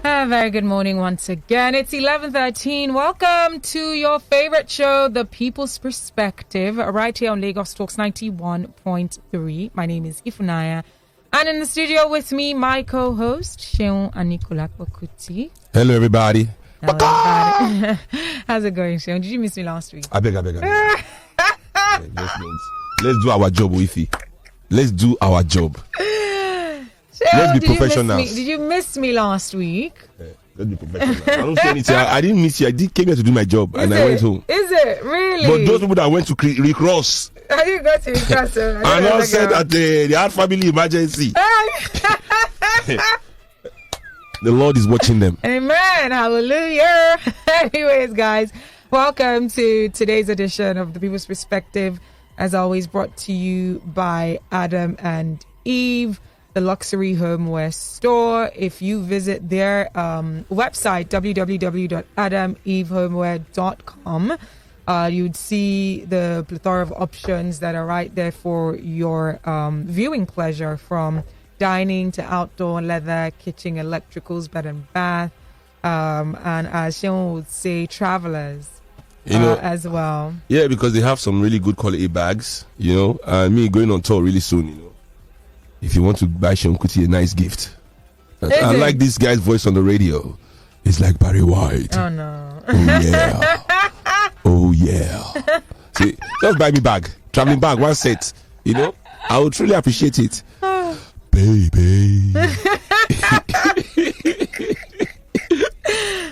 Very good morning once again. It's 11:13. Welcome to your favorite show, The People's Perspective, right here on Lagos Talks 91.3. My name is Ifunaya. And in the studio with me, my co-host, SEUN and Kuti. Hello, everybody. How's it going, SEUN? Did you miss me last week? I beg. Let's do our job, Wifi. Let's do our job. Let's be professional. Did you miss me last week? Let's be professional. I don't say anything. I didn't miss you. I came here to do my job and I went home. Is it? Really? But those people that went to recross. I didn't go to recross. I now said that they had family emergency. The Lord is watching them. Amen. Hallelujah. Anyways, guys, welcome to today's edition of The People's Perspective. As always, brought to you by Adam and Eve, the luxury homeware store. If you visit their website, www.adamevehomeware.com, you'd see the plethora of options that are right there for your viewing pleasure, from dining to outdoor leather, kitchen, electricals, bed and bath, and as Sean would say, travelers. As well. Yeah, because they have some really good quality bags, and me going on tour really soon, If you want to buy Sean Kuti a nice gift. I like this guy's voice on the radio. It's like Barry White. Oh, no. Oh, yeah. Oh, yeah. See, just buy me bag. Traveling bag, one set. I would truly appreciate it. Baby.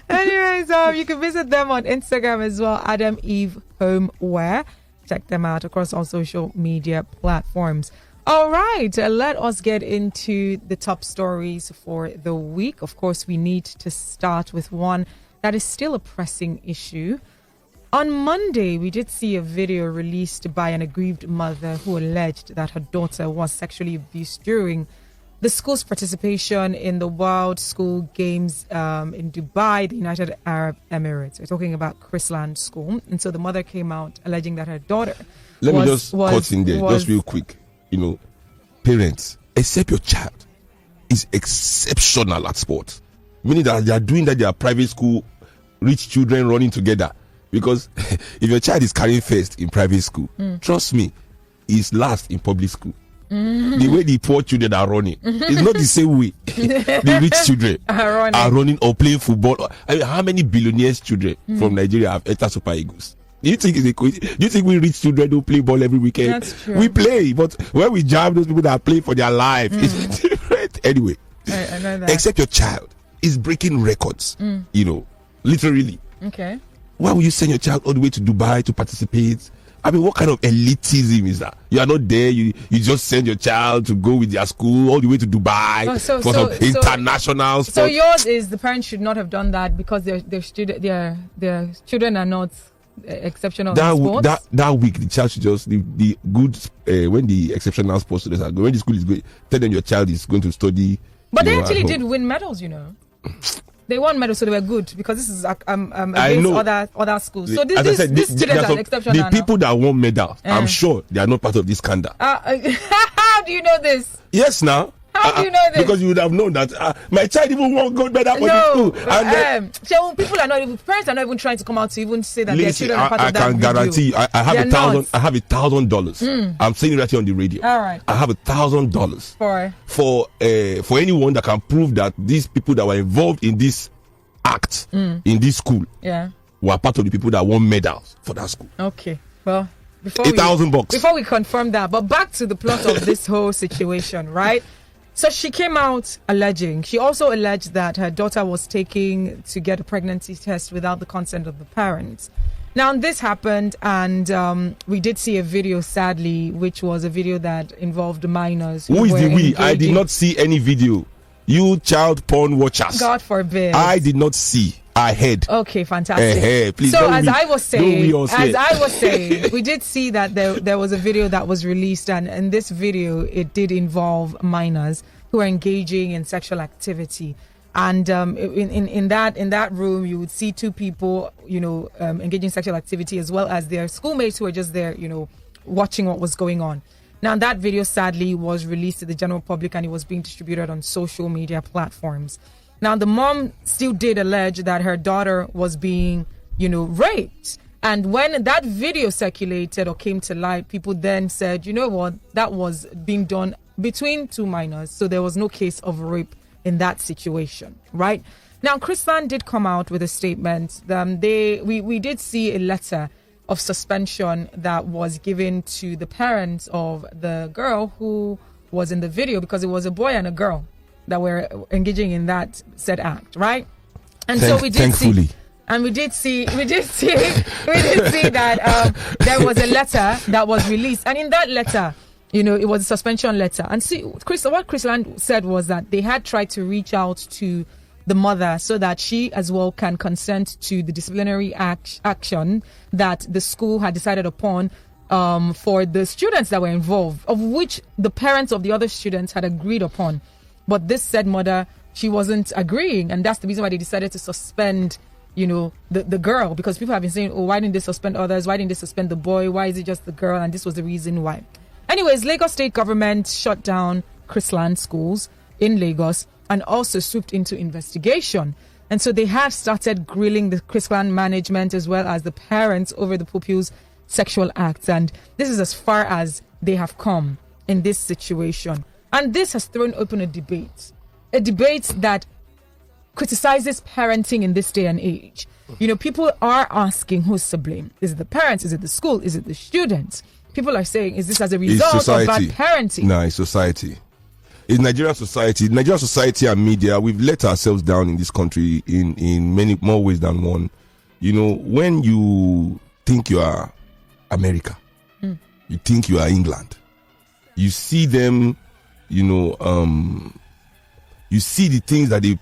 Anyways, you can visit them on Instagram as well, Adam Eve Homeware. Check them out across all social media platforms. All right, let us get into the top stories for the week. Of course, we need to start with one that is still a pressing issue. On Monday, we did see a video released by an aggrieved mother who alleged that her daughter was sexually abused during the school's participation in the World School Games in Dubai, the United Arab Emirates. We're talking about Chrisland School. And so the mother came out alleging that her daughter Let me just cut in there, just real quick. Parents, except your child is exceptional at sports. Meaning that they are doing that, they are private school, rich children running together. Because if your child is carrying first in private school, trust me, he's last in public school. The way the poor children are running is not the same way the rich children are running or playing football. How many billionaires children from Nigeria have entered Super Eagles? Do you think we rich children don't play ball every weekend? That's true. We play, but when we jam those people that play for their life, it's different. Anyway, I know that. Except your child is breaking records, literally. Okay. Why would you send your child all the way to Dubai to participate? I mean, what kind of elitism is that? You are not there. You just send your child to go with their school all the way to Dubai for some international sport. So yours is the parents should not have done that because their children are not exceptional in sports. That week, the child should just the good when the exceptional sports students are going. When the school is going, tell them your child is going to study. But they actually did win medals, They won medals, so they were good, because this is against other schools. So these students are exceptional. The people that won medals, I'm sure they are not part of this scandal. How do you know this? Yes, now. How do you know this? Because you would have known that my child even won gold medal for the school. So parents are not even trying to come out to even say that their children are part of that video. I can guarantee you, I have $1,000. I'm saying it right here on the radio. All right. I have $1,000 for anyone that can prove that these people that were involved in this act in this school were part of the people that won medals for that school. Okay. Well, $1,000 before we confirm that, but back to the plot of this whole situation, right? So she came out alleging. She also alleged that her daughter was taken to get a pregnancy test without the consent of the parents. Now, this happened, and we did see a video, sadly, which was a video that involved minors. Who is the we? I did not see any video. You child porn watchers. God forbid. I did not see. I heard. Okay, fantastic. Please, so as I was saying, we did see that there was a video that was released, and in this video, it did involve minors who are engaging in sexual activity. And in that room, you would see two people, engaging in sexual activity, as well as their schoolmates who were just there, watching what was going on. Now, that video sadly was released to the general public, and it was being distributed on social media platforms. Now, the mom still did allege that her daughter was being, raped. And when that video circulated or came to light, people then said, you know what, that was being done between two minors. So there was no case of rape in that situation, right? Now, Chrisland did come out with a statement. We did see a letter of suspension that was given to the parents of the girl who was in the video, because it was a boy and a girl that were engaging in that said act, right? And so we did see, and we did see that there was a letter that was released, and in that letter, it was a suspension letter. And see, what Chrisland said was that they had tried to reach out to the mother so that she as well can consent to the disciplinary action that the school had decided upon for the students that were involved, of which the parents of the other students had agreed upon. But this said mother, she wasn't agreeing, and that's the reason why they decided to suspend, the girl, because people have been saying, why didn't they suspend others? Why didn't they suspend the boy? Why is it just the girl? And this was the reason why. Anyways, Lagos state government shut down Chrisland schools in Lagos and also swooped into investigation. And so they have started grilling the Chrisland management as well as the parents over the pupils' sexual acts. And this is as far as they have come in this situation. And this has thrown open a debate that criticizes parenting in this day and age. People are asking who's to blame. Is it the parents? Is it the school? Is it the students? People are saying, is this as a result of bad parenting? No, it's society. It's Nigerian society and media. We've let ourselves down in this country in many more ways than one. When you think you are America, you think you are England, you see them, you see the things that the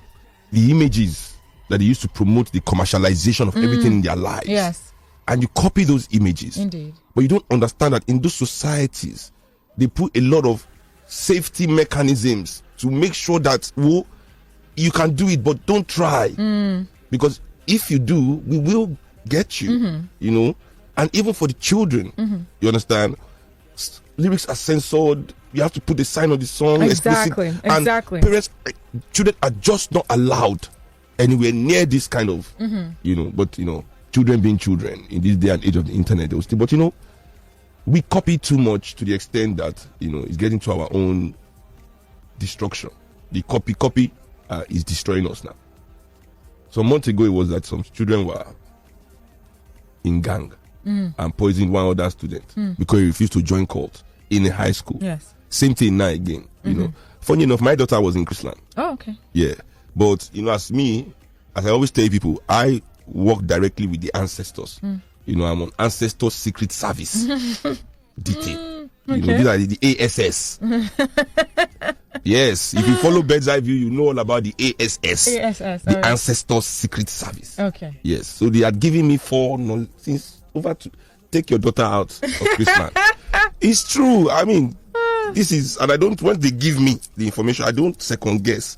images that they used to promote, the commercialization of everything in their lives. Yes. And you copy those images. Indeed. But you don't understand that in those societies, they put a lot of safety mechanisms to make sure that you can do it, but don't try. Because if you do, we will get you, and even for the children, you understand, lyrics are censored, you have to put the sign of the song exactly and parents, children are just not allowed anywhere near this kind of but children being children in this day and age of the internet, they will still, but we copy too much to the extent that it's getting to our own destruction. The copy is destroying us now. Some months ago, it was that some children were in gang and poisoned one other student because he refused to join cult in a high school. Yes. Same thing now again. Funny enough, my daughter was in Chrisland. Oh, okay. Yeah, but as I always tell people, I work directly with the ancestors. I'm on Ancestor Secret Service detail. These are the ASS. Yes, if you follow Bird's Eye View, you know all about the ASS. The Ancestor Secret Service. Okay. Yes, so they had given me since over to take your daughter out of Chrisland. It's true. I mean, this is, and I don't, once they give me the information, I don't second guess.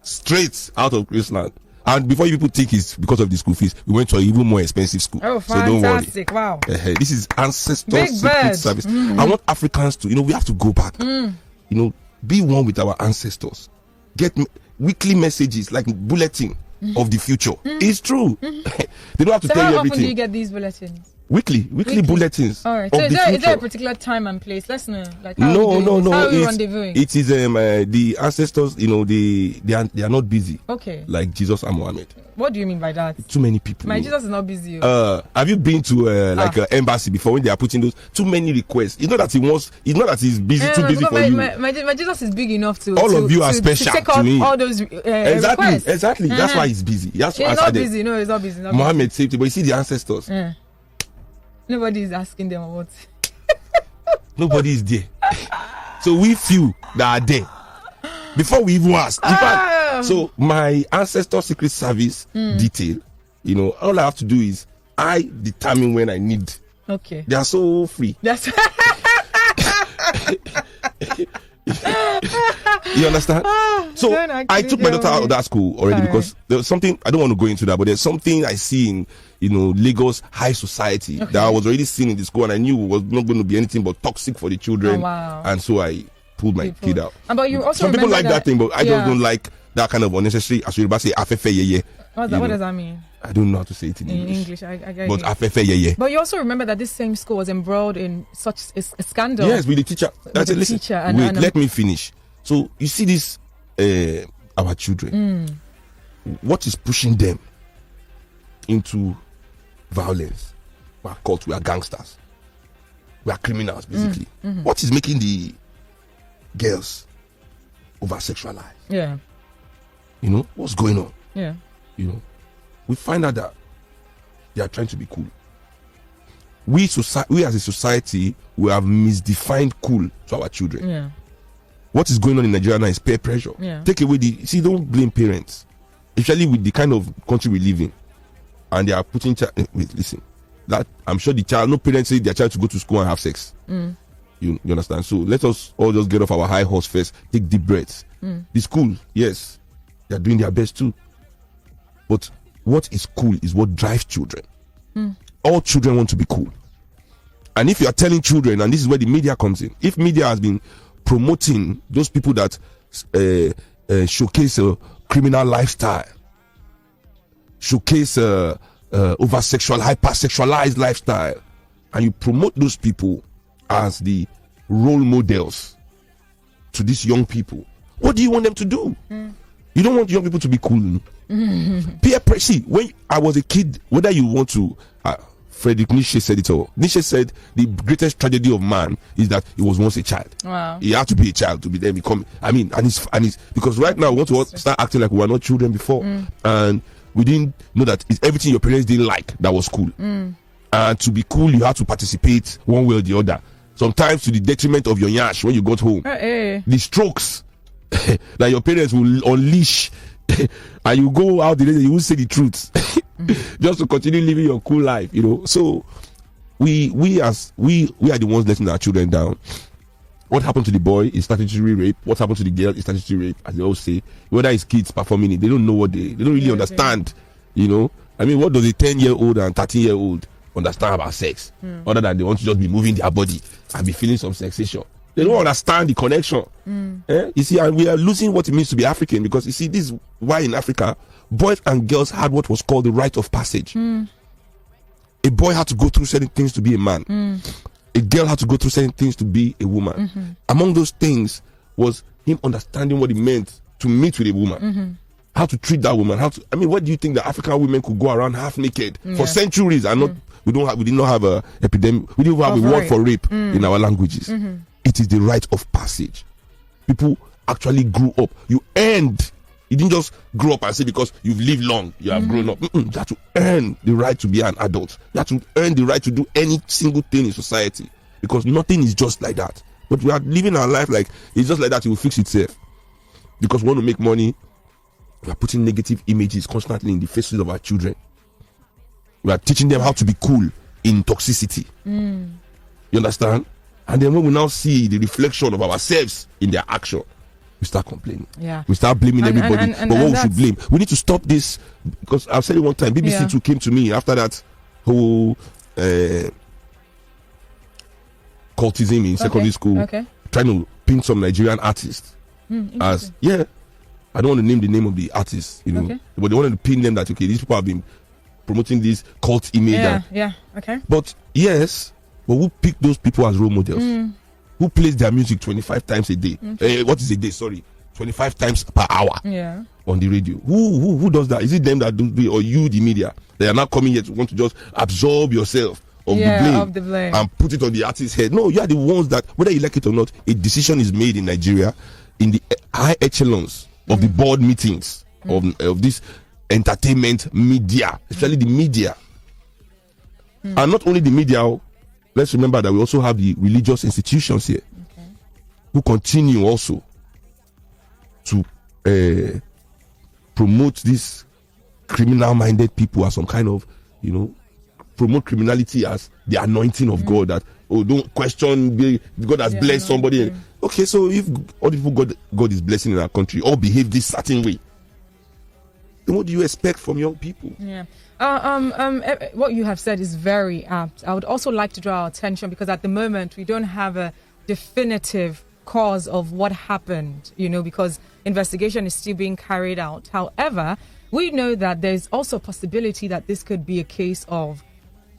Straight out of Chrisland. And before people think it's because of the school fees, we went to an even more expensive school. Oh, fantastic. So don't worry. Wow. This is Ancestor Secret Service. I want Africans to, we have to go back. Be one with our ancestors. Get weekly messages like bulletin of the future. It's true. They don't have to tell you everything. How often do you get these bulletins? Weekly bulletins. All right. So is there a particular time and place? Let's know. Like how no. How are we rendezvousing? It is the ancestors. They are not busy. Okay. Like Jesus and Muhammad. What do you mean by that? Too many people. My Jesus is not busy. Have you been to an embassy before when they are putting those too many requests? It's not that he wants. It's not that he's busy. Too busy for you. My Jesus is big enough to. All of you are special to take to me. All those requests. Exactly. That's why he's busy. He has to he's answer not them. busy. No, he's not busy. Muhammad saved it, but you see the ancestors. Nobody is asking them about. Nobody is there. So we few that are there before we even ask. In fact, so my Ancestor Secret Service detail, all I have to do is I determine when I need. Okay. They are so free. That's You understand? So I took my daughter out of that school already because there was something, I don't want to go into that, but there's something I see in Lagos high society that I was already seeing in the school, and I knew was not going to be anything but toxic for the children. Oh, wow. And so I pulled my kid out. But you also some people like that thing, but I just don't like that kind of unnecessary, as you say, afefe yeye. What does that mean? I don't know how to say it in English. I get but you. afefe yeye. But you also remember that this same school was embroiled in such a scandal. Yes, with the teacher. That's it. Listen, wait, let me finish. So you see this, our children. What is pushing them into violence? We are caught. We are gangsters. We are criminals, basically. What is making the girls over-sexualized? Yeah. You know, what's going on? Yeah. You know, we find out that they are trying to be cool. We as a society, we have misdefined cool to our children. Yeah. What is going on in Nigeria now is peer pressure. Yeah. Take away don't blame parents, especially with the kind of country we live in, and they are putting wait, listen. That I'm sure no parents say their child to go to school and have sex. You understand? So let us all just get off our high horse first, take deep breaths. The school, yes, they're doing their best too. But what is cool is what drives children. All children want to be cool. And if you are telling children, and this is where the media comes in, if media has been promoting those people that showcase a criminal lifestyle, showcase over-sexual, hyper-sexualized lifestyle, and you promote those people as the role models to these young people, what do you want them to do? You don't want young people to be cool. Peer pressure. See, when I was a kid, whether you want to, Friedrich Nietzsche said it all. Nietzsche said the greatest tragedy of man is that he was once a child. Wow. He had to be a child to be then become. I mean, and it's because right now we want to start acting like we were not children before, and we didn't know that it's everything your parents didn't like that was cool. And to be cool, you have to participate one way or the other. Sometimes to the detriment of your nyash when you got home. The strokes that your parents will unleash, and you go out there, you will say the truth, just to continue living your cool life, you know. So we are the ones letting our children down. What happened to the boy is statutory rape. What happened to the girl is statutory rape, as they all say. Whether it's kids performing it, they don't know what they don't really understand. You know, I mean, what does a 10-year-old and 13-year-old understand about sex, other than they want to just be moving their body and be feeling some sensation? They don't understand the connection. You see, and we are losing what it means to be African, because you see, this is why in Africa, boys and girls had what was called the rite of passage. A boy had to go through certain things to be a man. A girl had to go through certain things to be a woman. Among those things was him understanding what it meant to meet with a woman. How to treat that woman. What do you think that African women could go around half naked for centuries and not? We did not have a epidemic. We didn't have a word for rape in our languages. It is the rite of passage. People actually grew up. You didn't just grow up and say because you've lived long, you have grown up. You have to earn the right to be an adult. You have to earn the right to do any single thing in society, because nothing is just like that. But we are living our life like it's just like that. It will fix itself, because we want to make money. We are putting negative images constantly in the faces of our children. We are teaching them how to be cool in toxicity. You understand? And then when we now see the reflection of ourselves in their action, we start complaining. Yeah. We start blaming everybody. But what we should blame? We need to stop this, because I've said it one time. BBC too came to me after that whole cultism in secondary school, trying to pin some Nigerian artists as I don't want to name the name of the artists, you know, but they wanted to pin them that these people have been promoting this cult image. But yes, but who picked those people as role models? Who plays their music 25 times a day? What is a day? Sorry, 25 times per hour on the radio. Who does that? Is it them that do it, or you, the media? They are not coming here to want to just absorb yourself of the blame and put it on the artist's head. No, you are the ones that, whether you like it or not, a decision is made in Nigeria in the high echelons of the board meetings of this entertainment media, especially the media. And not only the media, let's remember that we also have the religious institutions here who continue also to promote these criminal-minded people as some kind of, you know, promote criminality as the anointing of God, that, don't question, God has blessed somebody. Okay, so if all the people God is blessing in our country all behave this certain way, then what do you expect from young people? What you have said is very apt. I would also like to draw our attention, because at the moment we don't have a definitive cause of what happened, because investigation is still being carried out. However, we know that there's also a possibility that this could be a case of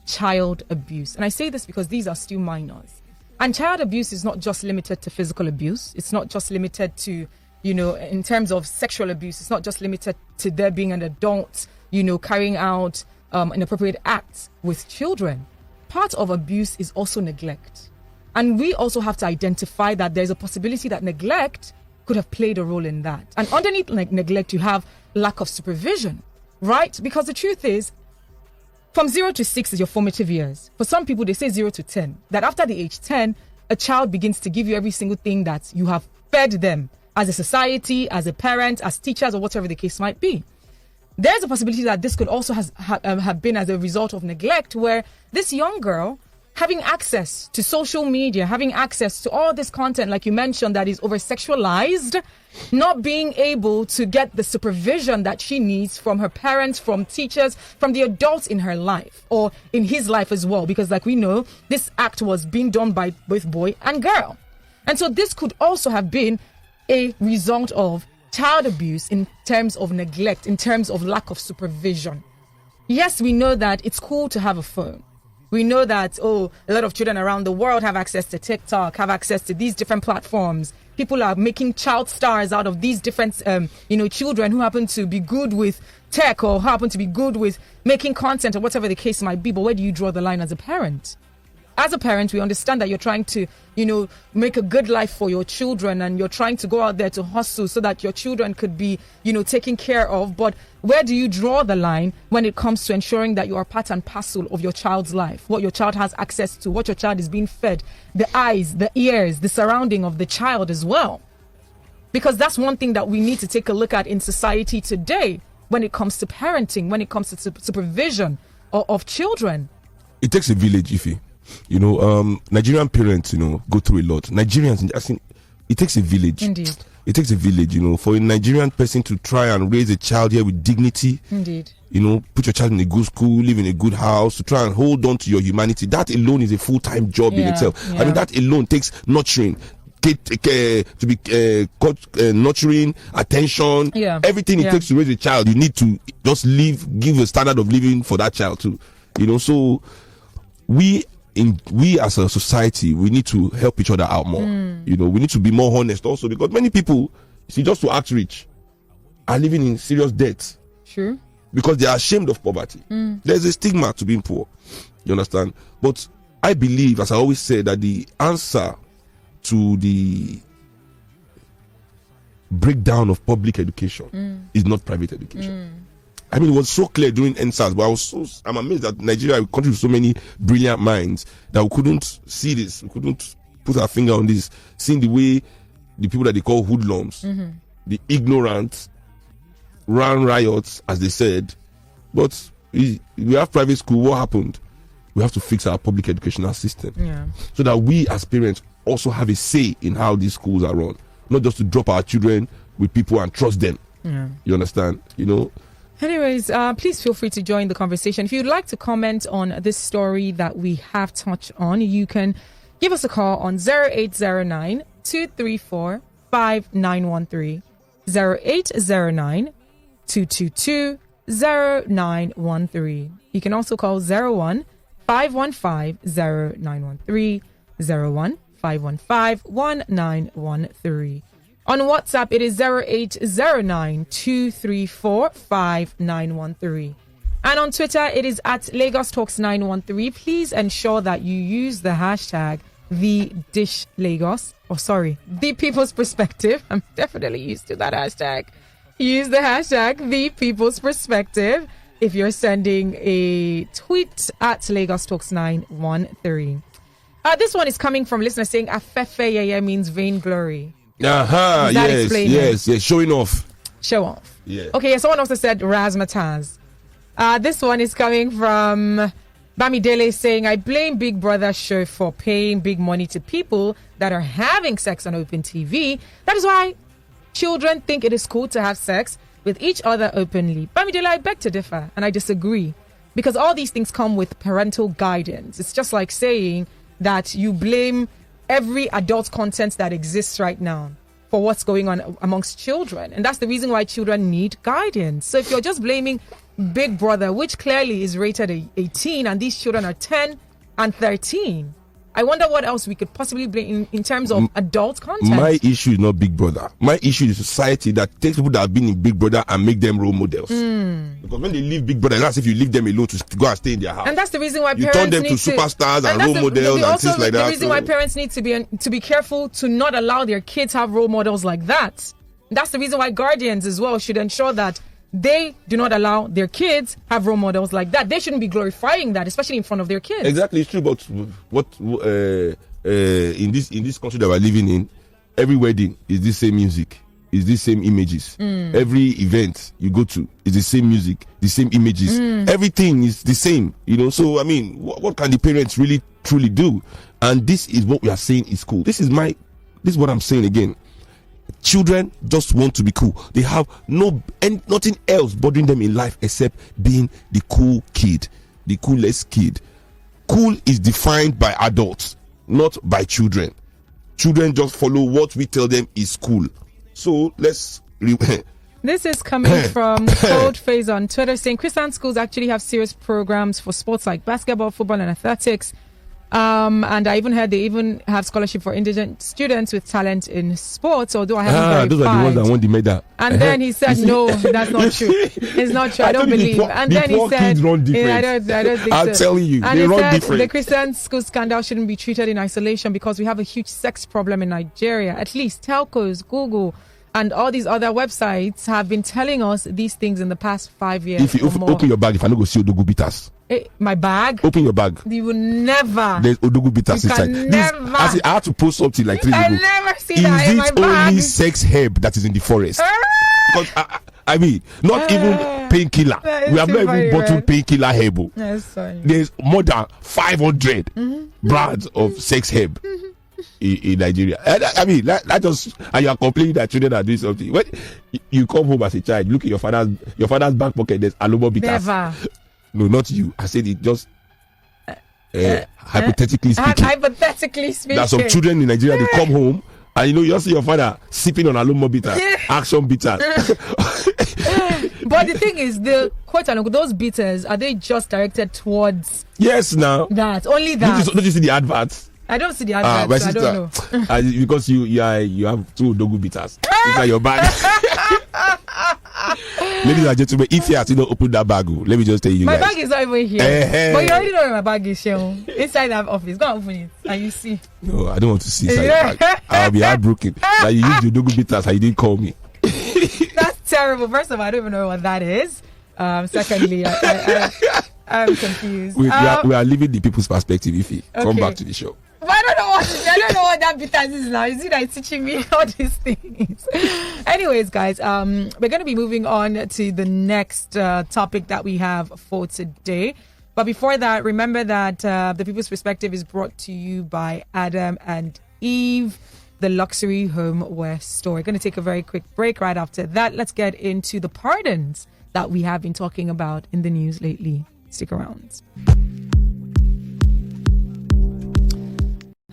child abuse. And I say this because these are still minors. And child abuse is not just limited to physical abuse. It's not just limited to, in terms of sexual abuse, it's not just limited to there being an adult, carrying out inappropriate acts with children. Part of abuse is also neglect. And we also have to identify that there's a possibility that neglect could have played a role in that. And underneath neglect, you have lack of supervision, right? Because the truth is, from 0 to 6 is your formative years. For some people, they say 0 to 10. That after the age 10, a child begins to give you every single thing that you have fed them as a society, as a parent, as teachers, or whatever the case might be. There's a possibility that this could also have been as a result of neglect, where this young girl, having access to social media, having access to all this content, like you mentioned, that is over-sexualized, not being able to get the supervision that she needs from her parents, from teachers, from the adults in her life, or in his life as well. Because like we know, this act was being done by both boy and girl. And so this could also have been a result of child abuse in terms of neglect, in terms of lack of supervision. Yes, we know that it's cool to have a phone. We know that, a lot of children around the world have access to TikTok, have access to these different platforms. People are making child stars out of these different, children who happen to be good with tech or happen to be good with making content or whatever the case might be. But where do you draw the line as a parent? As a parent, we understand that you're trying to, make a good life for your children, and you're trying to go out there to hustle so that your children could be, taken care of. But where do you draw the line when it comes to ensuring that you are part and parcel of your child's life, what your child has access to, what your child is being fed, the eyes, the ears, the surrounding of the child as well? Because that's one thing that we need to take a look at in society today when it comes to parenting, when it comes to supervision of children. It takes a village, Ify. Nigerian parents, go through a lot. Nigerians, I think it takes a village. Indeed. It takes a village, for a Nigerian person to try and raise a child here with dignity. Indeed. Put your child in a good school, live in a good house, to try and hold on to your humanity. That alone is a full-time job in itself. Yeah. I mean, that alone takes nurturing. To be nurturing, attention, everything it takes to raise a child. You need to just give a standard of living for that child too. So we as a society, we need to help each other out more. We need to be more honest also, because many people, just to act rich, are living in serious debt. Sure. Because they are ashamed of poverty. There's a stigma to being poor. You understand? But I believe, as I always say, that the answer to the breakdown of public education is not private education. I mean, it was so clear during NSAS, but I'm amazed that Nigeria, a country with so many brilliant minds, that we couldn't see this, we couldn't put our finger on this, seeing the way the people that they call hoodlums, the ignorant, ran riots, as they said. But we have private school. What happened? We have to fix our public educational system, so that we as parents also have a say in how these schools are run, not just to drop our children with people and trust them. You understand? Anyways, please feel free to join the conversation. If you'd like to comment on this story that we have touched on, you can give us a call on 0809 234 5913, 0809 222 0913. You can also call 01 515 0913, 01 515 1913. On WhatsApp, it is 0809 234 5913. And on Twitter, it is at Lagos Talks 913. Please ensure that you use the hashtag #TheDishLagos. The People's Perspective. I'm definitely used to that hashtag. Use the hashtag #ThePeoplesPerspective if you're sending a tweet at Lagos Talks 913. This one is coming from listeners saying Afefe means vainglory. Yes, showing off. Show off. Yeah. Okay, someone also said razzmatazz. This one is coming from Bamidele saying, I blame Big Brother show for paying big money to people that are having sex on open TV. That is why children think it is cool to have sex with each other openly. Bamidele, I beg to differ, and I disagree, because all these things come with parental guidance. It's just like saying that you blame every adult content that exists right now for what's going on amongst children. And that's the reason why children need guidance. So if you're just blaming Big Brother, which clearly is rated 18, and these children are 10 and 13, I wonder what else we could possibly blame in terms of adult content. My issue is not Big Brother. My issue is society that takes people that have been in Big Brother and make them role models. Because when they leave Big Brother, that's if you leave them alone to go and stay in their house. And that's the reason why you parents turn them to superstars and role models and things like that. The reason why parents need to be careful to not allow their kids have role models like that. That's the reason why guardians as well should ensure that they do not allow their kids have role models like that. They shouldn't be glorifying that, especially in front of their kids. Exactly, it's true. But what in this country that we're living in, every wedding is the same music, is the same images. Every event you go to is the same music, the same images. Everything is the same, So I mean, what can the parents really truly do? And this is what we are saying is cool. This is what I'm saying again. Children just want to be cool. They have nothing else bothering them in life except being the cool kid, the coolest kid. Cool is defined by adults, not by children. Children just follow what we tell them is cool. So let's. This is coming from Cold Phase on Twitter saying Chrisland schools actually have serious programs for sports like basketball, football, and athletics. And I even heard they even have scholarship for indigent students with talent in sports, although I haven't verified. Those are the ones that won the medal. And then he said, no, that's not true. It's not true. I don't believe. And then he said, I don't think I'm telling you, and they run said, different. The Christian school scandal shouldn't be treated in isolation because we have a huge sex problem in Nigeria. At least telcos, Google, and all these other websites have been telling us these things in the past 5 years. If you open your bag, if I don't go see Odogu bitters. My bag? Open your bag. You will never. There's Odogu bitters inside. Never. I had to post something like 3 days ago. I never see that in my bag. Is it only sex herb that is in the forest? Because I mean, not even painkiller. We have not even bottled painkiller herb. There's more than 500 brands of sex herb in Nigeria. I mean, that just, and you are complaining that children are doing something. When you come home as a child, look at your father's back pocket. There's alomo bitters. Never. No, not you. I said it just hypothetically speaking. Hypothetically speaking. There are some children in Nigeria, they come home and you see your father sipping on alomo bitters, action bitters. But the thing is, the quote unquote, those bitters, are they just directed towards? Yes, now. That, only that. Don't you see the adverts? I don't see the adverts, so I don't know. Because you have 2 Odogu bitters inside your bag. Ladies and gentlemen, if you have to open that bag, let me just tell you my guys. bag is not even here. But you already know where my bag is, Sheon. Inside that office. Go and open it and you see. No, I don't want to see inside your bag. I'll be heartbroken that you used your Odogu bitters and you didn't call me. That's terrible. First of all, I don't even know what that is. Secondly, I'm confused. We are leaving the people's perspective. If you come back to the show. But I don't know what that bitters is now. You see that it's teaching me all these things. Anyways, guys, we're going to be moving on to the next topic that we have for today. But before that, remember that the People's Perspective is brought to you by Adam and Eve, the luxury homeware store. We're going to take a very quick break. Right after that, let's get into the pardons that we have been talking about in the news lately. Stick around.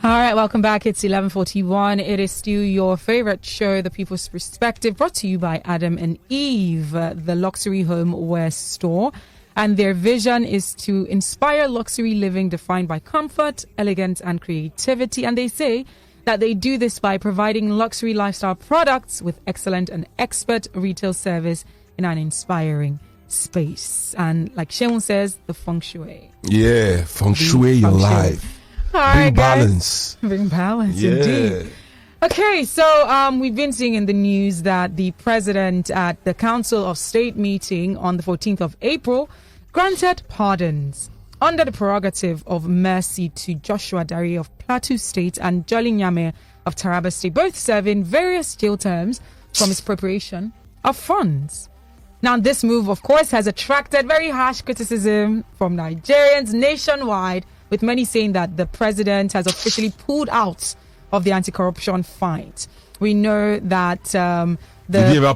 All right, welcome back. It's 11:41. It is still your favorite show, The People's Perspective, brought to you by Adam and Eve, the luxury homeware store. And their vision is to inspire luxury living defined by comfort, elegance, and creativity. And they say that they do this by providing luxury lifestyle products with excellent and expert retail service in an inspiring space. And like Sheon says, the feng shui. Yeah, feng shui your life. Bring balance. Bring balance, indeed. Okay, so we've been seeing in the news that the president at the Council of State meeting on the 14th of April granted pardons under the prerogative of mercy to Joshua Dari of Plateau State and Jolly Nyame of Taraba State, both serving various jail terms for misappropriation of funds. Now, this move, of course, has attracted very harsh criticism from Nigerians nationwide, with many saying that the president has officially pulled out of the anti-corruption fight. We know that the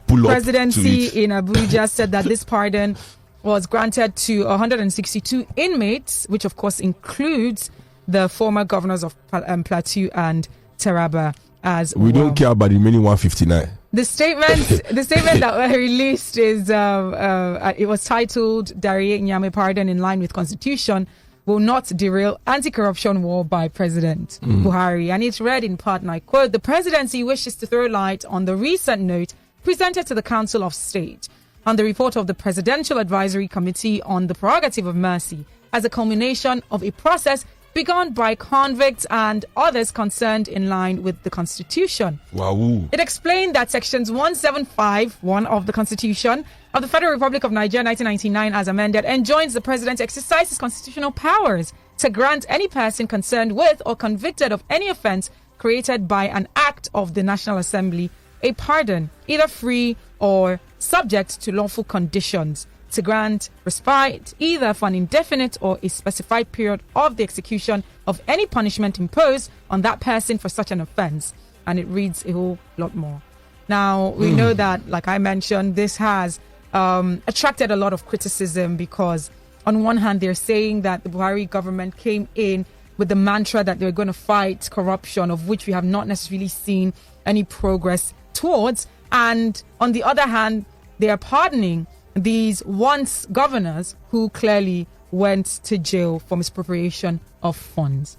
presidency in Abuja said that this pardon was granted to 162 inmates, which of course includes the former governors of Plateau and Taraba as we don't care about the remaining 159. The statement that were released is it was titled "Darie Nyame Pardon in line with Constitution will not derail anti-corruption war by President Buhari," and it's read in part, and I quote: "The presidency wishes to throw light on the recent note presented to the Council of State on the report of the Presidential Advisory Committee on the Prerogative of Mercy as a culmination of a process begun by convicts and others concerned in line with the Constitution." Wow. It explained that Sections 175(1) of the Constitution of the Federal Republic of Nigeria 1999 as amended enjoins the President to exercise his constitutional powers to grant any person concerned with or convicted of any offense created by an act of the National Assembly a pardon, either free or subject to lawful conditions, to grant respite either for an indefinite or a specified period of the execution of any punishment imposed on that person for such an offense. And it reads a whole lot more. Now, we know that, like I mentioned, this has attracted a lot of criticism because on one hand, they're saying that the Buhari government came in with the mantra that they're going to fight corruption, of which we have not necessarily seen any progress towards. And on the other hand, they are pardoning these once governors who clearly went to jail for misappropriation of funds.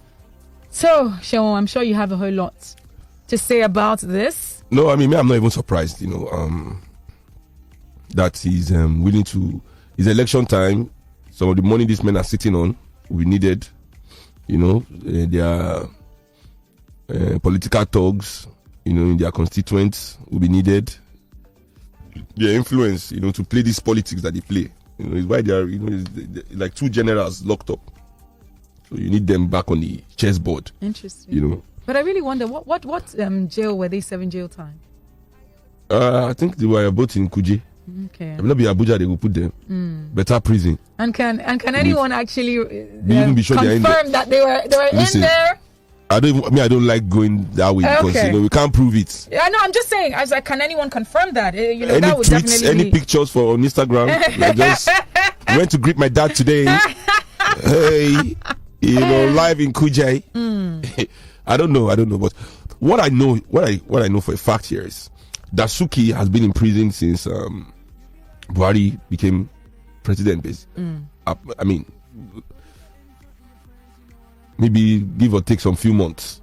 So, Seun, I'm sure you have a whole lot to say about this. No, I mean, I'm not even surprised, that he's willing to. It's election time. Some of the money these men are sitting on will be needed. Their political thugs, in their constituents will be needed. Their influence, to play these politics that they play. Is why they are, like two generals locked up. So you need them back on the chessboard. Interesting. But I really wonder, what jail were they serving jail time? I think they were both in Kuje. Okay. It will not be Abuja, they will put them. Better prison. And can anyone actually even be sure confirm that they were in there? I don't like going that way because we can't prove it. Yeah, no, I'm just saying. I was like, can anyone confirm that? Any that would tweets, definitely any be... pictures on Instagram? I just went to greet my dad today. Hey, live in Kujai. I don't know, but what I know for a fact here is Dasuki has been in prison since Buhari became president. I mean, maybe give or take some few months.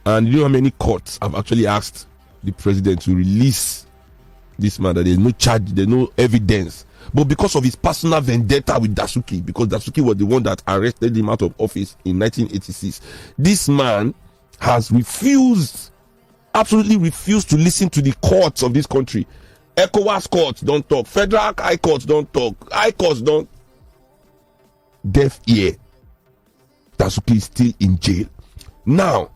And you know how many courts have actually asked the president to release this man, that there's no charge, there's no evidence. But because of his personal vendetta with Dasuki, because Dasuki was the one that arrested him out of office in 1986, this man has absolutely refused to listen to the courts of this country. ECOWAS courts don't talk. Federal high courts don't talk. High courts don't. Deaf ear. Dasuki is still in jail. Now,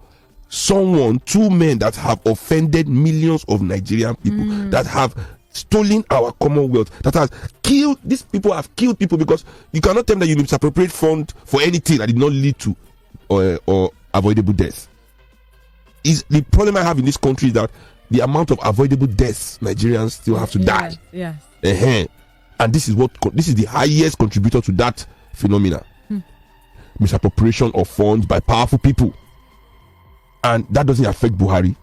two men that have offended millions of Nigerian people, that have stolen our commonwealth, that has killed, these people have killed people, because you cannot tell them that you misappropriate fund for anything that did not lead to or avoidable death. Is the problem I have in this country is that the amount of avoidable deaths Nigerians still have to die. Yes. And this is the highest contributor to that phenomena. Misappropriation of funds by powerful people. And that doesn't affect Buhari.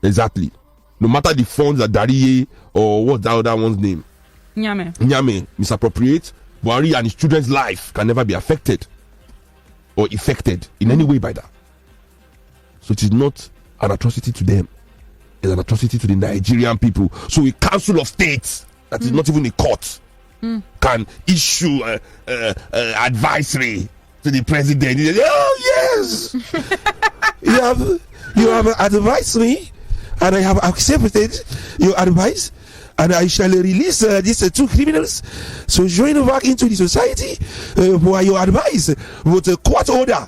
Exactly. No matter the funds that Darie or what's that other one's name? Nyame misappropriate, Buhari and his children's life can never be affected or affected in any way by that. So it is not an atrocity to them. It's an atrocity to the Nigerian people. So a council of states that is not even a court can issue advisory to the president. He says, oh yes, you have advised me, and I have accepted your advice, and I shall release these two criminals. So join back into the society for your advice with a court order.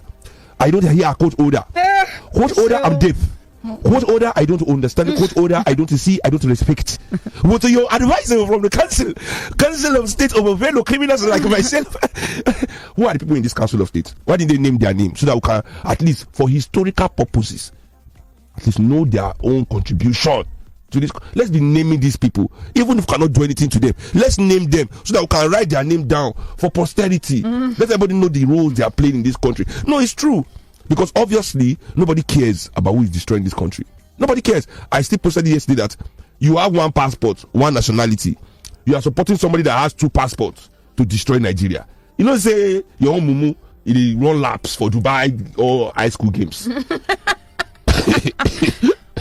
I don't hear a court order. Court order, I'm deaf. Court order, I don't understand. Court order, I don't see, I don't respect. What your advisor from the council of state of fellow criminals like myself? Who are the people in this council of state? Why did they name their name? So that we can, at least for historical purposes, at least know their own contribution to this. Let's be naming these people, even if we cannot do anything to them. Let's name them so that we can write their name down for posterity. Let everybody know the roles they are playing in this country. No, it's true, because obviously nobody cares about who is destroying this country. Nobody cares. I still posted yesterday that you have one passport, one nationality. You are supporting somebody that has two passports to destroy Nigeria. You know, say your own mumu, he run laps for Dubai or high school games.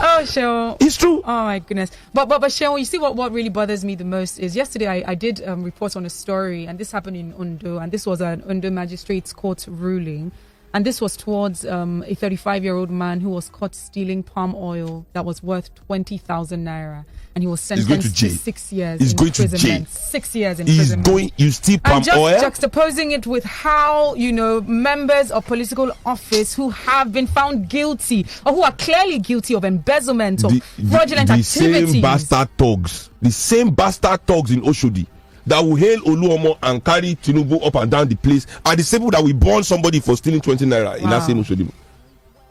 Oh, sure. It's true. Oh, my goodness. But Sharon, you see what really bothers me the most is yesterday I did report on a story, and this happened in Ondo, and this was an Ondo Magistrates Court ruling. And this was towards a 35-year-old man who was caught stealing palm oil that was worth 20,000 naira. And he was sentenced to 6 years He's in going to imprisonment. jail. 6 years in He's imprisonment. you steal palm and just oil? juxtaposing it with how, members of political office who have been found guilty or who are clearly guilty of embezzlement or fraudulent activities. The same bastard thugs in Oshodi that will hail Oluomo and carry Tinubu up and down the place are the same people that will burn somebody for stealing 20 naira in that same Oshodi.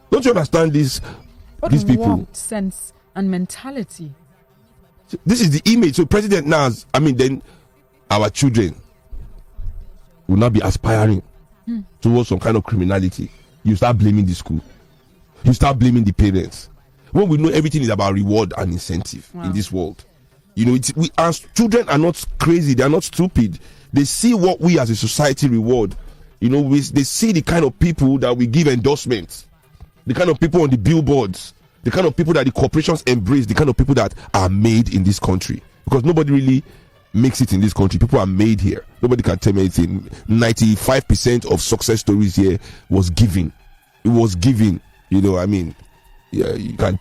Don't you understand these people? What sense and mentality? This is the image. So president now, then our children will not be aspiring towards some kind of criminality. You start blaming the school. You start blaming the parents. When we know everything is about reward and incentive in this world. Our children are not crazy. They are not stupid. They see what we as a society reward. They see the kind of people that we give endorsements, the kind of people on the billboards, the kind of people that the corporations embrace, the kind of people that are made in this country. Because nobody really makes it in this country. People are made here. Nobody can tell me anything. 95% of success stories here was given. It was given. Yeah, you can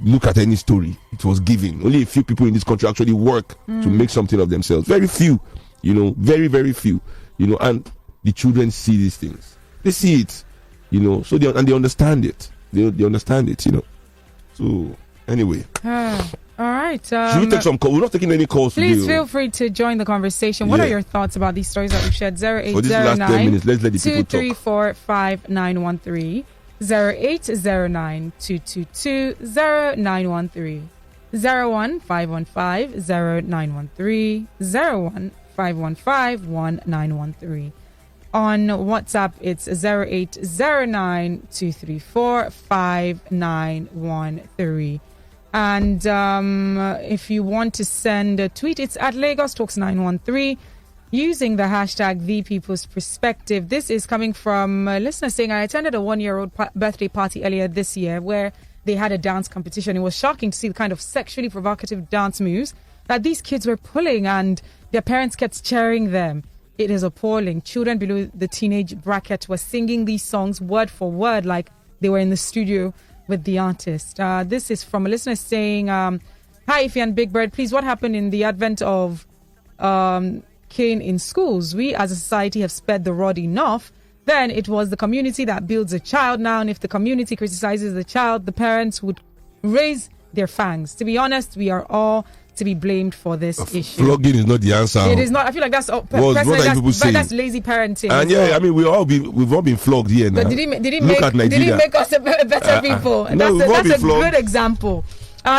look at any story. It was given. Only a few people in this country actually work to make something of themselves. Very few. Very, very few. And the children see these things. They see it. So they understand it. They understand it, So anyway. All right. Should we take some calls? We're not taking any calls Please today. feel free to join the conversation. What are your thoughts about these stories that we've shared? 0809 for this last 10 minutes, let's let the people talk. 234 5913 0809 222 0913 01515 0913 01515 1913. On WhatsApp, it's 0809 234 5913. And if you want to send a tweet, it's at Lagos Talks 913 using the hashtag The People's Perspective. This is coming from a listener saying, I attended a 1-year-old birthday party earlier this year where they had a dance competition. It was shocking to see the kind of sexually provocative dance moves that these kids were pulling, and their parents kept cheering them. It is appalling. Children below the teenage bracket were singing these songs word for word like they were in the studio with the artist. This is from a listener saying, hi, Ify and Big Bird. Please, what happened in the advent of cane in schools? We as a society have sped the rod enough. Then it was the community that builds a child now. And if the community criticizes the child, the parents would raise their fangs. To be honest, we are all to be blamed for this issue. Flogging is not the answer. It is not. I feel like that's what are people saying? That's lazy parenting. And we've all been flogged here now. But did he make us a better people? And no, that's a good example.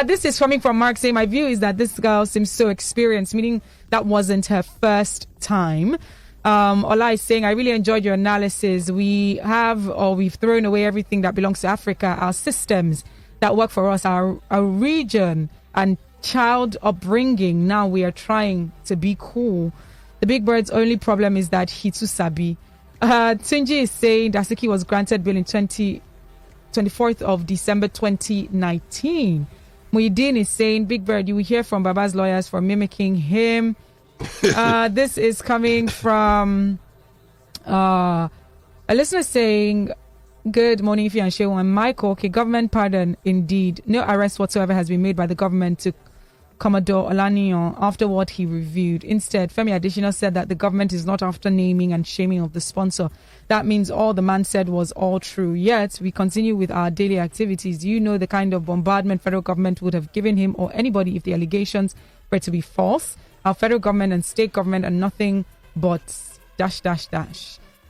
This is coming from Mark saying, my view is that this girl seems so experienced, meaning that wasn't her first time. Ola is saying, I really enjoyed your analysis. We've thrown away everything that belongs to Africa, our systems that work for us, our region and child upbringing. Now we are trying to be cool. The Big Bird's only problem is that he too sabi. Tunji is saying Dasuki was granted bail in 24th of December 2019. Muhyiddin is saying, Big Bird, you will hear from Baba's lawyers for mimicking him. This is coming from a listener saying, good morning, Ify and Shehu and Michael. Okay, government pardon indeed. No arrest whatsoever has been made by the government to Commodore Olaniyan after what he reviewed. Instead, Femi Adesina said that the government is not after naming and shaming of the sponsor. That means all the man said was all true. Yet, we continue with our daily activities. Do you know the kind of bombardment federal government would have given him or anybody if the allegations were to be false? Our federal government and state government are nothing but ...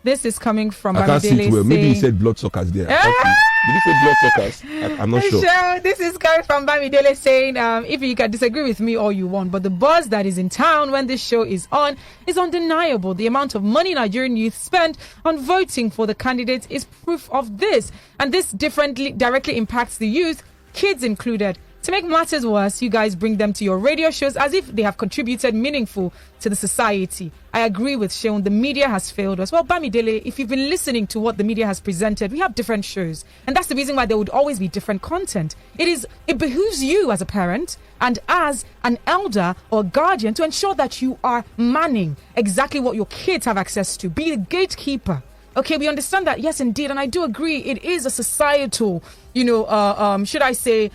This is coming from I can't see it well. Maybe he said bloodsuckers there. Did he say bloodsuckers? I'm not sure. This is coming from Bamidele saying, if you can disagree with me all you want, but the buzz that is in town when this show is on is undeniable. The amount of money Nigerian youth spend on voting for the candidates is proof of this. And this directly impacts the youth, kids included. To make matters worse, you guys bring them to your radio shows as if they have contributed meaningful to the society. I agree with Seun. The media has failed us. Well, Bamidele, if you've been listening to what the media has presented, we have different shows. And that's the reason why there would always be different content. It behooves you as a parent and as an elder or guardian to ensure that you are manning exactly what your kids have access to. Be the gatekeeper. Okay, we understand that. Yes, indeed. And I do agree. It is a societal, should I say,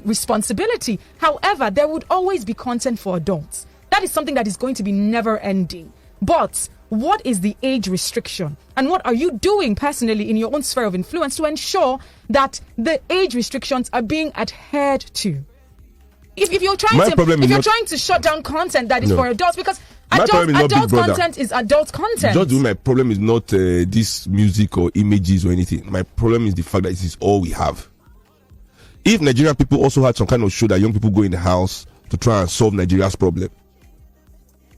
responsibility. However, there would always be content for adults. That is something that is going to be never ending. But what is the age restriction? And what are you doing personally in your own sphere of influence to ensure that the age restrictions are being adhered to? If you're trying to shut down content that is for adults, because adult content is adult content. Just my problem is not this music or images or anything. My problem is the fact that this is all we have. If Nigerian people also had some kind of show that young people go in the house to try and solve Nigeria's problem,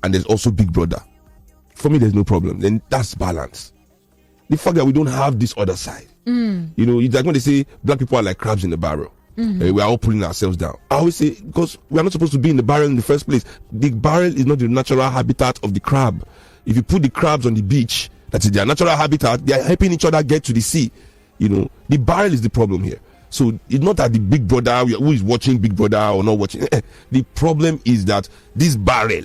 and there's also Big Brother, for me there's no problem. Then that's balance. The fact that we don't have this other side, it's like when they say black people are like crabs in the barrel. We are all pulling ourselves down. I always say, because we are not supposed to be in the barrel in the first place. The barrel is not the natural habitat of the crab. If you put the crabs on the beach, that is their natural habitat, they are helping each other get to the sea. The barrel is the problem here. So it's not that the Big Brother, who is watching Big Brother or not watching. The problem is that this barrel,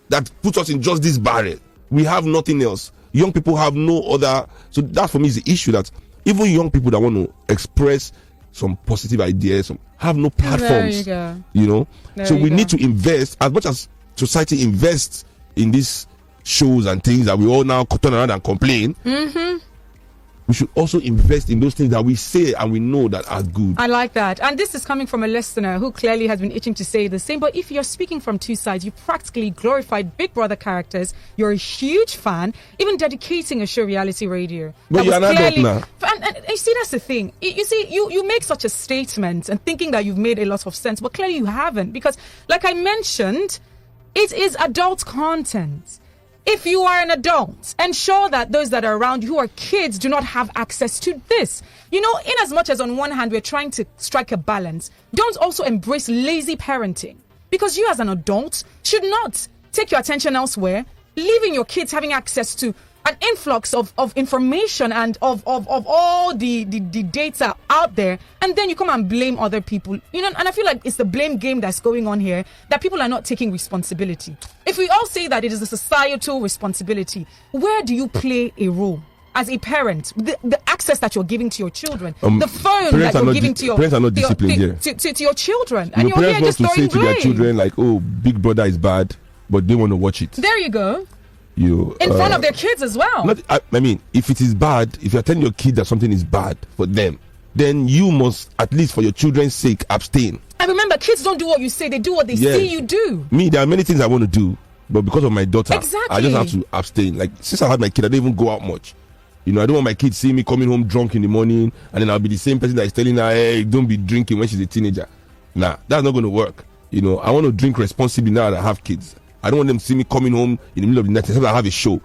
that puts us in just this barrel. We have nothing else. Young people have no other. So that for me is the issue, that even young people that want to express some positive ideas have no platforms. So we need to invest as much as society invests in these shows and things that we all now turn around and complain. We should also invest in those things that we say and we know that are good. I like that. And this is coming from a listener who clearly has been itching to say the same. But if you're speaking from two sides, you practically glorified Big Brother characters. You're a huge fan, even dedicating a show, reality radio. But you're an adult now. And you see, that's the thing. You see, you make such a statement and thinking that you've made a lot of sense, but clearly you haven't. Because, like I mentioned, it is adult content. If you are an adult, ensure that those that are around you who are kids do not have access to this. In as much as on one hand we're trying to strike a balance, don't also embrace lazy parenting. Because you as an adult should not take your attention elsewhere, leaving your kids having access to an influx of information and of all the data out there, and then you come and blame other people. And I feel like it's the blame game that's going on here, that people are not taking responsibility. If we all say that it is a societal responsibility, where do you play a role? As a parent, the access that you're giving to your children, the phone that you're giving to your parents are not disciplined here. To your children, and you're here just throwing blame. Parents want to say to their children like, "Oh, Big Brother is bad," but they want to watch it. There you go. In front of their kids as well. If it is bad, if you're telling your kid that something is bad for them, then you must, at least for your children's sake, abstain. And remember, kids don't do what you say, they do what they see you do. Me, there are many things I want to do, but because of my daughter, exactly, I just have to abstain. Like, since I had my kid, I don't even go out much. I don't want my kids seeing me coming home drunk in the morning, and then I'll be the same person that is telling her, "Hey, don't be drinking," when she's a teenager. Nah, that's not going to work. I want to drink responsibly now that I have kids. I don't want them to see me coming home in the middle of the night except I have a show.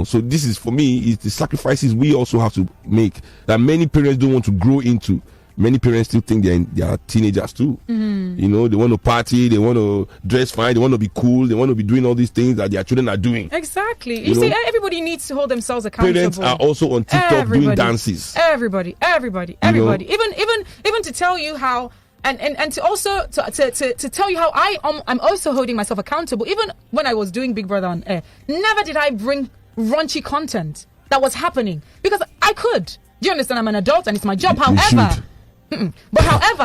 So this is, for me, is the sacrifices we also have to make that many parents don't want to grow into. Many parents still think they are teenagers too. They want to party, they want to dress fine, they want to be cool, they want to be doing all these things that their children are doing. Exactly. You see, everybody needs to hold themselves accountable. Parents are also on TikTok doing dances. Everybody. Even to tell you how. And to also to tell you how I'm also holding myself accountable. Even when I was doing Big Brother on air, never did I bring raunchy content that was happening, because I could. Do you understand? I'm an adult and it's my job. However,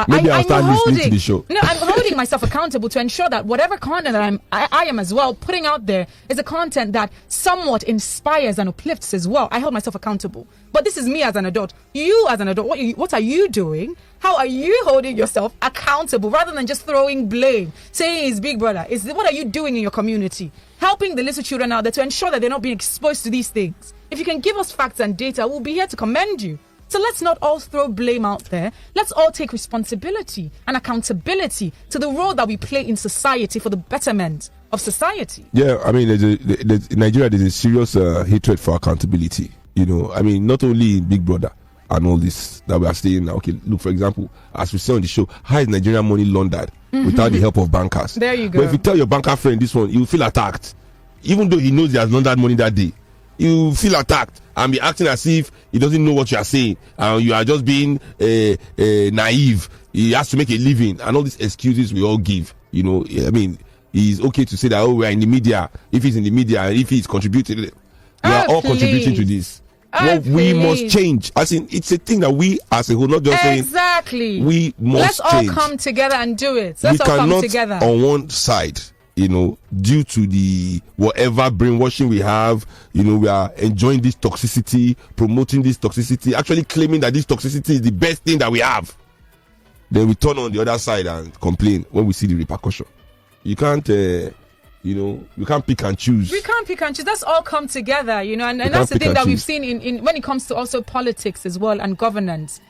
Maybe I'll start listening to the show. No, I'm holding holding myself accountable to ensure that whatever content that I am as well putting out there is a content that somewhat inspires and uplifts as well. I hold myself accountable. But this is me as an adult. You as an adult, what are you doing? How are you holding yourself accountable rather than just throwing blame, saying it's Big Brother? What are you doing in your community? Helping the little children out there to ensure that they're not being exposed to these things. If you can give us facts and data, we'll be here to commend you. So let's not all throw blame out there. Let's all take responsibility and accountability to the role that we play in society for the betterment of society. Yeah, I mean, in Nigeria, there's a serious hatred for accountability. You know, I mean, not only in Big Brother and all this that we are saying now. Okay, look, for example, as we say on the show, how is Nigerian money laundered without the help of bankers? There you go. But if you tell your banker friend this one, you will feel attacked. Even though he knows he has laundered money that day, you feel attacked and be acting as if he doesn't know what you are saying. You are just being naive. He has to make a living and all these excuses we all give. You know, I mean, it's okay to say that, oh, we are in the media. If he's in the media and if he's contributing, we are all contributing to this. What we must change. I think it's a thing that we as a whole, not just exactly. saying we must Let's change. all come together and do it. Let's we all cannot come together. On one side, you know, due to the whatever brainwashing we have, you know, we are enjoying this toxicity, promoting this toxicity, actually claiming that this toxicity is the best thing that we have. Then we turn on the other side and complain when we see the repercussion. You can't, you know, you can't pick and choose. We can't pick and choose. Let's all come together, you know, and that's the thing that we've seen in when it comes to also politics as well and governance.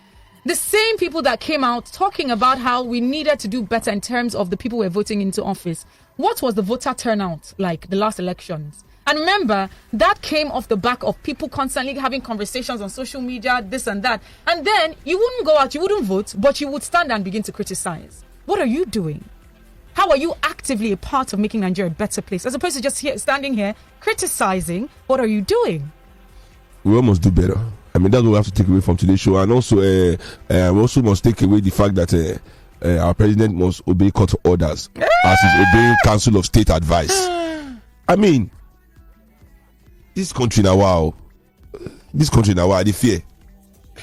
The same people that came out talking about how we needed to do better in terms of the people we're voting into office. What was the voter turnout like the last elections? And remember, that came off the back of people constantly having conversations on social media, this and that. And then you wouldn't go out, you wouldn't vote, but you would stand and begin to criticize. What are you doing? How are you actively a part of making Nigeria a better place? As opposed to just standing here criticizing, what are you doing? We all must do better. I mean, that's what we have to take away from today's show. And also, we also must take away the fact that our president must obey court orders as he's obeying Council of State advice. I mean, this country now, wow. This country now, wow, they fear.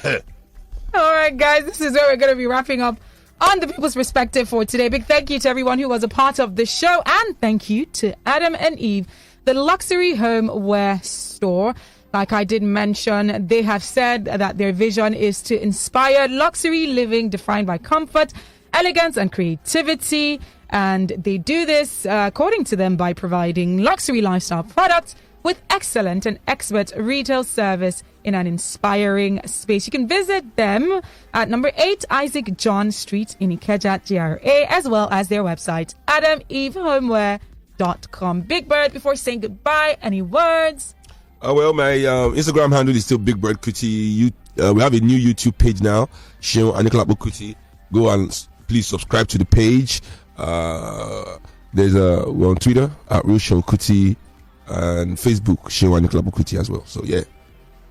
All right, guys, this is where we're going to be wrapping up on the People's Perspective for today. Big thank you to everyone who was a part of the show, and thank you to Adam and Eve, the luxury homeware store. Like I did mention, they have said that their vision is to inspire luxury living defined by comfort, elegance, and creativity. And they do this, according to them, by providing luxury lifestyle products with excellent and expert retail service in an inspiring space. You can visit them at number 8 Isaac John Street in Ikeja, GRA, as well as their website, adamevehomeware.com. Big Bird, before saying goodbye, any words? Well, my Instagram handle is still Big Bird Kuti. We have a new YouTube page now, SEUN Anikulapo Kuti. Go and please subscribe to the page. We're on Twitter at Real SEUN Kuti, and Facebook SEUN Anikulapo Kuti as well. So yeah.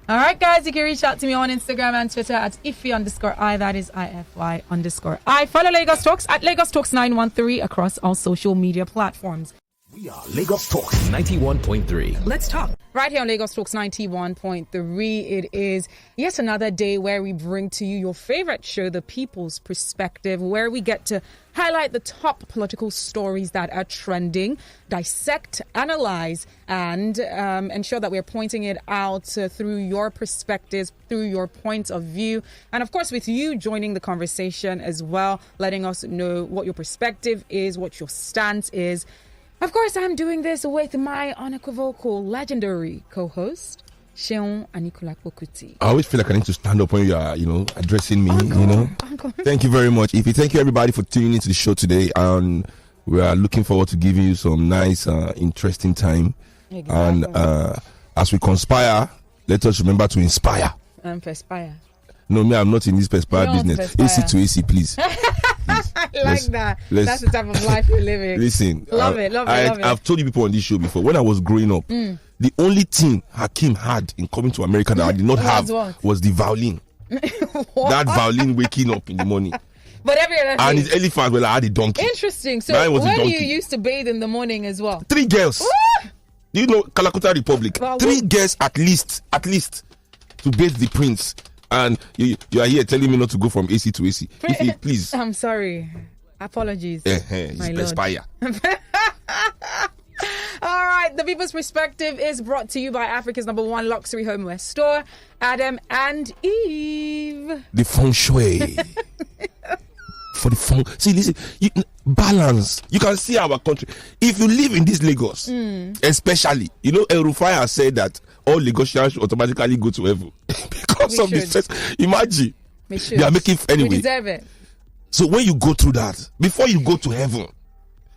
All right, guys, you can reach out to me on Instagram and Twitter at Ify_I, that is IFY_I. Follow Lagos Talks at Lagos Talks 913 across all social media platforms. We are Lagos Talks 91.3. Let's talk. Right here on Lagos Talks 91.3, it is yet another day where we bring to you your favorite show, The People's Perspective, where we get to highlight the top political stories that are trending, dissect, analyze, and ensure that we're pointing it out through your perspectives, through your point of view. And of course, with you joining the conversation as well, letting us know what your perspective is, what your stance is. Of course, I'm doing this with my unequivocal, legendary co-host, SEUN Anikulapo Kuti. I always feel like I need to stand up when you are, addressing me, Uncle. Thank you very much. Thank you, everybody, for tuning into the show today. And we are looking forward to giving you some nice, interesting time. Exactly. And as we conspire, let us remember to inspire. Perspire. No, I'm not in this perspire business. AC to AC, please. I like that. That's the type of life we're living. Listen, love it. I've told you people on this show before. When I was growing up, the only thing Hakeem had in coming to America that I did not have was the violin. That violin waking up in the morning. But every other thing. And his elephant, I had a donkey. Interesting. So when you used to bathe in the morning as well? 3 girls. Do you know Kalakuta Republic? 3 girls at least to bathe the prince. And you are here telling me not to go from AC to AC. Please. I'm sorry. Apologies. My Lord. All right, the People's Perspective is brought to you by Africa's #1 luxury homeware store, Adam and Eve. The feng shui. For the feng. See, listen, balance. You can see our country. If you live in this Lagos, especially, El Rufai has said that all Lagosians should automatically go to heaven because of this stress. Imagine. They are making anyway. We deserve it. So when you go through that, before you go to heaven,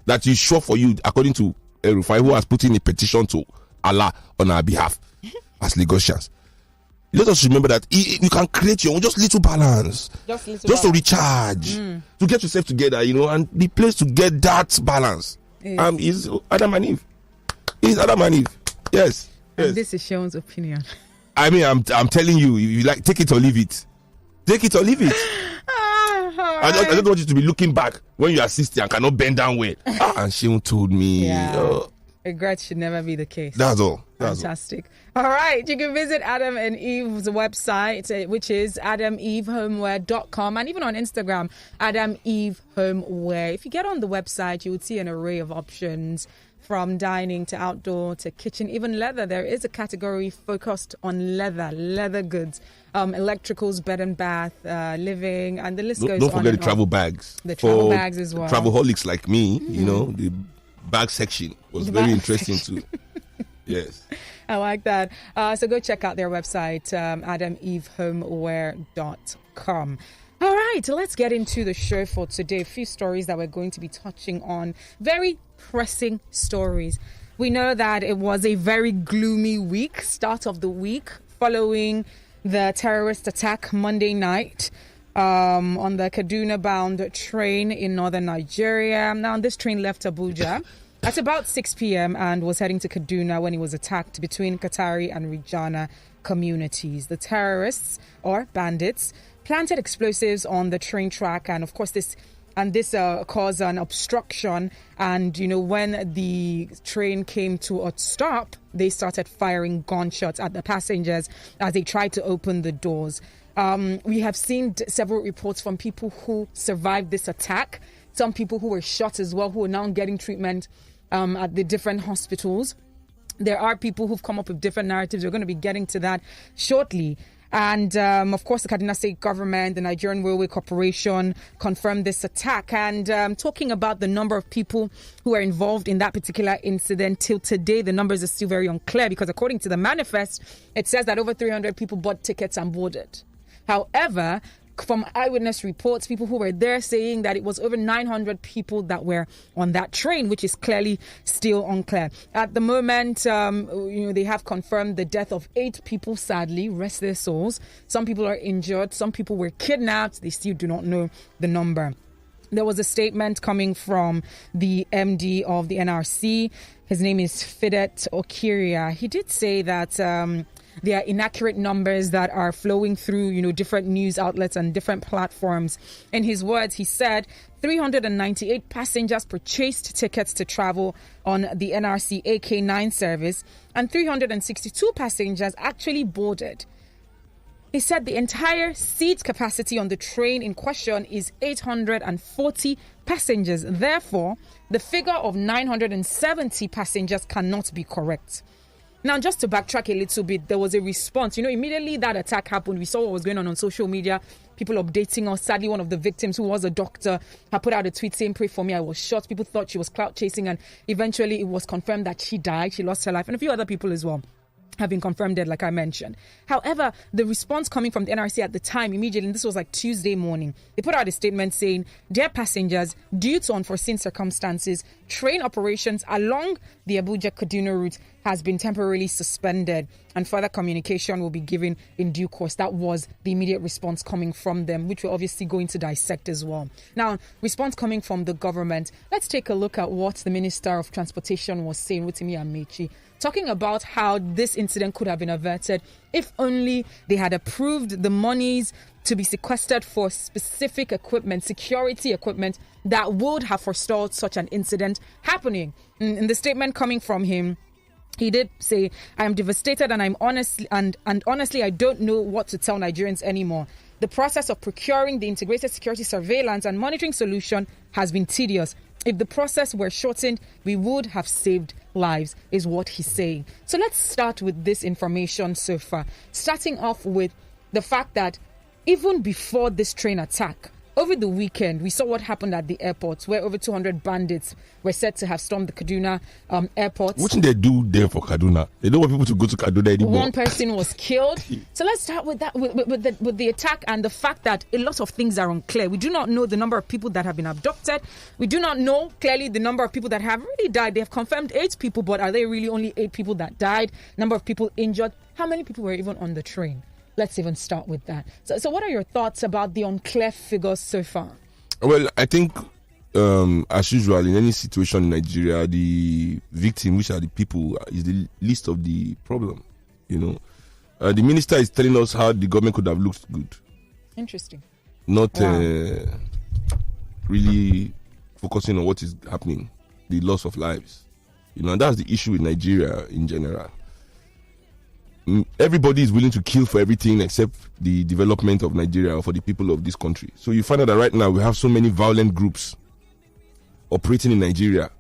that is sure for you, according to El Rufai, who has put in a petition to Allah on our behalf as Lagosians. Let us remember that you can create your own just little balance, just to recharge, to get yourself together, and the place to get that balance is Adam and Eve. Is Adam and Eve? Yes. And this is Sean's opinion. I mean, I'm telling you, you like take it or leave it. Take it or leave it. I don't want you to be looking back when you are 60 and cannot bend down well. And Sean told me. Regret should never be the case. That's all. Fantastic. All right. You can visit Adam and Eve's website, which is adamevehomeware.com, and even on Instagram, Adam Eve Homeware. If you get on the website, you would see an array of options from dining to outdoor to kitchen, even leather. There is a category focused on leather goods, electricals, bed and bath, living, and the list goes on. Don't forget the travel bags. The travel bags as well. Travelholics like me, the bag section was very interesting too. Yes. I like that. So go check out their website, adamevehomeware.com. All right, let's get into the show for today. A few stories that we're going to be touching on. Very pressing stories. We know that it was a very gloomy week, start of the week, following the terrorist attack Monday night on the Kaduna-bound train in northern Nigeria. Now, this train left Abuja at about 6 p.m. and was heading to Kaduna when it was attacked between Qatari and Rijana communities. The terrorists, or bandits, planted explosives on the train track, and of course this caused an obstruction. And when the train came to a stop, they started firing gunshots at the passengers as they tried to open the doors. We have seen several reports from people who survived this attack, some people who were shot as well, who are now getting treatment at the different hospitals. There are people who've come up with different narratives. We're going to be getting to that shortly. And, of course, the Kaduna State government, the Nigerian Railway Corporation confirmed this attack. And talking about the number of people who are involved in that particular incident, till today, the numbers are still very unclear because according to the manifest, it says that over 300 people bought tickets and boarded. However, from eyewitness reports, people who were there saying that it was over 900 people that were on that train, which is clearly still unclear. At the moment, they have confirmed the death of 8 people, sadly, rest their souls. Some people are injured. Some people were kidnapped. They still do not know the number. There was a statement coming from the MD of the NRC. His name is Fidet Okiria. He did say that there are inaccurate numbers that are flowing through, different news outlets and different platforms. In his words, he said 398 passengers purchased tickets to travel on the NRC AK9 service and 362 passengers actually boarded. He said the entire seat capacity on the train in question is 840 passengers. Therefore, the figure of 970 passengers cannot be correct. Now, just to backtrack a little bit, there was a response. Immediately that attack happened, we saw what was going on social media, people updating us. Sadly, one of the victims, who was a doctor, had put out a tweet saying, "Pray for me, I was shot." People thought she was clout chasing, and eventually it was confirmed that she died. She lost her life, and a few other people as well have been confirmed dead, like I mentioned. However, the response coming from the NRC at the time, immediately, and this was like Tuesday morning, they put out a statement saying, "Dear passengers, due to unforeseen circumstances, train operations along the Abuja-Kaduna route has been temporarily suspended and further communication will be given in due course." That was the immediate response coming from them, which we're obviously going to dissect as well. Now, response coming from the government. Let's take a look at what the Minister of Transportation was saying, Rotimi Amechi, talking about how this incident could have been averted if only they had approved the monies to be sequestered for specific equipment, security equipment, that would have forestalled such an incident happening. In the statement coming from him, he did say, "I am devastated and I'm honestly, and honestly, I don't know what to tell Nigerians anymore. The process of procuring the integrated security surveillance and monitoring solution has been tedious. If the process were shortened, we would have saved lives, is what he's saying. So let's start with this information so far. Starting off with the fact that even before this train attack, over the weekend, we saw what happened at the airports, where over 200 bandits were said to have stormed the Kaduna airport. What did they do there for Kaduna? They don't want people to go to Kaduna anymore. One person was killed. So let's start with that, with the attack and the fact that a lot of things are unclear. We do not know the number of people that have been abducted. We do not know clearly the number of people that have really died. They have confirmed 8 people, but are they really only 8 people that died? Number of people injured. How many people were even on the train? Let's even start with that. So what are your thoughts about the unclear figures so far? Well, I think, as usual, in any situation in Nigeria, the victim, which are the people, is the least of the problem. The minister is telling us how the government could have looked good. Interesting. Not really focusing on what is happening, the loss of lives. And that's the issue in Nigeria in general. Everybody is willing to kill for everything except the development of Nigeria or for the people of this country. So you find out that right now we have so many violent groups operating in Nigeria.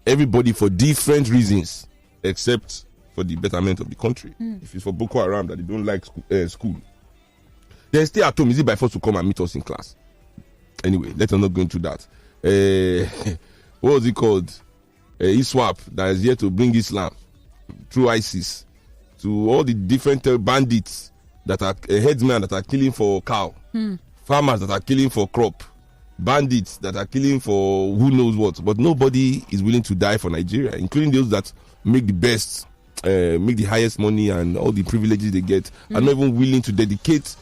Everybody for different reasons except for the betterment of the country. If it's for Boko Haram that they don't like school, they stay at home. Is it by force to come and meet us in class? Anyway, let us not go into that. What was it called? ISWAP that is here to bring Islam through ISIS. To all the different bandits that are headsmen that are killing for cow, farmers that are killing for crop, bandits that are killing for who knows what. But nobody is willing to die for Nigeria, including those that make the best, make the highest money and all the privileges they get, are not even willing to dedicate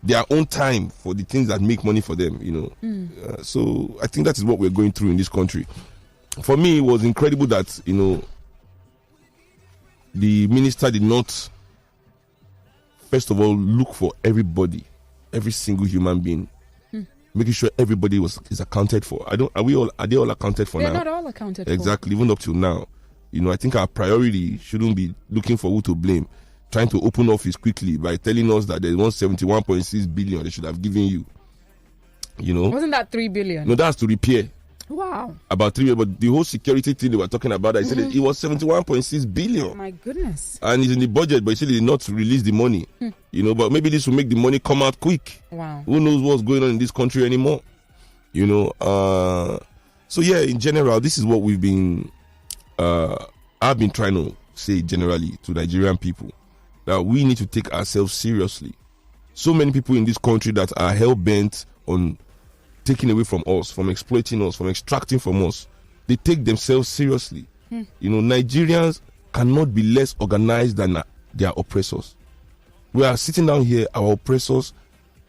their own time for the things that make money for them. So I think that is what we're going through in this country. For me, it was incredible that the minister did not, first of all, look for everybody, every single human being, making sure everybody is accounted for. Are they all accounted for now? They're not all accounted for. Exactly, even up till now. I think our priority shouldn't be looking for who to blame, trying to open office quickly by telling us that there's 171.6 billion they should have given you. Wasn't that 3 billion? No, that's to repair. Wow. About 3 billion, but the whole security thing they were talking about, I said it was 71.6 billion. Oh my goodness. And it's in the budget, but he said they did not release the money. But maybe this will make the money come out quick. Wow. Who knows what's going on in this country anymore? So yeah, in general, this is what we've been I've been trying to say generally to Nigerian people, that we need to take ourselves seriously. So many people in this country that are hell-bent on taking away from us, from exploiting us, from extracting from us, they take themselves seriously. Nigerians cannot be less organized than their oppressors. We are sitting down here, our oppressors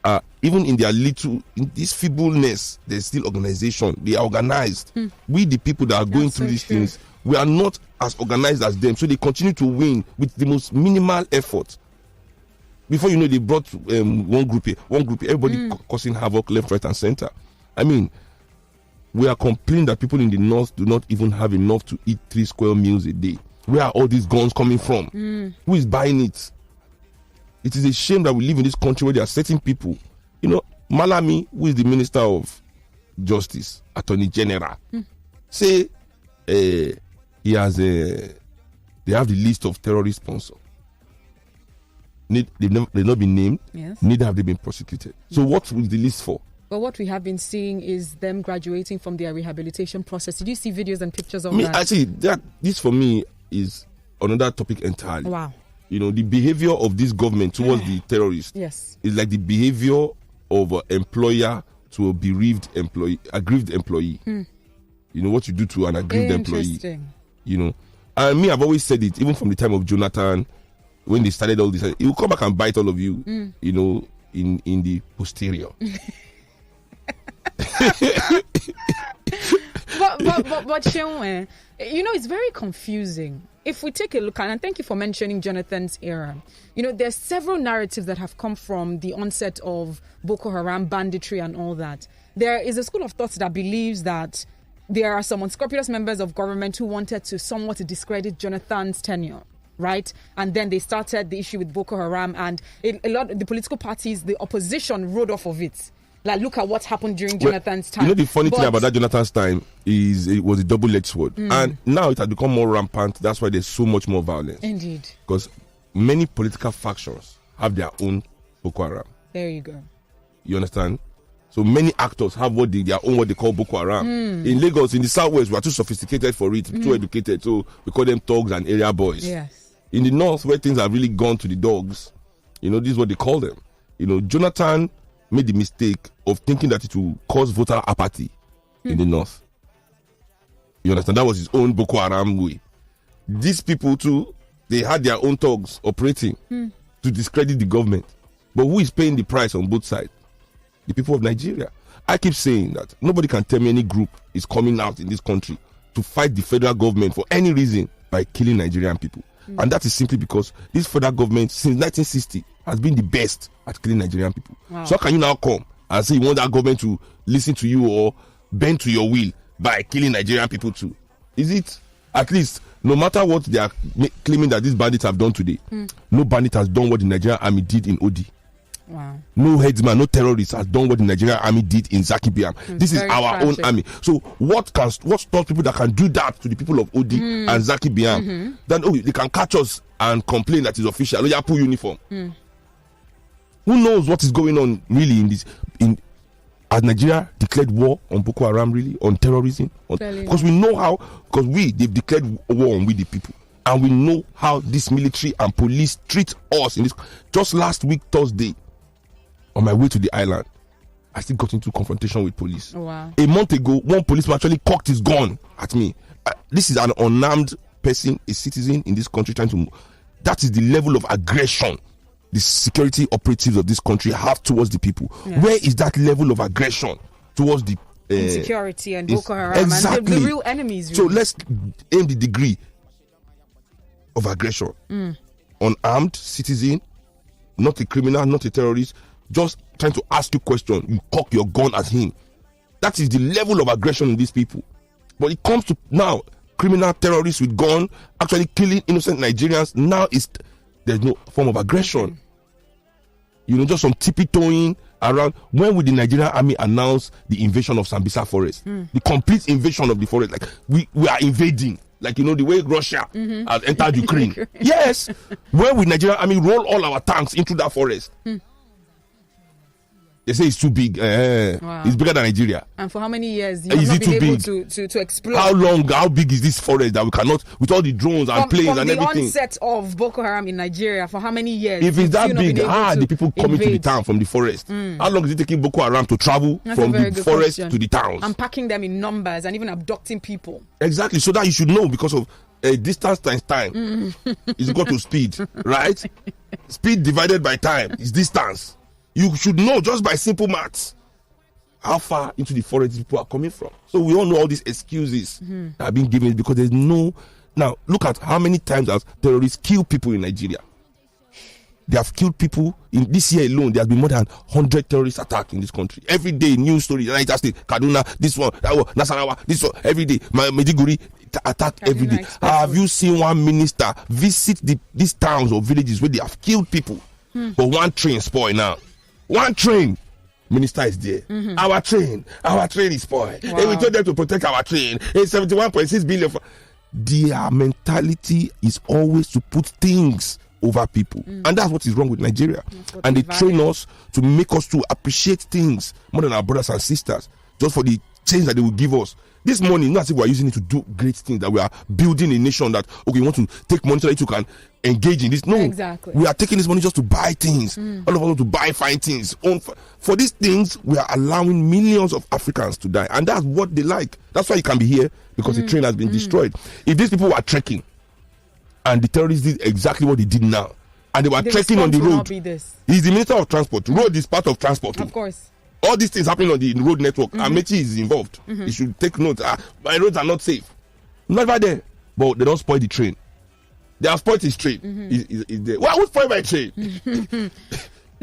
are, even in their in this feebleness, there's still organization. They are organized. We, the people that are going through these things, we are not as organized as them. So they continue to win with the most minimal effort. Before you know, they brought one group here, everybody causing havoc left, right, and center. I mean, we are complaining that people in the north do not even have enough to eat 3 square meals a day. Where are all these guns coming from? Who is buying it? It is a shame that we live in this country where there are certain people. Malami, who is the Minister of Justice, Attorney General, say they have the list of terrorist sponsors. They've not been named, yes. Neither have they been prosecuted. So what was the list for? Well, what we have been seeing is them graduating from their rehabilitation process. Did you see videos and pictures of that? Actually, this for me is another topic entirely. Wow. The behavior of this government towards the terrorists is like the behavior of an employer to a aggrieved employee. What you do to an aggrieved employee. And me, I've always said it, even from the time of Jonathan, when they started all this, he will come back and bite all of you, in the posterior. But Sheon, it's very confusing. If we take a look, and thank you for mentioning Jonathan's era, there's several narratives that have come from the onset of Boko Haram banditry and all that. There is a school of thought that believes that there are some unscrupulous members of government who wanted to somewhat discredit Jonathan's tenure. right? And then they started the issue with Boko Haram, and a lot of the political parties, the opposition, rode off of it. Like, look at what happened during Jonathan's time. You know, the funny thing about that Jonathan's time is it was a double-edged sword. And now it has become more rampant. That's why there's so much more violence. Indeed. Because many political factions have their own Boko Haram. There you go. You understand? So many actors have their own what they call Boko Haram. In Lagos, in the southwest, we are too sophisticated for it, too educated. So we call them thugs and area boys. Yes. In the north, where things have really gone to the dogs, this is what they call them. Jonathan made the mistake of thinking that it will cause voter apathy in the north. You understand? That was his own Boko Haram way. These people too, they had their own thugs operating to discredit the government. But who is paying the price on both sides? The people of Nigeria. I keep saying that nobody can tell me any group is coming out in this country to fight the federal government for any reason by killing Nigerian people. And that is simply because this federal government since 1960 has been the best at killing Nigerian people. Wow. So how can you now come and say you want that government to listen to you or bend to your will by killing Nigerian people too? Is it at least, no matter what they are claiming that these bandits have done today, no bandit has done what the Nigerian army did in Odi. Wow. No headsman, no terrorist has done what the Nigerian army did in Zaki Biam. This is our own army. So what stops people that can do that to the people of Odi and Zaki Biam? Then they can catch us and complain that it's official. Yapu uniform. Who knows what is going on really in this? Has Nigeria declared war on Boko Haram, really, on terrorism? Because we know how. Because they've declared war on we the people. And we know how this military and police treat us in this. Just last week, Thursday, on my way to the island, I still got into confrontation with police. Wow. A month ago, one policeman actually cocked his gun at me. This is an unarmed person, a citizen in this country trying to... That is the level of aggression the security operatives of this country have towards the people. Yes. Where is that level of aggression towards the... insecurity and Boko Haram exactly. and the real enemies. Really. So let's aim the degree of aggression. Unarmed citizen, not a criminal, not a terrorist, just trying to ask you question, you cock your gun at him. That is the level of aggression in these people. But it comes to now, criminal terrorists with gun actually killing innocent Nigerians. Now there's no form of aggression. Just some tippy-toeing around. When will the Nigerian army announce the invasion of Sambisa forest? The complete invasion of the forest. Like we are invading. Like, the way Russia has entered Ukraine. Yes. When will Nigerian army roll all our tanks into that forest? They say it's too big. Wow. It's bigger than Nigeria. And for how many years? You have not been able to explore. How big is this forest that we cannot, with all the drones and planes and everything? From the onset of Boko Haram in Nigeria, for how many years? If it's that big, the people coming to the town from the forest? How long is it taking Boko Haram to travel from the forest to the towns? And packing them in numbers and even abducting people. Exactly. So that you should know, because of distance times time is equal to speed, right? Speed divided by time is distance. You should know just by simple maths how far into the forest people are coming from. So we all know all these excuses that have been given because there's no... Now, look at how many times have terrorists killed people in Nigeria. They have killed people. In this year alone, there has been more than 100 terrorist attacks in this country. Every day, news stories. United States, Kaduna, this one, that one, Nasarawa, this one, every day. Maiduguri, attack every day. Have you seen one minister visit these towns or villages where they have killed people? But one train spoiled now. One train, minister is there. Our train is spoiled. Wow. And we told them to protect our train. It's 71.6 billion. Their mentality is always to put things over people. And that's what is wrong with Nigeria. And they train us to make us to appreciate things more than our brothers and sisters, just for the change that they will give us. This money, not as if we are using it to do great things, that we are building a nation that, okay, you want to take money so that you can engage in this. No, exactly. We are taking this money just to buy things. All of us want to buy fine things. For these things, we are allowing millions of Africans to die. And that's what they like. That's why you can be here, because the train has been destroyed. If these people were trekking, and the terrorists did exactly what they did now, and they were trekking on the road, he's the Minister of Transport. Road is part of transport too. Of course. All these things happening on the road network. Amechi is involved. You should take note. My roads are not safe. Never there. But they don't spoil the train. They have spoiled his train. Is there. Why would spoil my train?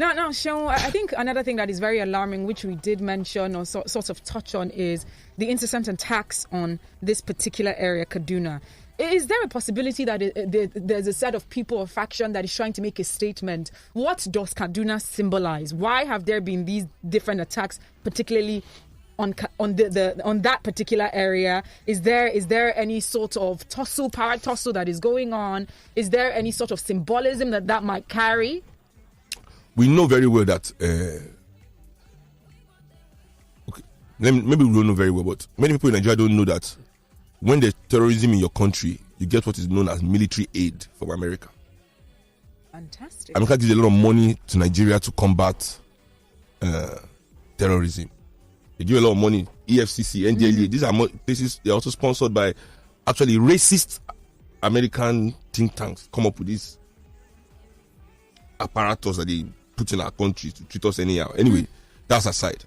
Now, Sean, I think another thing that is very alarming, which we did mention or sort of touch on, is the incessant attacks on this particular area, Kaduna. Is there a possibility that there's a set of people or faction that is trying to make a statement? What does Kaduna symbolize? Why have there been these different attacks, particularly on that particular area? Is there any sort of power tussle that is going on? Is there any sort of symbolism that might carry? We know very well that, maybe we don't know very well, but many people in Nigeria don't know that when there's terrorism in your country, you get what is known as military aid from America. Fantastic. America gives a lot of money to Nigeria to combat terrorism. They give a lot of money, EFCC, NDLEA. These are places, they're also sponsored by actually racist American think tanks, come up with this apparatus that they put in our country to treat us anyhow. Anyway, that's aside.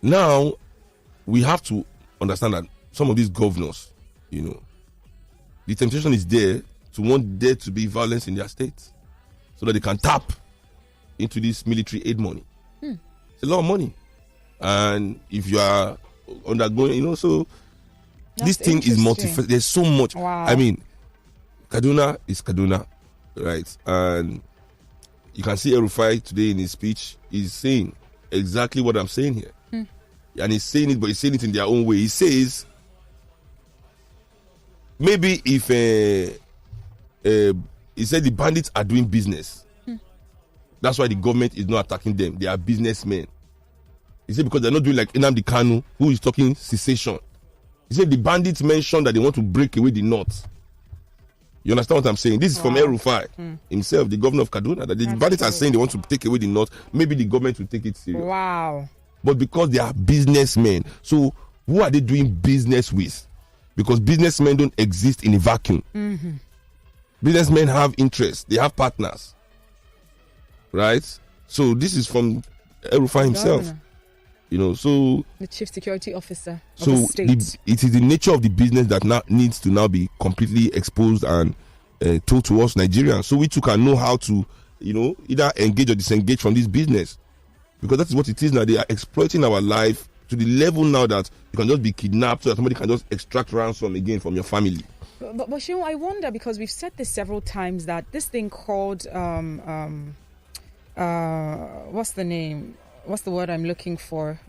Now, we have to understand that some of these governors, the temptation is there to want there to be violence in their states so that they can tap into this military aid money. It's a lot of money. And if you are undergoing, so this thing is multifaceted. There's so much. Wow. I mean, Kaduna is Kaduna, right? And you can see El-Rufai today in his speech is saying exactly what I'm saying here. And he's saying it, but he's saying it in their own way. He says, maybe if he said the bandits are doing business, that's why the government is not attacking them. They are businessmen. He said because they're not doing like Nnamdi Kanu, who is talking cessation. He said the bandits mentioned that they want to break away the North. You understand what I'm saying? This is from El-Rufai himself, the governor of Kaduna, that the bandits are saying they want to take away the North. Maybe the government will take it serious. Wow. But because they are businessmen, so who are they doing business with? Because businessmen don't exist in a vacuum. Businessmen have interests. They have partners. Right? So this is from El-Rufai himself. So the chief security officer of so the state. It is the nature of the business that now needs to now be completely exposed and told to us Nigerians, so we too can know how to either engage or disengage from this business, because that is what it is now. They are exploiting our life to the level now that you can just be kidnapped so that somebody can just extract ransom again from your family. But I wonder, because we've said this several times, that this thing called what's the name? What's the word I'm looking for?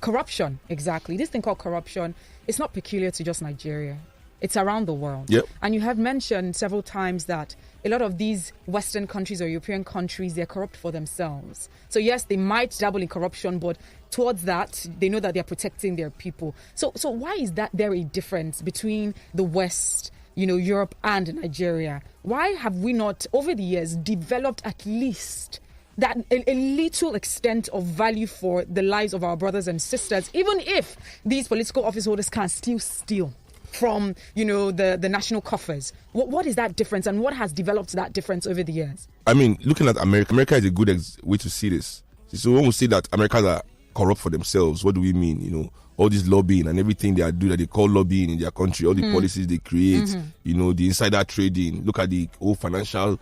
Corruption, exactly. This thing called corruption, it's not peculiar to just Nigeria. It's around the world. Yep. And you have mentioned several times that a lot of these Western countries or European countries, they're corrupt for themselves. So yes, they might dabble in corruption, but towards that, they know that they're protecting their people. So why is that there a difference between the West, Europe and Nigeria? Why have we not, over the years, developed at least that a little extent of value for the lives of our brothers and sisters, even if these political office holders can still steal from, the national coffers? What is that difference, and what has developed that difference over the years? I mean, looking at America is a good way to see this. So when we say that Americans are corrupt for themselves, what do we mean? All this lobbying and everything they do that they call lobbying in their country, all the policies they create, the insider trading. Look at the whole financial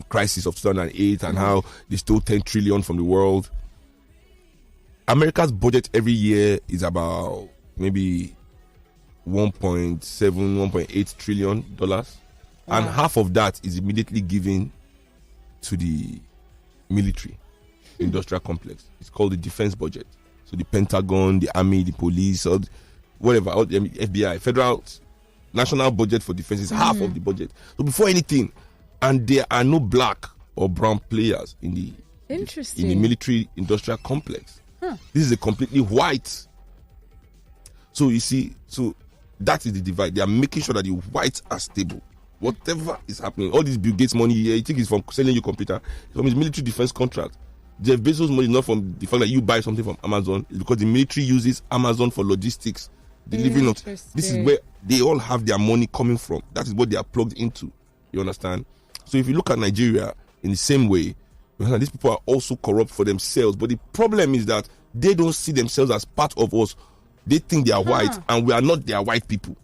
crisis of 2008 and how they stole 10 trillion from the world. America's budget every year is about maybe $1.7, $1.8 trillion. And half of that is immediately given to the military industrial complex. It's called the defense budget. So the Pentagon, the Army, the police, or whatever, all the FBI, federal national budget for defense is half of the budget. So before anything, and there are no black or brown players in the military industrial complex. This is a completely white. So you see, that is the divide. They are making sure that the whites are stable. Whatever is happening, all this Bill Gates money, you think it's from selling your computer, it's from his military defense contract. Jeff Bezos' money is not from the fact that you buy something from Amazon, it's because the military uses Amazon for logistics, delivering. This is where they all have their money coming from. That is what they are plugged into. You understand? So if you look at Nigeria in the same way, these people are also corrupt for themselves. But the problem is that they don't see themselves as part of us. They think they are white, and we are not their white people.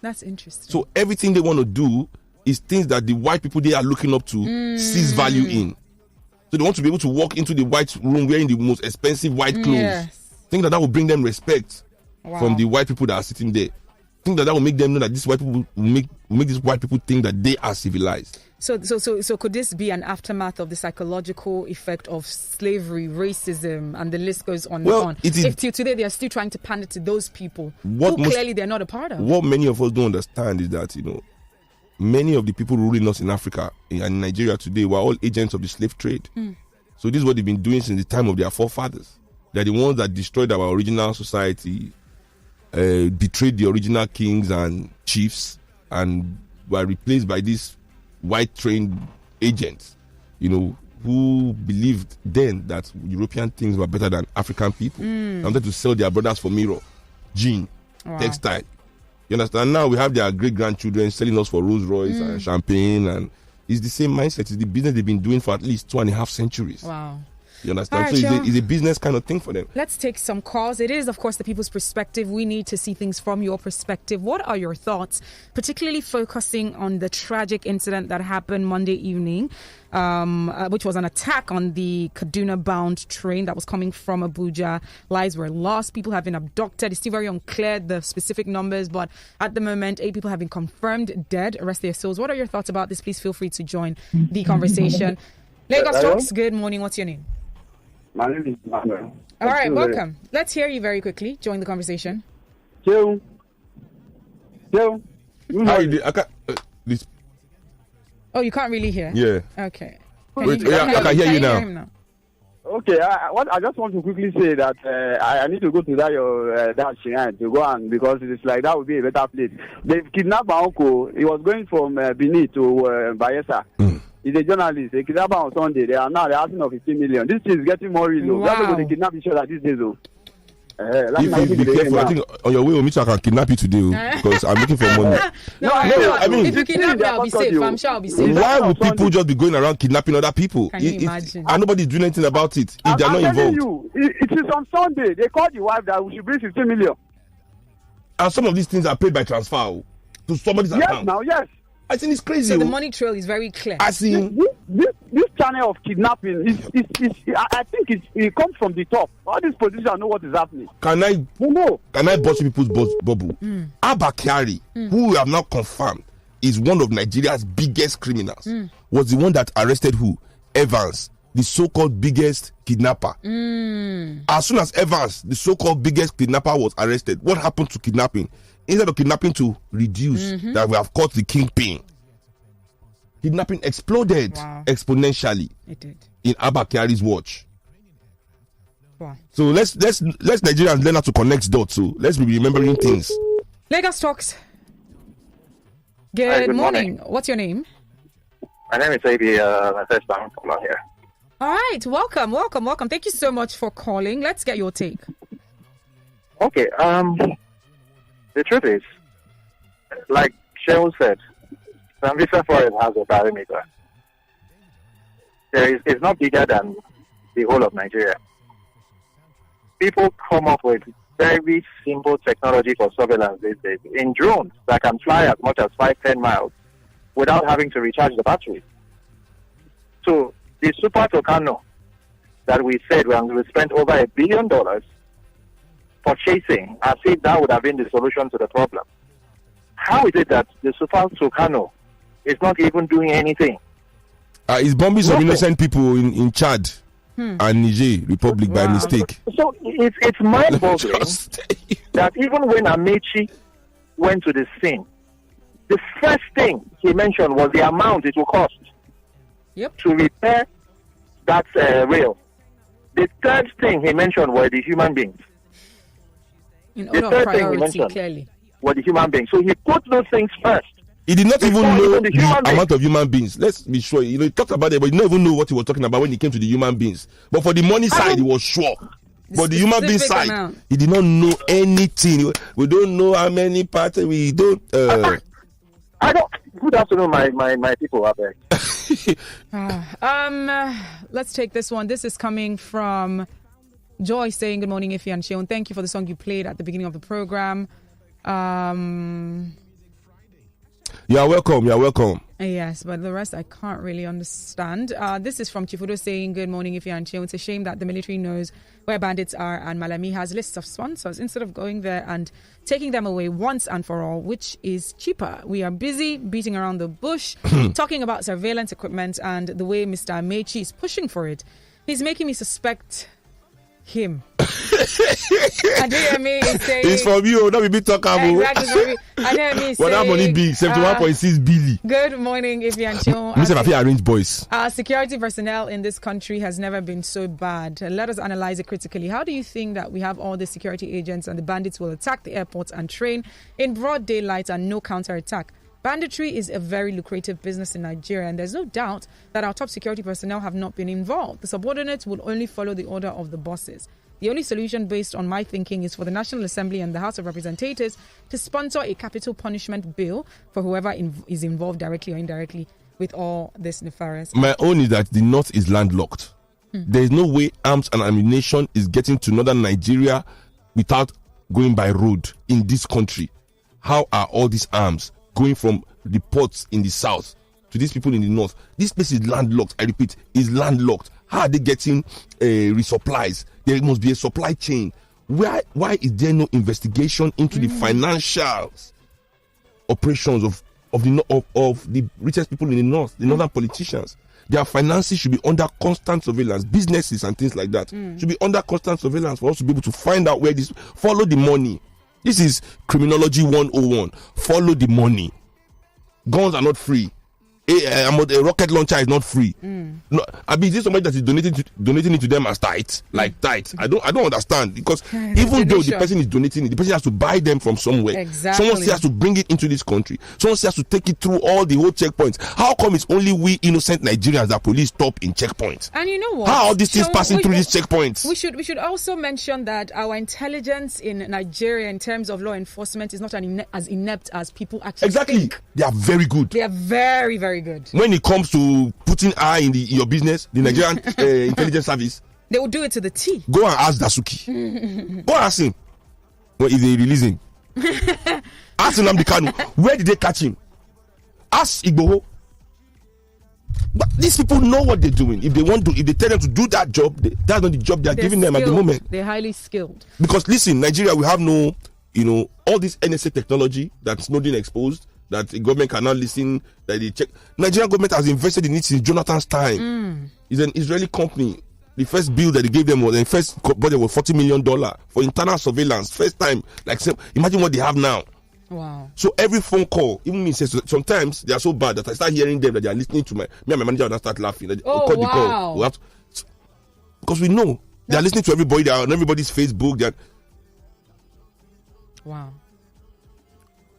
That's interesting. So everything they want to do is things that the white people they are looking up to sees value in. So they want to be able to walk into the white room wearing the most expensive white clothes. Yes. Think that will bring them respect from the white people that are sitting there. Think that will make them know that these white people will make these white people think that they are civilized. So could this be an aftermath of the psychological effect of slavery, racism, and the list goes on and on? If till today they are still trying to pander to those people who clearly they're not a part of. What many of us don't understand is that, many of the people ruling us in Africa and Nigeria today were all agents of the slave trade. So this is what they've been doing since the time of their forefathers. They're the ones that destroyed our original society, betrayed the original kings and chiefs, and were replaced by these white trained agents, who believed then that European things were better than African people. They wanted to sell their brothers for mirror, jean, textile. You understand? Now we have their great-grandchildren selling us for Rolls Royce and champagne, and it's the same mindset. It's the business they've been doing for at least 2.5 centuries. Wow. You understand? Right, so it's a business kind of thing for them. Let's take some calls. It is, of course, the people's perspective. We need to see things from your perspective. What are your thoughts, particularly focusing on the tragic incident that happened Monday evening, which was an attack on the Kaduna-bound train that was coming from Abuja? Lives were lost. People have been abducted. It's still very unclear, the specific numbers, but at the moment, 8 people have been confirmed dead, arrest their souls. What are your thoughts about this? Please feel free to join the conversation. Lagos Talks, good morning. What's your name? My name is Manuel. All right, welcome. Let's hear you very quickly. Join the conversation. Joe. How you do? I can't. Oh, you can't really hear? Yeah. Okay. Wait, I can hear you now. Okay, I just want to quickly say that I need to go to that shrine to go on, because it's like that would be a better place. They kidnapped my uncle. He was going from Benin to Bayelsa. He's a journalist. They kidnapped on Sunday. They're asking of 15 million. This is getting more real. Wow. That's why they kidnap each other these days, though. If you be careful, I think on your way, I can kidnap you today because I'm looking for money. I mean, if you kidnap me, I'll be safe. I'm sure I'll be safe. Why would people just be going around kidnapping other people? Can you imagine? And nobody's doing anything about it if they're not involved. It is on Sunday. They called the wife that we should bring 15 million. And some of these things are paid by transfer to somebody's account. Yes. I think it's crazy. So the money trail is very clear. This channel of kidnapping I think it comes from the top. All these politicians know what is happening. Can I burst people's bubble? Abakari, who we have now confirmed is one of Nigeria's biggest criminals, was the one that arrested Evans, the so-called biggest kidnapper. As soon as Evans, the so-called biggest kidnapper, was arrested, what happened to kidnapping? Instead of kidnapping to reduce, that we have caught the kingpin, kidnapping exploded exponentially. It did. In Abakari's watch. Wow. So let's Nigerians learn how to connect dots. So let's be remembering things. Lagos Talks. Good morning. What's your name? My name is AB. My first time calling here. All right. Welcome. Thank you so much for calling. Let's get your take. Okay. The truth is, like Cheryl said, Sambisa Forest has a perimeter. It's not bigger than the whole of Nigeria. People come up with very simple technology for surveillance these days. In drones that can fly as much as 5-10 miles without having to recharge the batteries. So the Super Tucano that we said we spent over $1 billion purchasing, as if that would have been the solution to the problem. How is it that the Super Tucano is not even doing anything? It's bombing some innocent people in Chad and Niger Republic by mistake. So it's mind-boggling that even when Amechi went to the scene, the first thing he mentioned was the amount it will cost to repair that rail. The third thing he mentioned were the human beings. In order of priority, clearly. Were the human beings. So he put those things first. He did not even know the amount of human beings. Let's be sure. He talked about it, but he didn't even know what he was talking about when he came to the human beings. But for the money side, he was sure. But the human being side, he did not know anything. We don't know how many parts. We don't. I don't. Good afternoon, my people out there. Let's take this one. This is coming from Joy saying, "Good morning, Ife and Sheon. Thank you for the song you played at the beginning of the program." You are welcome. Yes, but the rest I can't really understand. This is from Chifudo saying, good morning, Ify and Chiyo. It's a shame that the military knows where bandits are and Malami has lists of sponsors instead of going there and taking them away once and for all, which is cheaper. We are busy beating around the bush, talking about surveillance equipment and the way Mr. Amechi is pushing for it. He's making me suspect him. Adeyemi is saying it's from you, not be talk about. Exactly. Adeyemi is what that money be? 71.6 billion. Good morning, Ify and Chiyo. Mr. Fafi arrange boys. Security personnel in this country has never been so bad. Let us analyze it critically. How do you think that we have all the security agents and the bandits will attack the airports and train in broad daylight and no counterattack? Banditry is a very lucrative business in Nigeria, and there's no doubt that our top security personnel have not been involved. The subordinates will only follow the order of the bosses. The only solution based on my thinking is for the National Assembly and the House of Representatives to sponsor a capital punishment bill for whoever is involved directly or indirectly with all this nefarious. My own is that the north is landlocked. There is no way arms and ammunition is getting to northern Nigeria without going by road in this country. How are all these arms going from the ports in the south to these people in the north? This place is landlocked. I repeat, is landlocked. How are they getting resupplies? There must be a supply chain. Why is there no investigation into the financial operations of the richest people in the north, the northern politicians? Their finances should be under constant surveillance. Businesses and things like that should be under constant surveillance for us to be able to find out where this. Follow the money. This is criminology 101. Follow the money. Guns are not free. A rocket launcher is not free. No, I mean, is this somebody that is donating it to them as tithe? Like tithe? I don't understand, because even though the person is donating it, the person has to buy them from somewhere. Exactly. Someone still has to bring it into this country. Someone still has to take it through all the whole checkpoints. How come it's only we innocent Nigerians that police stop in checkpoints? And you know what? How are these things passing through these checkpoints? We should also mention that our intelligence in Nigeria in terms of law enforcement is not as inept as people actually think. They are very good. They are very, very good. When it comes to putting eye in your business, the Nigerian intelligence service, they will do it to the T. Go and ask Dasuki. Go and ask him. Well, if they release him, ask Nnamdi Kanu. Where did they catch him? Ask Igboho. But these people know what they're doing. If they tell them to do that job, that's not the job they're giving them at the moment. They're highly skilled. Because listen, Nigeria, we have no, all this NSA technology that's not being exposed, that the government cannot listen, that they check. Nigerian government has invested in it since Jonathan's time. It's an Israeli company. The first bill that they gave them the first budget was $40 million for internal surveillance. First time, imagine what they have now. Wow. So every phone call, even me says sometimes they are so bad that I start hearing them that they are listening to me and my manager will start laughing. Oh, wow. The call. Because we know they are listening to everybody. They are on everybody's Facebook. Wow.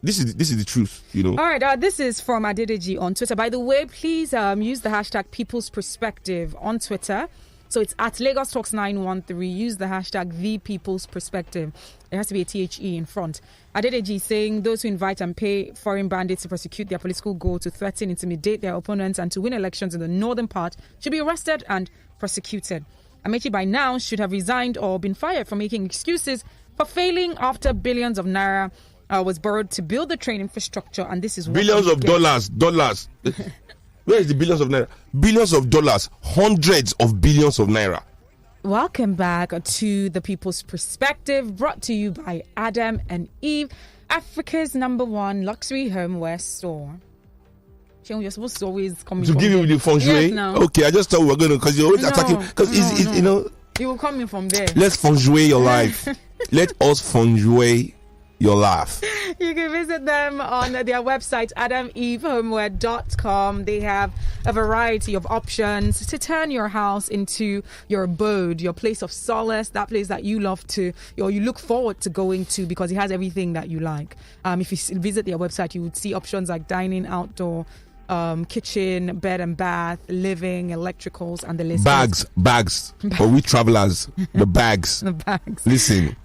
This is the truth, All right, this is from Adedeji on Twitter. By the way, please use the hashtag People's Perspective on Twitter. So it's at Lagos Talks 913. Use the hashtag The People's Perspective. There has to be a THE in front. Adedeji saying those who invite and pay foreign bandits to prosecute their political goal, to threaten, intimidate their opponents, and to win elections in the northern part should be arrested and prosecuted. Amechi by now should have resigned or been fired for making excuses for failing after billions of naira was borrowed to build the train infrastructure, and this is what billions of dollars. Where is the billions of naira? Billions of dollars, hundreds of billions of naira. Welcome back to The People's Perspective, brought to you by Adam and Eve, Africa's #1 luxury homeware store. You're supposed to always come to give you the feng shui. Yes, no. Okay, I just thought we were going to, because you're always attacking. Because you will come in from there. Let's feng shui your life. Let us feng shui your life. You can visit them on their website, adamevehomeware.com. They have a variety of options to turn your house into your abode, your place of solace, that place that you love to, or you look forward to going to, because it has everything that you like. If you visit their website, you would see options like dining, outdoor, kitchen, bed and bath, living, electricals, and the list. Bags for we travelers. The bags. Listen.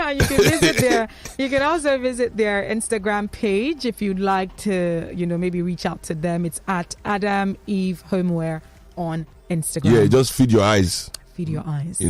You can visit their. You can also visit their Instagram page if you'd like to, maybe reach out to them. It's at Adam Eve Homeware on Instagram. Yeah, just feed your eyes. Feed your eyes.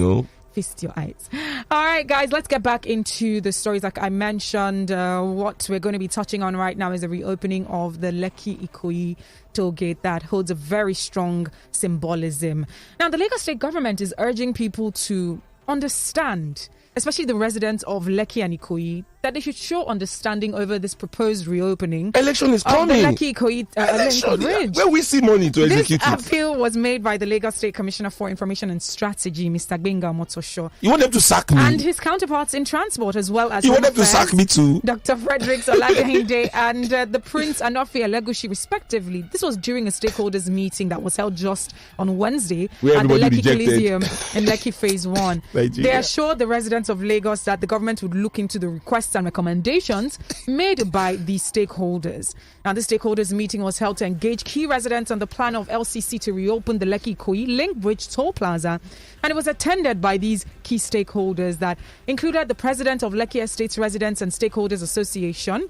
Feast your eyes. All right, guys, let's get back into the stories. Like I mentioned, what we're going to be touching on right now is the reopening of the Lekki Ikoyi toll gate that holds a very strong symbolism. Now, the Lagos state government is urging people to understand, especially the residents of Lekki and Ikoyi, that they should show understanding over this proposed reopening. Election is coming. The Lekki Ikoyi bridge. Where we see money to execute this it. appeal was made by the Lagos State Commissioner for Information and Strategy, Mr. Gbenga Omotosho. You want them to sack me? And his counterparts in transport as well as... You want them to sack me too? Dr. Frederick Olagahinde and the Prince Anofi Elegushi, respectively. This was during a stakeholders meeting that was held just on Wednesday at the Lekki Coliseum in Lekki Phase 1. They assured the residents of Lagos that the government would look into the requests and recommendations made by the stakeholders. Now, the stakeholders meeting was held to engage key residents on the plan of LCC to reopen the Lekki Ikoyi Link Bridge Toll Plaza, and it was attended by these key stakeholders that included the president of Lekki Estates Residents and Stakeholders Association,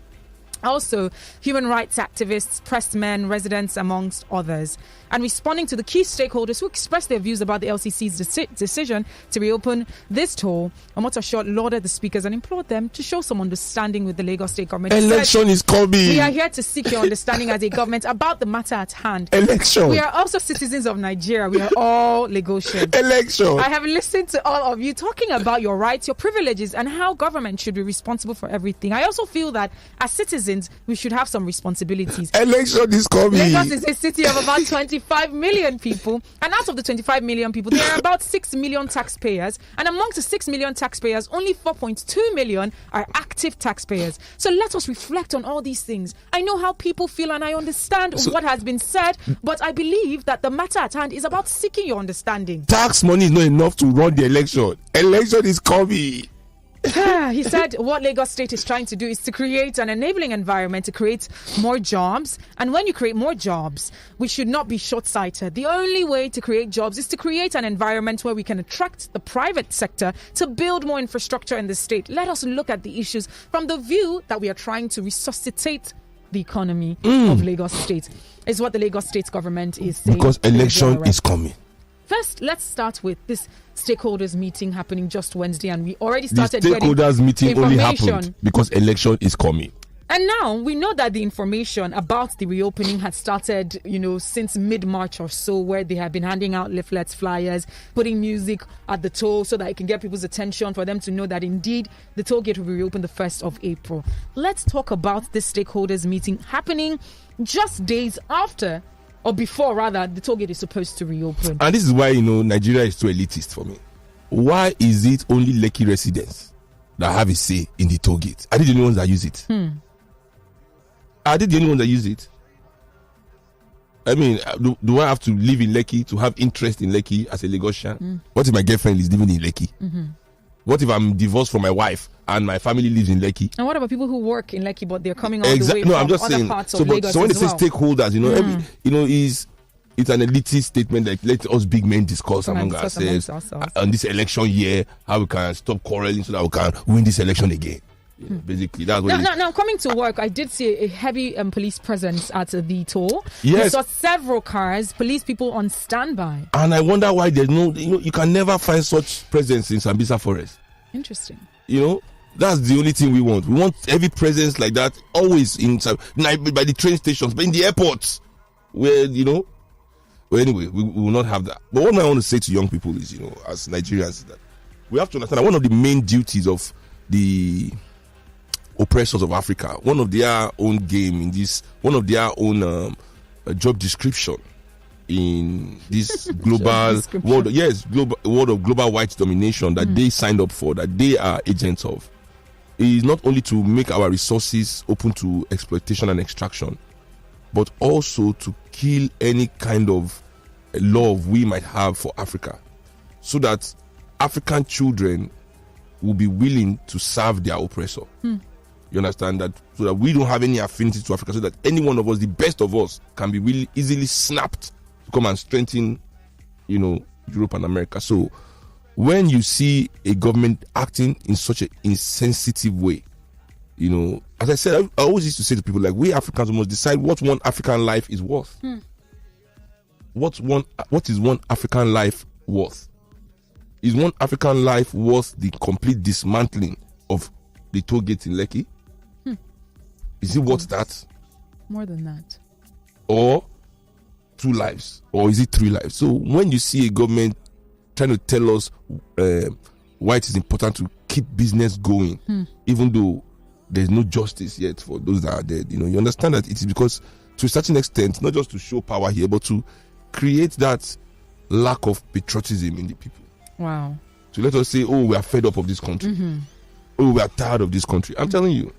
also human rights activists, pressmen, residents, amongst others. And responding to the key stakeholders who expressed their views about the LCC's decision to reopen this toll, Omotosho lauded the speakers and implored them to show some understanding with the Lagos State government. Election is coming. We are here to seek your understanding as a government about the matter at hand. Election. We are also citizens of Nigeria. We are all Lagosians. Election. I have listened to all of you talking about your rights, your privileges, and how government should be responsible for everything. I also feel that as citizens, we should have some responsibilities. Election is coming. Lagos is a city of about 25 million people, and out of the 25 million people, there are about 6 million taxpayers, and amongst the 6 million taxpayers, only 4.2 million are active taxpayers. So let us reflect on all these things. I know how people feel and I understand what has been said, but I believe that the matter at hand is about seeking your understanding. Tax money is not enough to run the election. Election is coming. He said what Lagos State is trying to do is to create an enabling environment to create more jobs. And when you create more jobs, we should not be short-sighted. The only way to create jobs is to create an environment where we can attract the private sector to build more infrastructure in the state. Let us look at the issues from the view that we are trying to resuscitate the economy of Lagos State, is what the Lagos State government is saying. Because election is coming. First, let's start with this stakeholders meeting happening just Wednesday, and we already started the stakeholders meeting only information. Happened because election is coming. And now we know that the information about the reopening had started, since mid-March or so, where they have been handing out leaflets, flyers, putting music at the toll so that it can get people's attention for them to know that indeed the toll gate will be reopened the 1st of April. Let's talk about this stakeholders meeting happening just days after, or before rather, the toll gate is supposed to reopen. And this is why, Nigeria is too elitist for me. Why is it only Lekki residents that have a say in the toll gate? Are they the only ones that use it? Are they the only ones that use it? I mean, do I have to live in Lekki to have interest in Lekki as a Lagosian? What if my girlfriend is living in Lekki? What if I'm divorced from my wife and my family lives in Lekki? And what about people who work in Lekki but they're coming all the way from I'm just other saying, parts of Lagos? So when they say well? stakeholders, it's an elitist statement like let us big men discuss among ourselves on this election year how we can stop quarreling so that we can win this election again. Basically, that's what now coming to work, I did see a heavy police presence at the toll. Yes. We saw several cars, police people on standby. And I wonder why there's no, you can never find such presence in Sambisa Forest. Interesting. That's the only thing we want. We want heavy presence like that always by the train stations, but in the airports where, Well, anyway, we will not have that. But what I want to say to young people is, as Nigerians, is that we have to understand that one of the main duties of the oppressors of Africa, one of their own game in this, one of their own job description in this global world, world of global white domination that they signed up for, that they are agents of, is not only to make our resources open to exploitation and extraction, but also to kill any kind of love we might have for Africa, so that African children will be willing to serve their oppressor. You understand that? So that we don't have any affinity to Africa, so that any one of us, the best of us, can be really easily snapped to come and strengthen, Europe and America. So when you see a government acting in such an insensitive way, as I said, I always used to say to people, like, we Africans must decide what one African life is worth. What is one African life worth? Is one African life worth the complete dismantling of the toll gate in Lekki? Is it worth that? More than that. Or 2 lives? Or is it 3 lives? So when you see a government trying to tell us why it is important to keep business going, even though there's no justice yet for those that are dead, you understand that it is because, to a certain extent, not just to show power here, but to create that lack of patriotism in the people. Wow. So let us say, oh, we are fed up of this country. Oh, we are tired of this country. I'm telling you,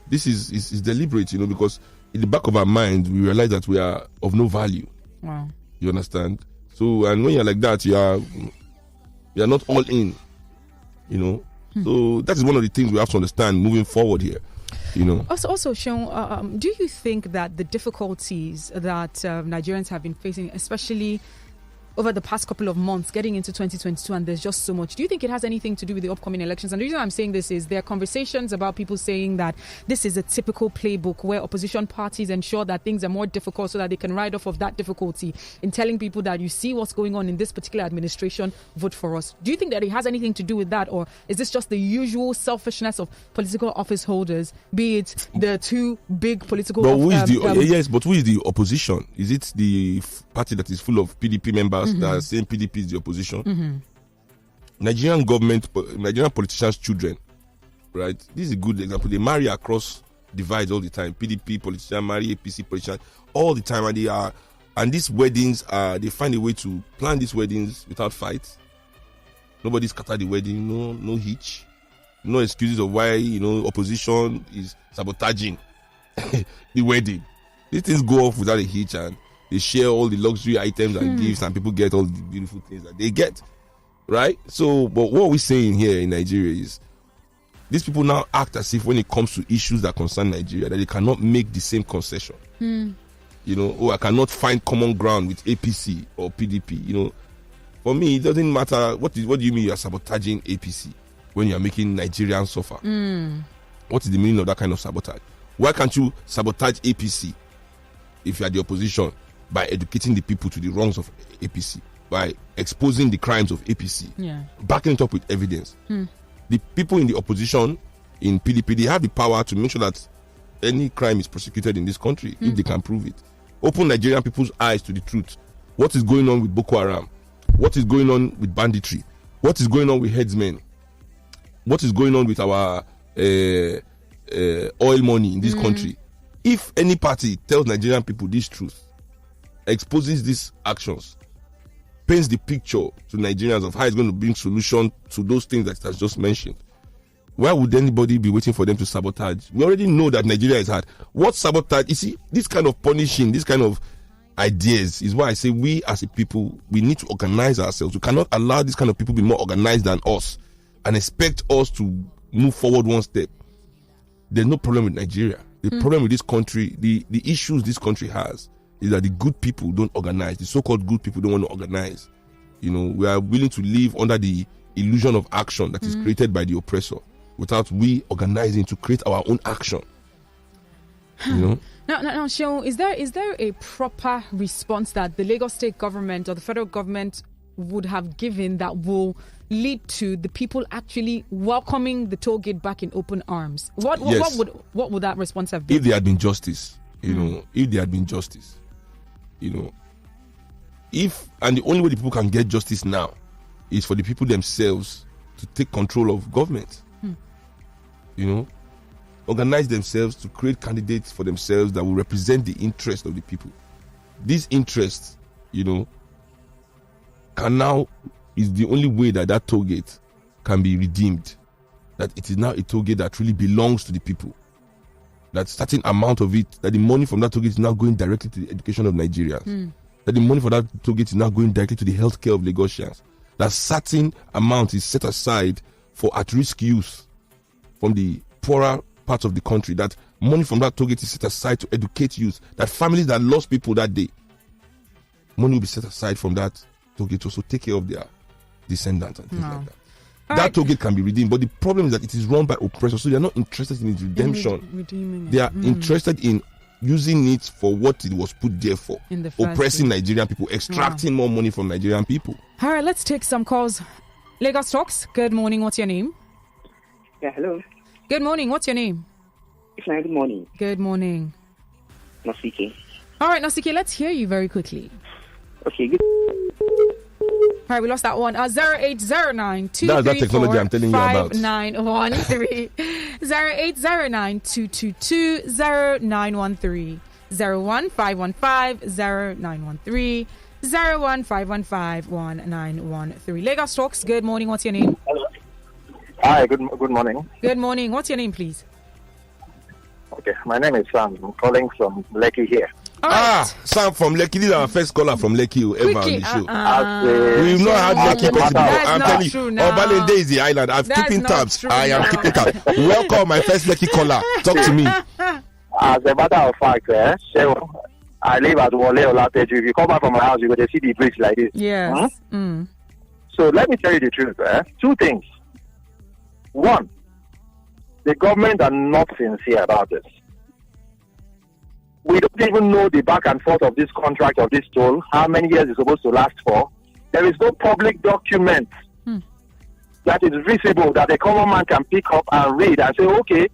this is deliberate, because in the back of our mind, we realize that we are of no value. Wow. You understand? So, and when you're like that, you are not all in, So that is one of the things we have to understand moving forward here, Also, Seun, do you think that the difficulties that Nigerians have been facing, especially over the past couple of months, getting into 2022, and there's just so much, do you think it has anything to do with the upcoming elections? And the reason I'm saying this is there are conversations about people saying that this is a typical playbook where opposition parties ensure that things are more difficult so that they can ride off of that difficulty in telling people that you see what's going on in this particular administration, vote for us. Do you think that it has anything to do with that, or is this just the usual selfishness of political office holders, be it the 2 big political... But who is but who is the opposition? Is it the party that is full of PDP members that are saying PDP is the opposition? Nigerian politicians' children, right? This is a good example. They marry across divides all the time. PDP politician marry APC politician all the time, and these weddings they find a way to plan these weddings without fight. Nobody scatter the wedding, no hitch, no excuses of why opposition is sabotaging the wedding. These things go off without a hitch, and they share all the luxury items and gifts, and people get all the beautiful things that they get, right? So, but what we're saying here in Nigeria is these people now act as if when it comes to issues that concern Nigeria, that they cannot make the same concession. I cannot find common ground with APC or PDP. For me, it doesn't matter. What do you mean you are sabotaging APC when you are making Nigerians suffer? What is the meaning of that kind of sabotage? Why can't you sabotage APC if you are the opposition by educating the people to the wrongs of APC, by exposing the crimes of APC, backing it up with evidence? The people in the opposition in PDP, they have the power to make sure that any crime is prosecuted in this country if they can prove it. Open Nigerian people's eyes to the truth. What is going on with Boko Haram? What is going on with banditry? What is going on with headsmen? What is going on with our oil money in this country? If any party tells Nigerian people this truth, exposes these actions, paints the picture to Nigerians of how it's going to bring solution to those things that it has just mentioned, why would anybody be waiting for them to sabotage? We already know that Nigeria is hard. What sabotage? You see, this kind of punishing, this kind of ideas is why I say we as a people, we need to organize ourselves. We cannot allow this kind of people to be more organized than us and expect us to move forward one step. There's no problem with Nigeria. The problem with this country, the issues this country has, is that the good people don't organize. The so-called good people don't want to organize. We are willing to live under the illusion of action that is created by the oppressor without we organizing to create our own action. Now, Seun, is there a proper response that the Lagos state government or the federal government would have given that will lead to the people actually welcoming the toll gate back in open arms? What would that response have been? If there had been justice, if there had been justice, and the only way the people can get justice now is for the people themselves to take control of government. Organize themselves to create candidates for themselves that will represent the interest of the people. This interest, is the only way that toll gate can be redeemed. That it is now a toll gate that really belongs to the people. That certain amount of it, that the money from that toll gate is now going directly to the education of Nigerians. That the money for that toll gate is now going directly to the healthcare of Lagosians. That certain amount is set aside for at-risk youth from the poorer parts of the country. That money from that toll gate is set aside to educate youth. That families that lost people that day, money will be set aside from that toll gate to also take care of their descendants and things like that. That toll gate can be redeemed, but the problem is that it is run by oppressors, so they are not interested in its redemption. They are interested in using it for what it was put there for, oppressing Nigerian people, extracting more money from Nigerian people. All right, let's take some calls. Lagos Talks, good morning. What's your name? Yeah, hello. Good morning. What's your name? Good morning. Good morning. Nasike. All right, Nasike, let's hear you very quickly. Okay, good. All right, we lost that one. 0809 That's that technology I'm telling you about. 5913. 0809 222 0913. 01515 0913. 01515 Lagos Talks, good morning. What's your name? Hello. Hi, good morning. Good morning. What's your name, please? Okay, my name is Sam. I'm calling from Lekki here. All right. Sam from Lekki. This is our first caller from Lekki ever on the show. We've not had Lekki people. I'm telling you, Obalende is the island. I'm keeping tabs. I am keeping tabs. Welcome, my first Lekki caller. Talk to me. As a matter of fact, I live at Wole Olateju. If you come back from my house, you're going to see the bridge like this. Yes. Huh? So let me tell you the truth. Two things. One, the government are not sincere about this. We don't even know the back and forth of this contract, of this toll, how many years it's supposed to last for. There is no public document that is visible that a common man can pick up and read and say, okay,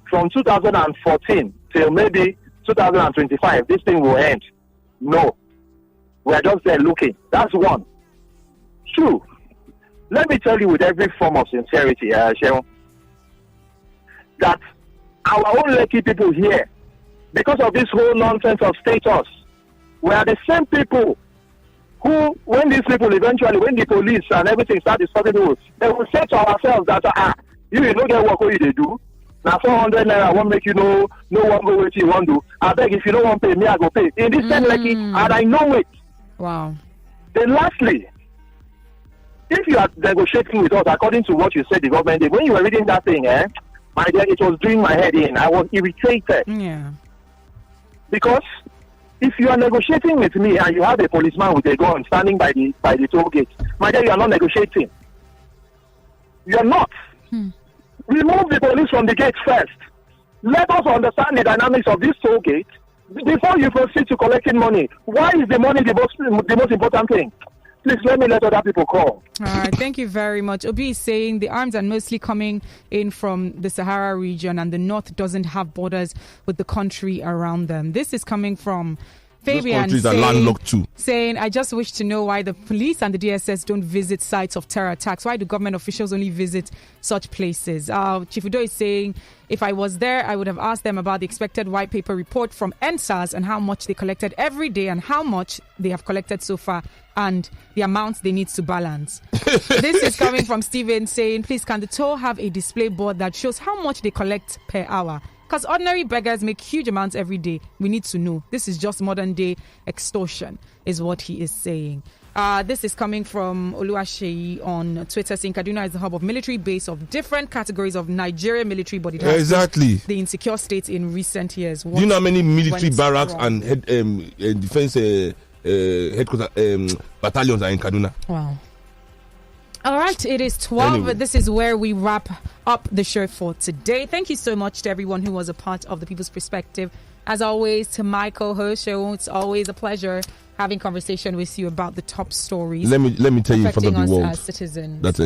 from 2014 till maybe 2025, this thing will end. No. We are just there looking. That's one. Two, let me tell you with every form of sincerity, Sheon, that our own Lekki people here, because of this whole nonsense of status, we are the same people who, when these people eventually, when the police and everything start discussing rules, they will say to ourselves that, you don't get what they do. Now 400 naira won't make you no one go what you want to do. I beg, if you don't want to pay, me I go pay. In this time, Lekki, and I know it. Wow. Then lastly, if you are negotiating with us according to what you said the government did, when you were reading that thing, my dear, it was doing my head in. I was irritated. Yeah. Because if you are negotiating with me and you have a policeman with a gun standing by the toll gate, my dear, you are not negotiating. You are not. Remove the police from the gate first. Let us understand the dynamics of this toll gate before you proceed to collecting money. Why is the money the most important thing? Please let me let other people call. All right, thank you very much. Obi is saying the arms are mostly coming in from the Sahara region and the north doesn't have borders with the country around them. This is coming from Fabian saying, I just wish to know why the police and the DSS don't visit sites of terror attacks. Why do government officials only visit such places? Chief Udo is saying, if I was there, I would have asked them about the expected white paper report from NSAS and how much they collected every day and how much they have collected so far and the amounts they need to balance. This is coming from Steven saying, please, can the toll have a display board that shows how much they collect per hour? Because ordinary beggars make huge amounts every day. We need to know. This is just modern day extortion, is what he is saying. This is coming from Oluwaseyi on Twitter saying Kaduna is the hub of military base of different categories of Nigerian military, but it has exactly the insecure state in recent years. Do you know how many military barracks and defense headquarters battalions are in Kaduna? Wow. All right, it is 12. Anyway. This is where we wrap up the show for today. Thank you so much to everyone who was a part of the People's Perspective. As always, to my co-host, it's always a pleasure having conversation with you about the top stories. Let me tell you in front of the world as citizens. that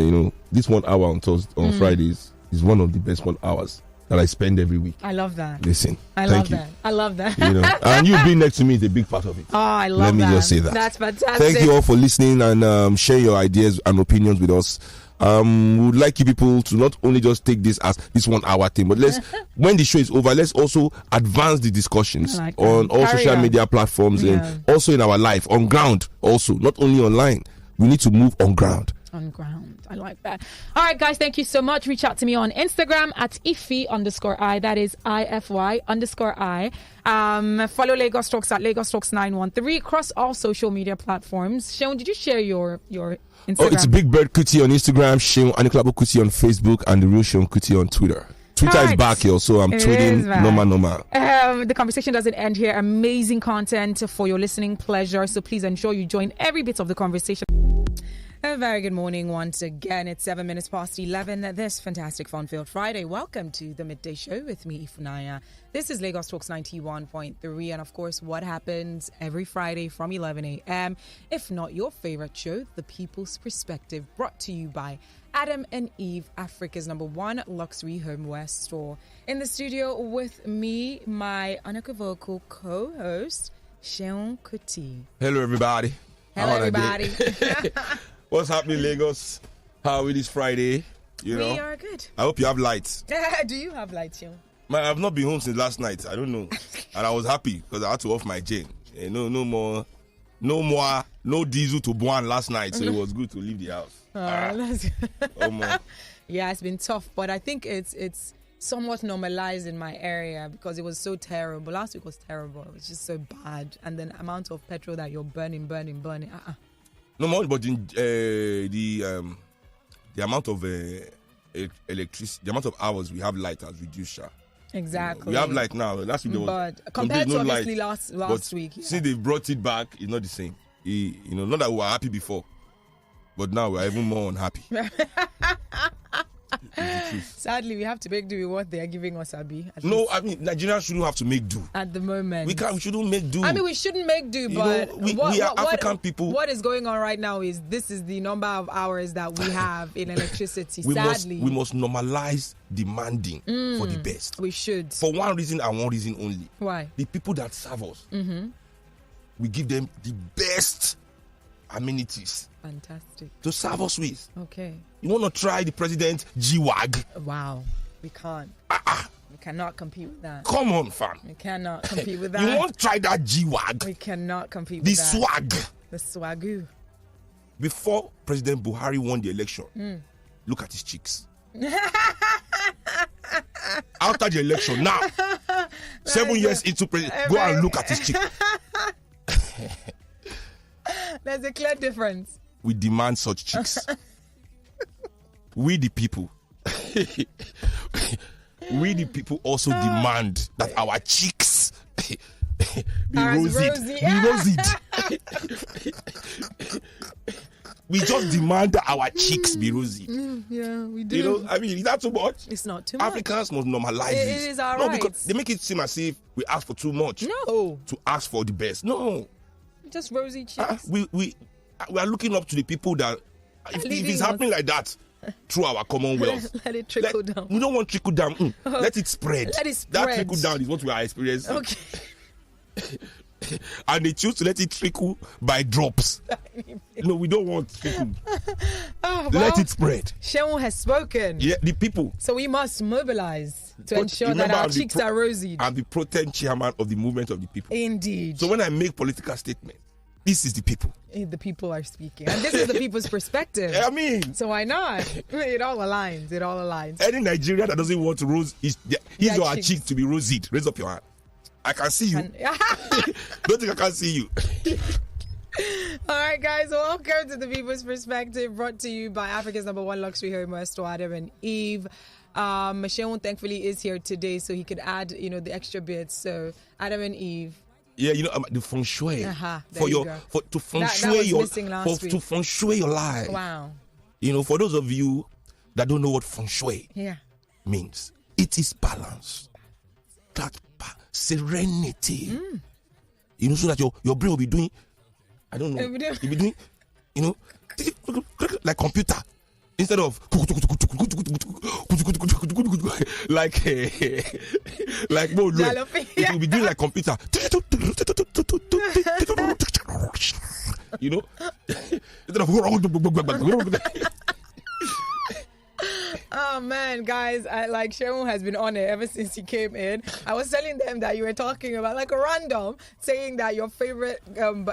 this 1 hour on Fridays is one of the best 1 hours that I spend every week. I love that. Listen, I love that. And you being next to me is a big part of it. Oh, I love that. Let me just say that. That's fantastic. Thank you all for listening and sharing your ideas and opinions with us. We would like you people to not only just take this as this 1 hour thing, but let's when the show is over, let's also advance the discussions on all social media platforms and also in our life on ground. Also, not only online, we need to move on ground. On ground. I like that. All right, guys, thank you so much. Reach out to me on Instagram at IFY_I. That is IFY_I. Follow Lagos Talks at Lagos Talks 913 across all social media platforms. Seun, did you share your Instagram? Oh, it's Big Bird Kuti on Instagram, Seun Aniklabo Kuti on Facebook, and the real Seun Kuti on Twitter. Twitter is back here, so I'm tweeting normal. The conversation doesn't end here. Amazing content for your listening pleasure. So please ensure you join every bit of the conversation. A very good morning once again. It's 7 minutes past 11 this fantastic fun-filled Friday. Welcome to the Midday Show with me, Ifunaya. This is Lagos Talks 91.3, and of course, what happens every Friday from 11 a.m. If not your favorite show, The People's Perspective, brought to you by Adam and Eve, Africa's #1 luxury homeware store. In the studio with me, my unequivocal co-host, SEUN Kuti. Hello, everybody. Hello, everybody. What's happening, Lagos? How are we this Friday? We are good. I hope you have lights. Do you have lights, SEUN? I've not been home since last night. I don't know. And I was happy because I had to off my gen. No diesel to burn last night. So it was good to leave the house. Yeah, it's been tough. But I think it's somewhat normalized in my area because it was so terrible. Last week was terrible. It was just so bad. And then amount of petrol that you're burning. No more, but the amount of electricity, the amount of hours we have light has reduced. Exactly. We have light now. Last week but compared to obviously last week. Yeah. Since they've brought it back, it's not the same. Not that we were happy before, but now we're even more unhappy. Sadly, we have to make do with what they are giving us, Abi. Nigerians shouldn't have to make do. At the moment. We shouldn't make do. We shouldn't make do, but we are African people. What is going on right now is this is the number of hours that we have in electricity, sadly. We must normalize demanding for the best. We should. For one reason and one reason only. Why? The people that serve us, we give them the best amenities. Fantastic. To serve us with. Okay. You want to try the president G-Wag? Wow. We can't. We cannot compete with that. Come on, fam. We cannot compete with that. You want to try that G-Wag? We cannot compete with that. The swag. The swagoo. Before President Buhari won the election, look at his cheeks. After the election, now, 7 years into president, go and look at his cheeks. There's a clear difference. We demand such cheeks. We the people. We the people also demand that our cheeks be rosy. We just demand that our cheeks be rosy. Yeah, we do. Is that too much? It's not too much. Africans must normalize it. It is our right. Because they make it seem as if we ask for too much. No. To ask for the best. No. Just rosy cheeks. We are looking up to the people that if it's happening like that through our commonwealth, let it trickle down. We don't want trickle down. Let it spread. Let it spread. That trickle down is what we are experiencing. Okay. And they choose to let it trickle by drops. No, we don't want trickle. Let it spread. SEUN has spoken. Yeah, the people. So we must mobilize to ensure that our cheeks are rosy. I'm the pro-tem chairman of the movement of the people. Indeed. So when I make political statements, this is the people. The people are speaking. And this is the people's perspective. So why not? It all aligns. Any Nigerian that doesn't want rose his or her cheek to be rosied, raise up your hand. I can see you. Don't think I can't see you. All right, guys. Welcome to the People's Perspective, brought to you by Africa's #1 luxury homeware store, Adam and Eve. SEUN thankfully is here today, so he could add, the extra bits. So Adam and Eve. Yeah, the feng shui to feng shui your life. Wow. For those of you that don't know what feng shui means, it is balance, that serenity. So that your brain will be doing, I don't know, you'll be doing, like computer. Instead of like more low, it will be doing like computer. Instead of oh man, guys, SEUN has been on it ever since he came in. I was telling them that you were talking about like a random saying that your favorite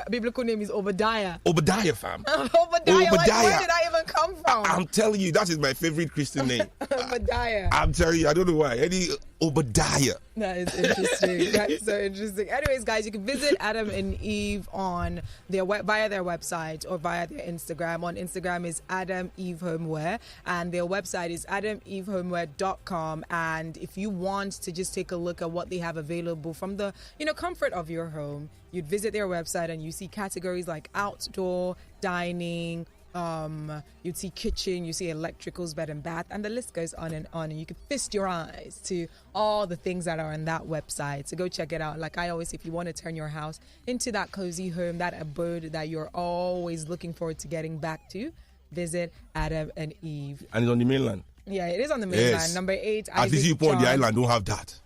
biblical name is Obadiah. Obadiah, fam. Obadiah. Where did I even come from? I'm telling you, that is my favorite Christian name. Obadiah. I'm telling you, I don't know why. Obadiah. That is interesting. That's so interesting. Anyways, guys, you can visit Adam and Eve on via their website or via their Instagram. On Instagram is Adam Eve Homeware, and their website is adamevehomeware.com. And if you want to just take a look at what they have available from the comfort of your home, you'd visit their website and you see categories like outdoor, dining, you'd see kitchen, you see electricals, bed and bath, and the list goes on. And you can feast your eyes to all the things that are on that website. So go check it out. Like I always say, if you want to turn your house into that cozy home, that abode that you're always looking forward to getting back to, visit Adam and Eve. And it's on the mainland. Yeah, it is on the mainland. Yes. Number 8. At least you on the island don't have that.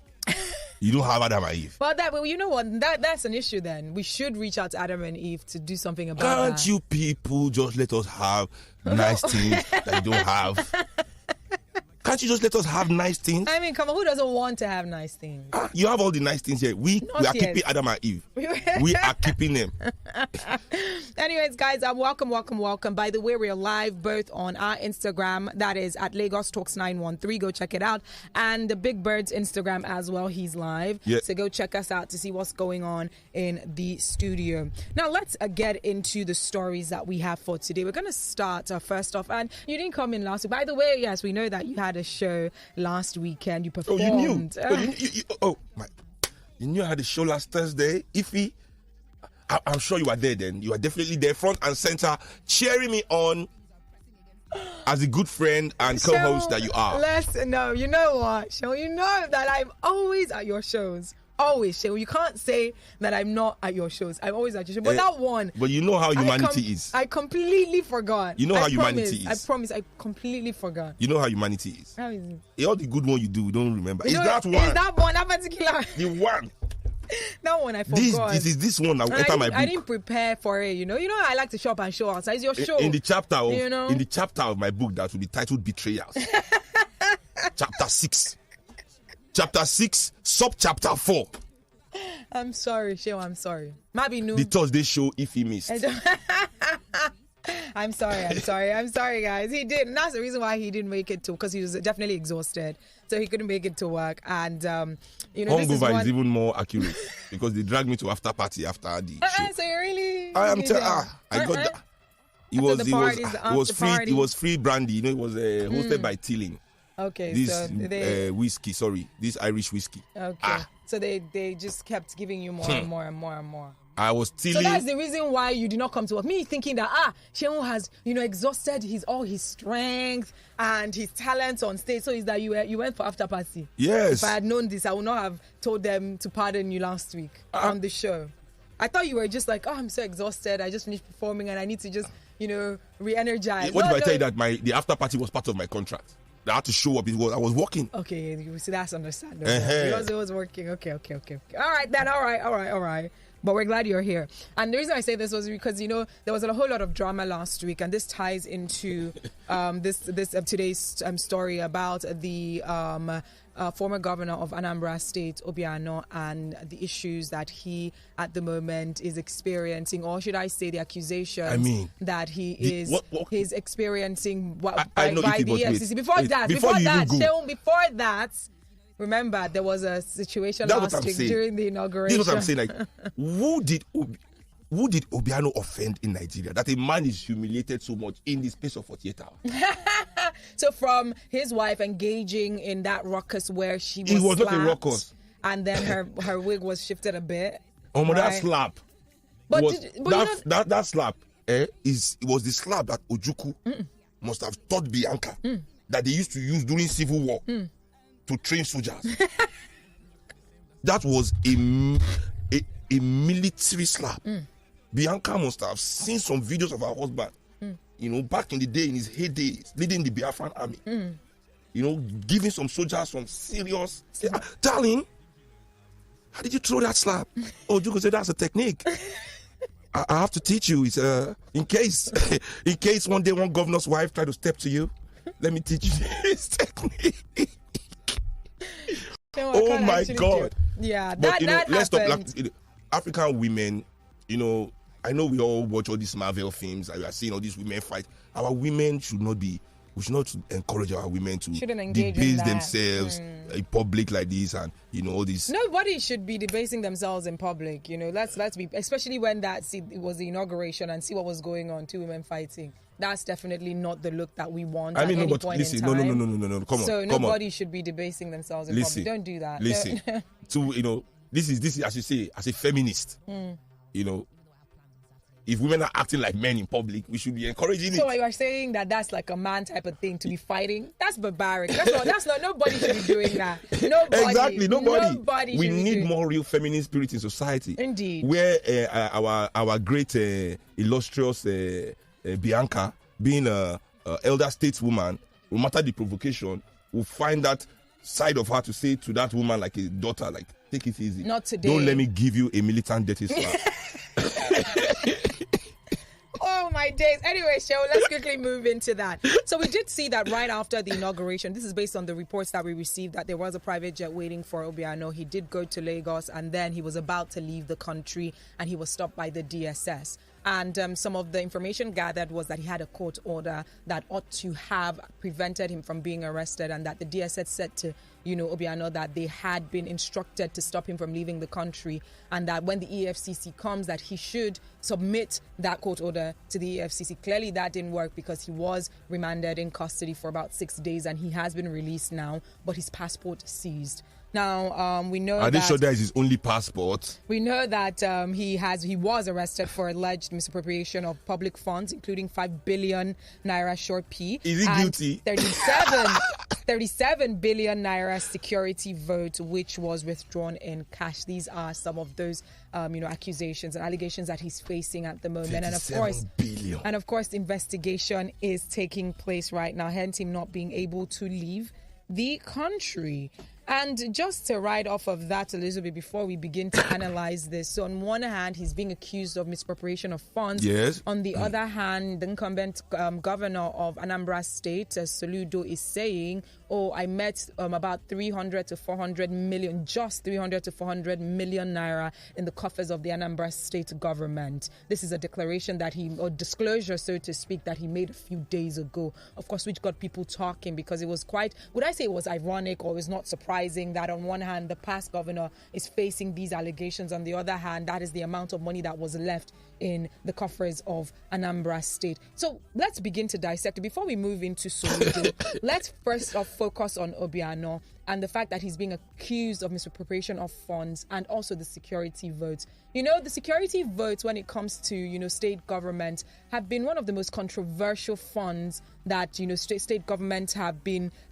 You don't have Adam and Eve. Well, you know what? That's an issue then. We should reach out to Adam and Eve to do something about that. Can't you people just let us have nice things that you don't have? Can't you just let us have nice things? I mean, come on, who doesn't want to have nice things? You have all the nice things here. We are keeping Adam and Eve. We are keeping them. Anyways, guys, welcome. By the way, we're live both on our Instagram, that is at Lagos Talks 913. Go check it out. And the Big Bird's Instagram as well. He's live. Yeah. So go check us out to see what's going on in the studio. Now, let's get into the stories that we have for today. We're going to start first off. And you didn't come in last week. By the way, yes, we know that you had a show last weekend. You performed. Oh, you knew? You knew I had a show last Thursday. Ify, I'm sure you were there then. You are definitely there, front and center, cheering me on as a good friend and co-host that you are. No, you know what, Sean? You know that I'm always at your shows. Always, Sean. You can't say that I'm not at your shows. I'm always at your show. But that one... But you know how humanity is. I completely forgot. You know how humanity is. I promise, I completely forgot. You know how humanity is. How is it? All the good one you do, we don't remember. Is that particular... The one. That one I forgot. This one that will enter my book. I didn't prepare for it, you know. You know I like to shop and show outside. It's your show. In the chapter of my book that will be titled Betrayals. Chapter 6. Chapter 6, sub-chapter 4. I'm sorry, Sheo, I'm sorry. Maybe no. The Thursday show if he missed. I'm sorry, guys. He didn't. That's the reason why he didn't make it to, because he was definitely exhausted. So he couldn't make it to work. And, Hungover is even more accurate because they dragged me to after party after the show. So you really... I got that. It was free brandy. You know, it was hosted by Tilling. Okay, this Irish whiskey. Okay, so they just kept giving you more and more and more and more. I was stealing. So that's the reason why you did not come to work. Me thinking that Shehu has exhausted all his strength and his talents on stage. So is that you went for after party? Yes. If I had known this, I would not have told them to pardon you last week on the show. I thought you were just like, I'm so exhausted. I just finished performing and I need to just re-energize. What if I tell you that the after party was part of my contract? I had to show up. I was working. Okay, you see, that's understandable. Because it was working. Okay. All right, then. All right. But we're glad you're here. And the reason I say this was because, there was a whole lot of drama last week. And this ties into today's story about the former governor of Anambra State, Obiano, and the issues that he, at the moment, is experiencing. Or should I say the accusations that he is experiencing by the EFCC. Before that, remember, there was a situation last week during the inauguration. This is what I'm saying. Like, who did Obiano offend in Nigeria that a man is humiliated so much in the space of 48 hours? So from his wife engaging in that ruckus where she was slapped, not a ruckus, and then her wig was shifted a bit. That slap. But that slap was the slap that Ojukwu must have taught Bianca that they used to use during Civil War to train soldiers. That was a military slap. Bianca must have seen some videos of her husband, back in the day, in his heydays, leading the Biafran army. Giving some soldiers some serious... Darling, how did you throw that slap? Oh, you could say that's a technique. I have to teach you. It's in case one day one governor's wife try to step to you, let me teach you this technique. Oh my God! Yeah, but that let's stop. African women, I know we all watch all these Marvel films. We are seeing all these women fight. Our women should not be. We should not encourage our women to debase themselves in public like this, and all this. Nobody should be debasing themselves in public. Let's be, especially when it was the inauguration and see what was going on. 2 women fighting. That's definitely not the look that we want. No. Come on. So nobody should be debasing themselves in public. Don't do that. Listen. This is as you say, as a feminist. if women are acting like men in public, we should be encouraging it. So you are saying that that's like a man type of thing to be fighting? That's barbaric. That's not. Nobody should be doing that. Nobody. Exactly. Nobody. We need more real feminine spirit in society. Indeed. Where our great illustrious Bianca, being a elder stateswoman, no matter the provocation, will find that side of her to say to that woman like a daughter, like, take it easy. Not today. Don't let me give you a militant dirty slap. Oh my days. Anyway, Cheryl, let's quickly move into that. So we did see that right after the inauguration, this is based on the reports that we received, that there was a private jet waiting for Obiano. He did go to Lagos, and then he was about to leave the country, and he was stopped by the DSS. And some of the information gathered was that he had a court order that ought to have prevented him from being arrested, and that the DSS said to, Obiano, that they had been instructed to stop him from leaving the country, and that when the EFCC comes, that he should submit that court order to the EFCC. Clearly, that didn't work because he was remanded in custody for about 6 days, and he has been released now, but his passport seized. Now, we know Are they sure that is his only passport? We know that he was arrested for alleged misappropriation of public funds, including 5 billion naira short P. Is he guilty? 37 billion naira security vote, which was withdrawn in cash. These are some of those, accusations and allegations that he's facing at the moment. And of course, the investigation is taking place right now, hence him not being able to leave the country. And just to ride off of that a little bit before we begin to analyze this. So on one hand, he's being accused of misappropriation of funds. Yes. On the other hand, the incumbent governor of Anambra State, Soludo, is saying, I met about 300 to 400 million, just 300 to 400 million naira in the coffers of the Anambra State government. This is a declaration or disclosure, so to speak, that he made a few days ago. Of course, which got people talking, because it was would I say it was ironic, or it was not surprising that on one hand the past governor is facing these allegations, on the other hand that is the amount of money that was left in the coffers of Anambra State. So let's begin to dissect it. Before we move into Soludo, let's first off focus on Obiano and the fact that he's being accused of misappropriation of funds, and also the security votes. The security votes, when it comes to, state government, have been one of the most controversial funds that, state governments have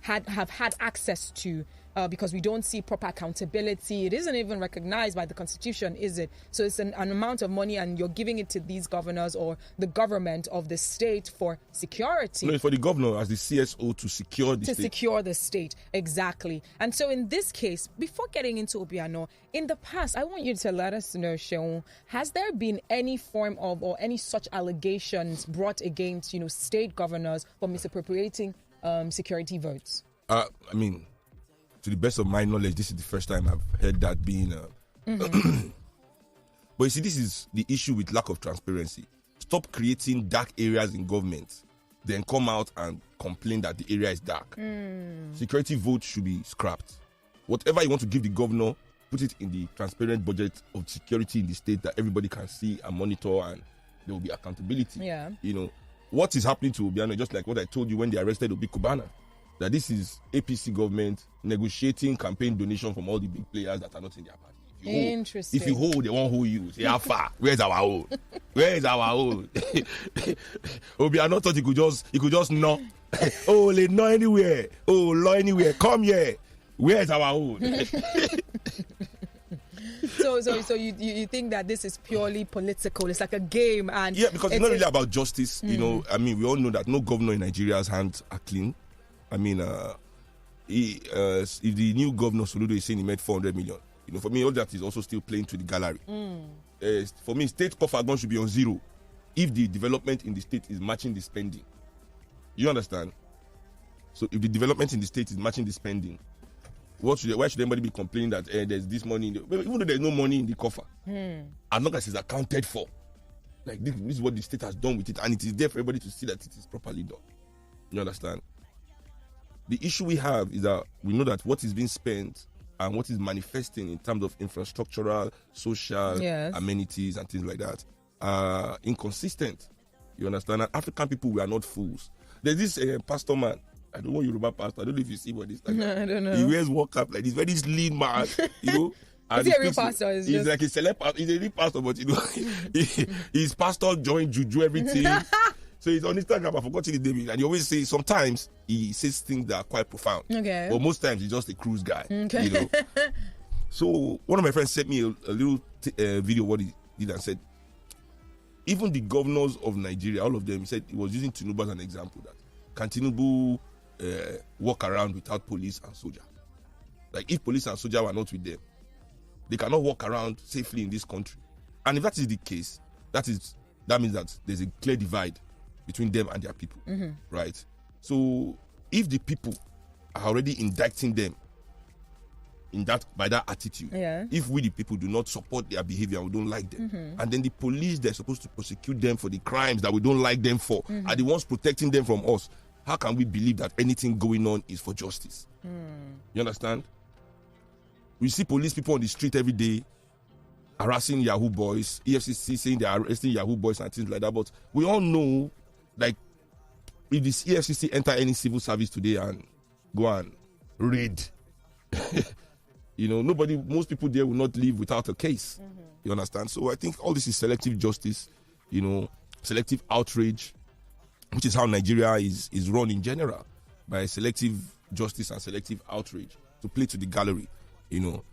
had access to, because we don't see proper accountability. It isn't even recognized by the Constitution, is it? So it's an amount of money, and you're giving it to these governors or the government of the state for security. No, for the governor as the CSO to secure the state. To secure the state, exactly. And so in this case, before getting into Obiano, in the past, I want you to let us know, Sheon, has there been any form of or any such allegations brought against, state governors for misappropriating security votes? To the best of my knowledge, this is the first time I've heard that being. But you see, this is the issue with lack of transparency. Stop creating dark areas in government, then come out and complain that the area is dark. Security votes should be scrapped. Whatever you want to give the governor, put it in the transparent budget of security in the state that everybody can see and monitor, and there will be accountability. Yeah. What is happening to Obiano, just like what I told you when they arrested Obi Kubana, that this is APC government negotiating campaign donation from all the big players that are not in their party. Interesting. If you hold, they won't hold you. Say, how far? Where's our own? Where is our own? Obiano thought he could just knock. Oh, they know anywhere. Oh, law anywhere. Come here. Where's our own? So you think that this is purely political? It's like a game, and because it's not really about justice. We all know that no governor in Nigeria's hands are clean. If the new governor Soludo is saying he made 400 million, for me all that is also still playing to the gallery. For me, state coffer account should be on zero if the development in the state is matching the spending. You understand? So if the development in the state is matching the spending, why should anybody be complaining that there's this money even though there's no money in the coffer, as long as it's accounted for, like this is what the state has done with it, and it is there for everybody to see that it is properly done. You understand? The issue we have is that we know that what is being spent and what is manifesting in terms of infrastructural, social amenities and things like that are inconsistent. You understand? And African people, we are not fools. There's this pastor man, I don't know Yoruba pastor, I don't know if you see what this like. No, I don't know. He wears walk up like this very lean man, And is he a real pastor? He's like a celeb pastor. He's a real pastor, but he's pastor, join juju, everything. So he's on Instagram. I forgot his name. And he always says, sometimes he says things that are quite profound. Okay. But most times he's just a cruise guy. Okay. You know. So one of my friends sent me a little video what he did and said, even the governors of Nigeria, all of them, he said he was using Tinubu as an example, that can Tinubu walk around without police and soldier? Like if police and soldier were not with them, they cannot walk around safely in this country. And if that is the case, that means that there's a clear divide between them and their people, right? So if the people are already indicting them by that attitude, if we the people do not support their behavior and we don't like them, and then the police, they're supposed to prosecute them for the crimes that we don't like them for, are the ones protecting them from us, how can we believe that anything going on is for justice? You understand? We see police people on the street every day harassing Yahoo boys, EFCC saying they are arresting Yahoo boys and things like that, but we all know, like, if this EFCC enter any civil service today and go and raid, you know, most people there will not live without a case. You understand? So I think all this is selective justice, you know, selective outrage, which is how Nigeria is run in general, by selective justice and selective outrage to play to the gallery, you know.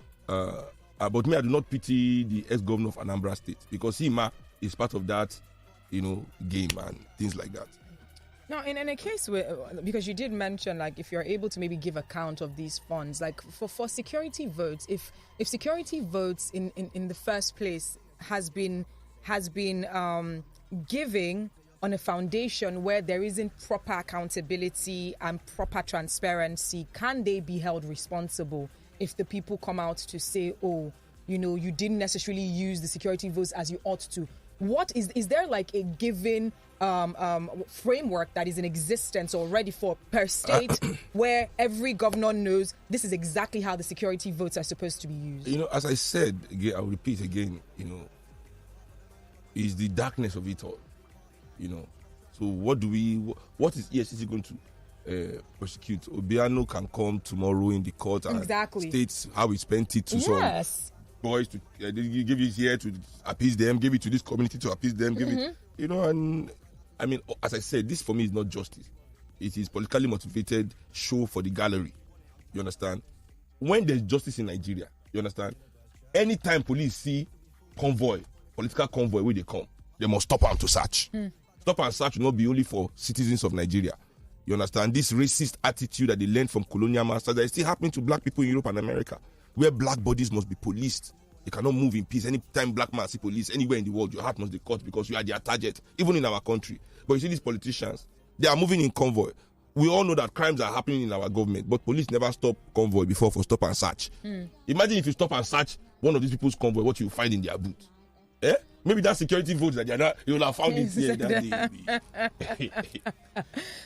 But me, I do not pity the ex-governor of Anambra State, because he is part of that, you know, game and things like that. Now, in a case where, because you did mention, like, if you're able to maybe give account of these funds, like for security votes, if security votes in the first place has been giving on a foundation where there isn't proper accountability and proper transparency, can they be held responsible if the people come out to say, oh, you know, you didn't necessarily use the security votes as you ought to? What is there like a given framework that is in existence already for per state where every governor knows this is exactly how the security votes are supposed to be used? You know, as I said, again, I'll repeat again, you know, is the darkness of it all, you know. So what is EFCC going to prosecute? Obiano can come tomorrow in the court and state how he spent it to some boys to give it here to appease them, give it to this community to appease them, give it, you know. And I mean, as I said, this for me is not justice. It is politically motivated show for the gallery. You understand? When there's justice in Nigeria, you understand? Anytime police see political convoy where they come, they must stop them to search. Stop and search will not be only for citizens of Nigeria. You understand? This racist attitude that they learned from colonial masters that is still happening to black people in Europe and America, where black bodies must be policed. You cannot move in peace. Anytime black man see police anywhere in the world, your heart must be cut because you are their target, even in our country. But you see these politicians, they are moving in convoy. We all know that crimes are happening in our government, but police never stop convoy before for stop and search. Imagine if you stop and search one of these people's convoy, what you find in their boot. Maybe that security votes that you will have found it here that day.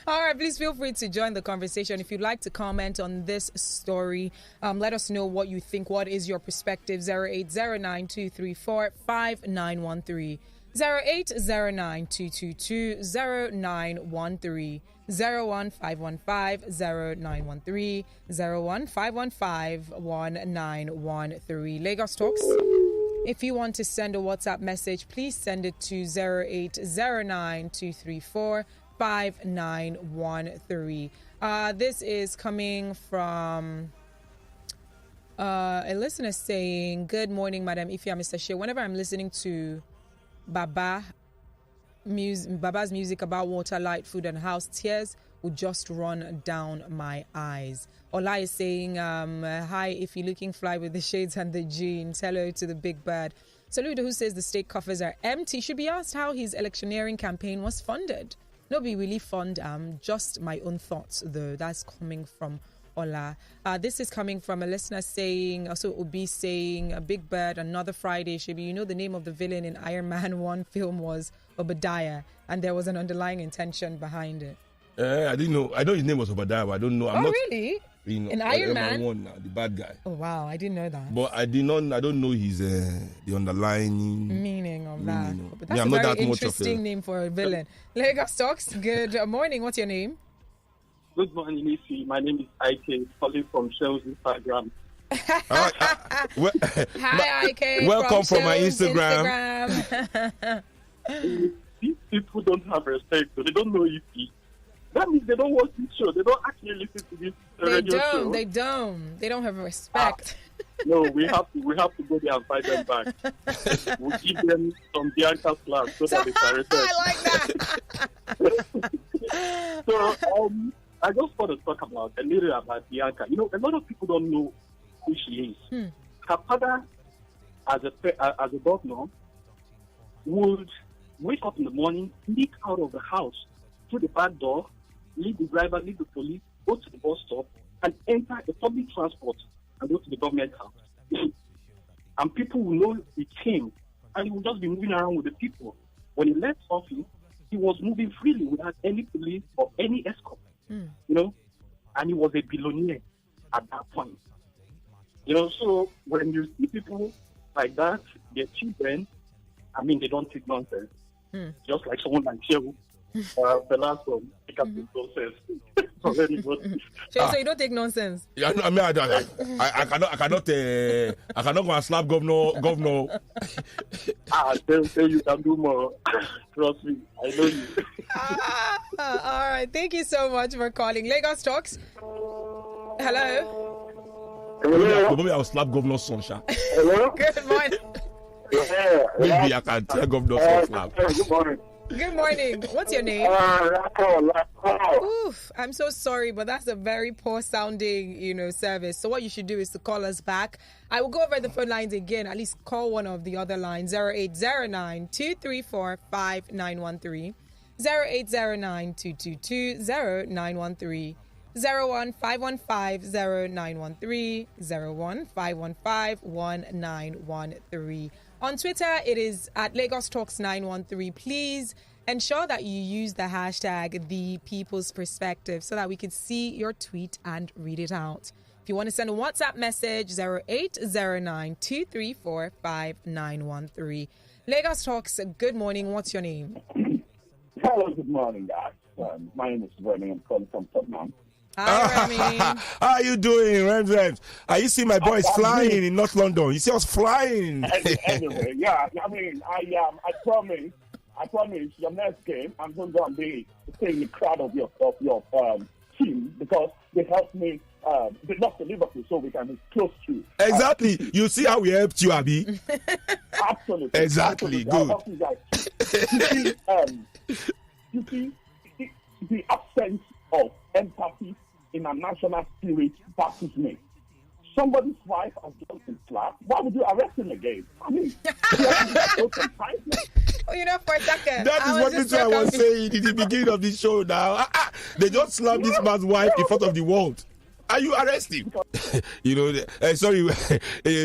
All right, please feel free to join the conversation. If you'd like to comment on this story, let us know what you think. What is your perspective? 08092345913. 08092220913. 015150913. 015151913. Lagos Talks. If you want to send a WhatsApp message, please send it to 08092345913. This is coming from a listener saying, "Good morning, Madam Ifya, Mr. Shea. Whenever I'm listening to Baba's music about water, light, food, and house, tears would just run down my eyes." Ola is saying, hi, if you're looking fly with the shades and the jeans, hello to the big bird. Saludo, who says the state coffers are empty, should be asked how his electioneering campaign was funded. Nobody really fund, just my own thoughts, though. That's coming from Ola. This is coming from a listener saying, also Obi saying, a big bird, another Friday, Shibi. You know the name of the villain in Iron Man 1 film was Obadiah, and there was an underlying intention behind it. I didn't know. I know his name was Obadiah, but I don't know. Really? You know, in Iron Man 1 now, the bad guy. Oh wow, I didn't know that. But I don't know his the underlying meaning of that. But that's I'm a not very that much interesting name for a villain. Lagos Talks. Good morning. What's your name? Good morning, Ify. My name is Ike, calling from Shell's Instagram. Hi, IK. Welcome from my Instagram. These people don't have respect, so they don't know if that means they don't watch this show. They don't actually listen to this radio show. They don't have respect. No, we have to go there and fight them back. We'll give them some Bianca class so that they can respect. I like that. So I just want to talk about a little about Bianca. You know, a lot of people don't know who she is. Her father, as a governor, would wake up in the morning, sneak out of the house through the back door, leave the driver, leave the police, go to the bus stop, and enter the public transport and go to the government house. And people will know he came, and he will just be moving around with the people. When he left office, he was moving freely without any police or any escort. You know, and he was a billionaire at that point. You know, so when you see people like that, their children, I mean, they don't take nonsense. Just like someone like you, the last one, they can take nonsense. So you don't take nonsense? Yeah, I mean, I cannot go and slap governor. They'll say you can do more. Trust me, I know you. All right, thank you so much for calling. Lagos Talks. Hello. Maybe I'll slap governor's son. Hello. Good morning. Maybe I can tell governor's son slap. Good morning. Good morning. What's your name? Oof, I'm so sorry, but that's a very poor sounding, service. So what you should do is to call us back. I will go over the phone lines again. At least call one of the other lines. 0809-234-5913. 0809-222-0913. 01515-0913. 01515-1913. On Twitter, it is at Lagos Talks 913. Please ensure that you use the hashtag The People's Perspective so that we can see your tweet and read it out. If you want to send a WhatsApp message, 0809-234-5913. Lagos Talks, good morning. What's your name? Hello, good morning, guys. My name is Remy. I'm calling from Tottenham. Hi, Remy. How are you doing, Rems? You see my boys flying in North London. You see us flying. Anyway, yeah. I mean, I promise your next game, I'm going to go and be in the crowd of your team because they helped me. They lost to Liverpool, so we can be close to. Exactly. You see how we helped you, Abi? Absolutely. Exactly. Absolutely. Good. You see, the absence of empathy in a national spirit baffles me. Somebody's wife has just been slapped. Why would you arrest him again? I mean, for a second. That is what I was saying in the beginning of this show now. They just slapped this man's wife in front of the world. Are you arresting? Sorry,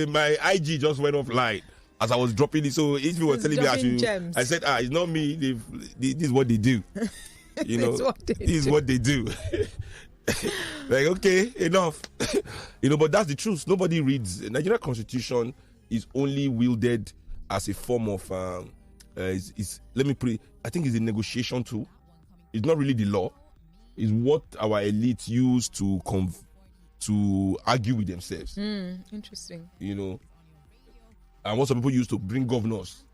my IG just went offline as I was dropping it. So if you were telling me, I said, it's not me. This is what they do. This is what they do. Like, okay, enough. But that's the truth. Nobody reads. The Nigerian Constitution is only wielded as a form of let me put it, I think it's a negotiation tool. It's not really the law. It's what our elites use to argue with themselves. Interesting. And what some people use to bring governors.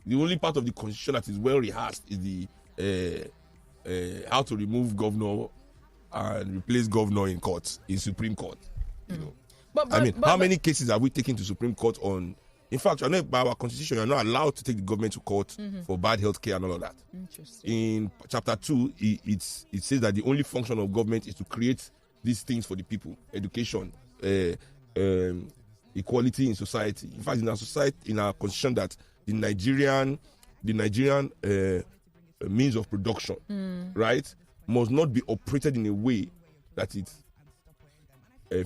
The only part of the constitution that is well rehearsed is the how to remove governor and replace governor in court, in Supreme Court. But how many cases have we taken to Supreme Court on? In fact, I know by our constitution, you're not allowed to take the government to court for bad health care and all of that. Interesting. In chapter 2, it says that the only function of government is to create these things for the people: education, equality in society. In fact, in our constitution, that the Nigerian means of production, right, must not be operated in a way that it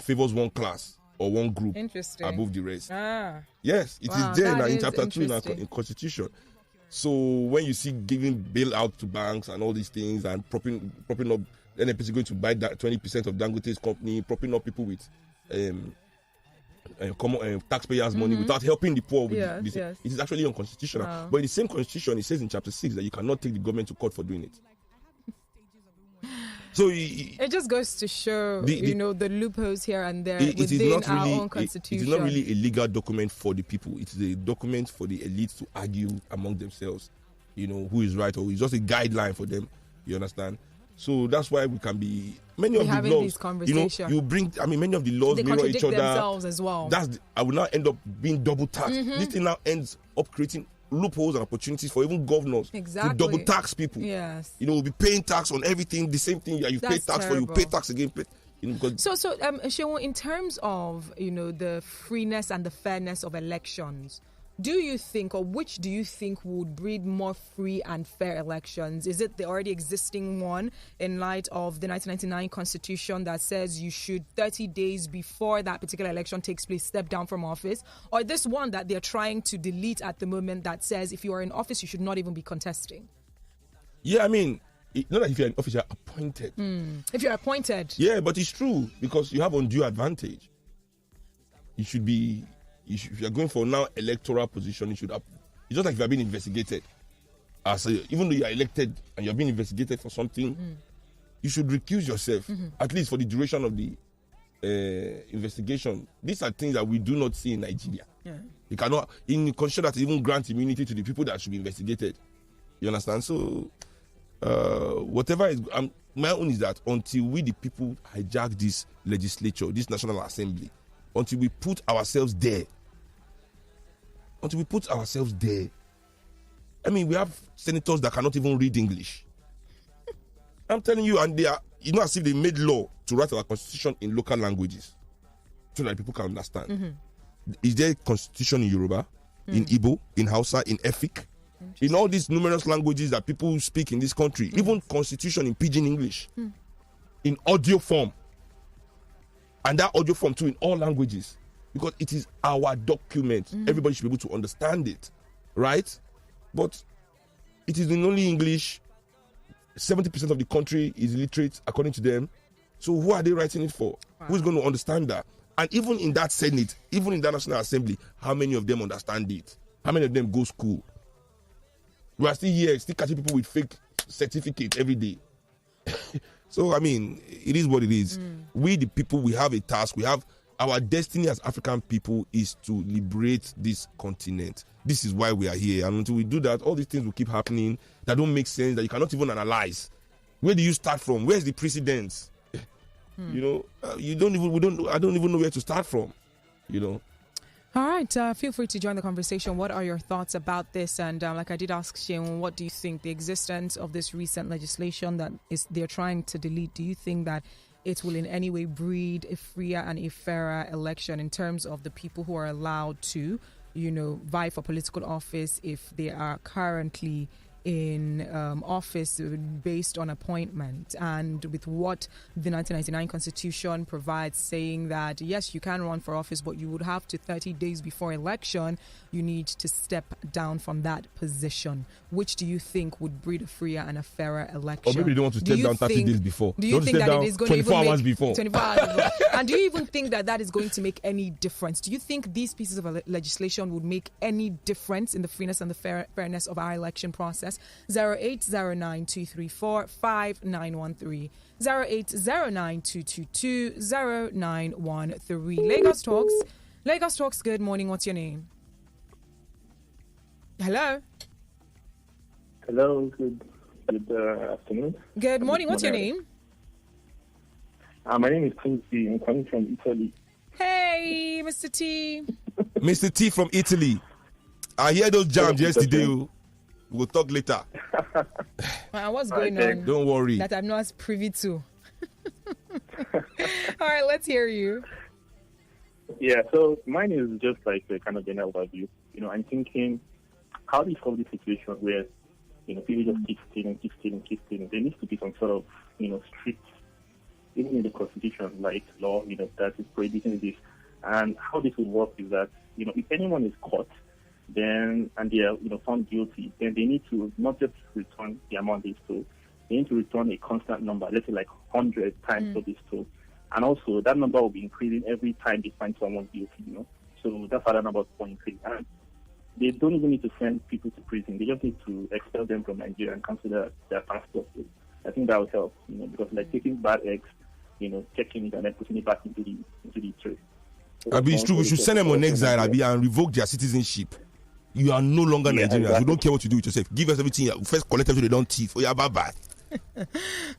favors one class or one group above the rest. Yes, it is there now in chapter 2 in Constitution. So when you see giving bailout to banks and all these things and propping up NPC going to buy that 20% of Dangote's company, propping up people with common taxpayers' money without helping the poor. It is actually unconstitutional. But in the same constitution, it says in chapter 6 that you cannot take the government to court for doing it. So it just goes to show, the loopholes here and there it within is not our really, own constitution. It is not really a legal document for the people. It is a document for the elites to argue among themselves, who is right, or it's just a guideline for them. You understand? So that's why we can be many of the laws. You bring. Many of the laws they mirror each other themselves as well. I will now end up being double taxed. This thing now ends up creating loopholes and opportunities for even governors to double tax people. Yes. We'll be paying tax on everything, the same thing you pay tax for, you pay tax again. Sheon, in terms of the freeness and the fairness of elections, do you think, or which do you think would breed more free and fair elections? Is it the already existing one in light of the 1999 Constitution that says you should 30 days before that particular election takes place step down from office, or this one that they're trying to delete at the moment that says if you are in office you should not even be contesting? Yeah, not that if you're in office you're appointed. If you're appointed. Yeah, but it's true because you have undue advantage. If you're going for now electoral position, you should have. It's just like if you're being investigated. Even though you are elected and you're being investigated for something, you should recuse yourself, at least for the duration of the investigation. These are things that we do not see in Nigeria. Yeah. You cannot, in consider that even grant immunity to the people that should be investigated. You understand? So, whatever is, my own is that until we, the people, hijack this legislature, this National Assembly, until we put ourselves there. We have senators that cannot even read English. I'm telling you, and they are, as if they made law to write our constitution in local languages so that people can understand. Is there a constitution in Yoruba, in Igbo, in Hausa, in Efik, in all these numerous languages that people speak in this country, even constitution in Pidgin English, in audio form? And that audio form too in all languages, because it is our document. Everybody should be able to understand it, right? But it is in only English. 70% of the country is illiterate, according to them. So who are they writing it for? Wow. Who's going to understand that? And even in that Senate, even in that National Assembly, how many of them understand it? How many of them go school? We are still here, still catching people with fake certificates every day. So, it is what it is. We, the people, we have a task. We have our destiny as African people is to liberate this continent. This is why we are here. And until we do that, all these things will keep happening that don't make sense, that you cannot even analyze. Where do you start from? Where's the precedence? I don't even know where to start from. All right, feel free to join the conversation. What are your thoughts about this? And like I did ask Sheon, what do you think the existence of this recent legislation that they're trying to delete? Do you think that it will in any way breed a freer and a fairer election in terms of the people who are allowed to, vie for political office if they are currently in office based on appointment, and with what the 1999 Constitution provides, saying that yes, you can run for office, but you would have to 30 days before election, you need to step down from that position. Which do you think would breed a freer and a fairer election? Or maybe they don't want to step down 30 days before. Do you think that it is going to even 24 hours before? 24 hours before. And do you even think that is going to make any difference? Do you think these pieces of legislation would make any difference in the freeness and the fairness of our election process? 08092345913, 08092220913. Lagos Talks, good morning. What's your name? Hello. Hello, good afternoon. Good morning. What's your name? My name is Kuti. I'm coming from Italy. Hey, Mr. T. Mr. T from Italy. I hear those jams yesterday. We'll talk later. What's going on? Don't worry. That I'm not privy to. All right, let's hear you. Yeah, so mine is just like a kind of general overview. I'm thinking, how do you solve this situation where, people just keep stealing? There needs to be some sort of, strict, even in the Constitution, like law, that is prohibiting this. And how this would work is that, if anyone is caught, then and they are found guilty, then they need to not just return the amount they stole, they need to return a constant number, let's say like 100 times what they stole. And also that number will be increasing every time they find someone guilty, So that's how that number will increase. And they don't even need to send people to prison. They just need to expel them from Nigeria and cancel their passport. I think that would help, because like taking bad eggs, checking it and then putting it back into the tray. So Abi, it's true. We should send them on exile, Abi, and revoke their citizenship. You are no longer Nigerians. Exactly. You don't care what you do with yourself. Give us everything. First collect everything they don't thief. Oh yeah, bye.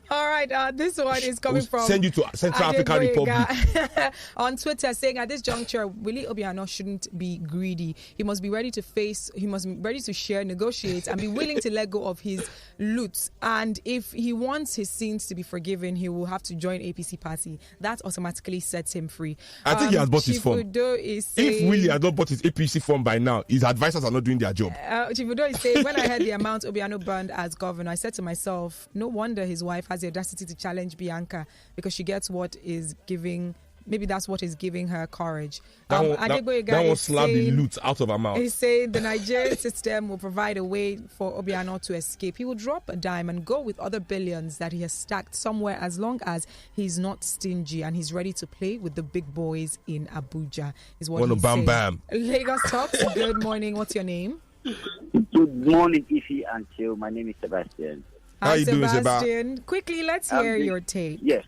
All right, this one is coming from send you to Central African Republic on Twitter, saying at this juncture, Willie Obiano shouldn't be greedy. He must be ready to share, negotiate, and be willing to let go of his loot. And if he wants his sins to be forgiven, he will have to join APC party. That automatically sets him free. I think he has bought his form. If Willie had not bought his APC form by now, his advisors are not doing their job. Chifudo is saying, when I heard the amount Obiano burned as governor, I said to myself, no wonder his wife has the audacity to challenge Bianca, because she gets what is giving. Maybe that's what is giving her courage. That one slap the loot out of her mouth. He's saying the Nigerian system will provide a way for Obiano to escape. He will drop a dime and go with other billions that he has stacked somewhere, as long as he's not stingy and he's ready to play with the big boys in Abuja. Is what he's saying. Bam. Lagos Talks. Good morning. What's your name? Good morning, Ify and Chill. My name is Sebastian. How you doing, Sebastian? Quickly, let's hear your take. Yes.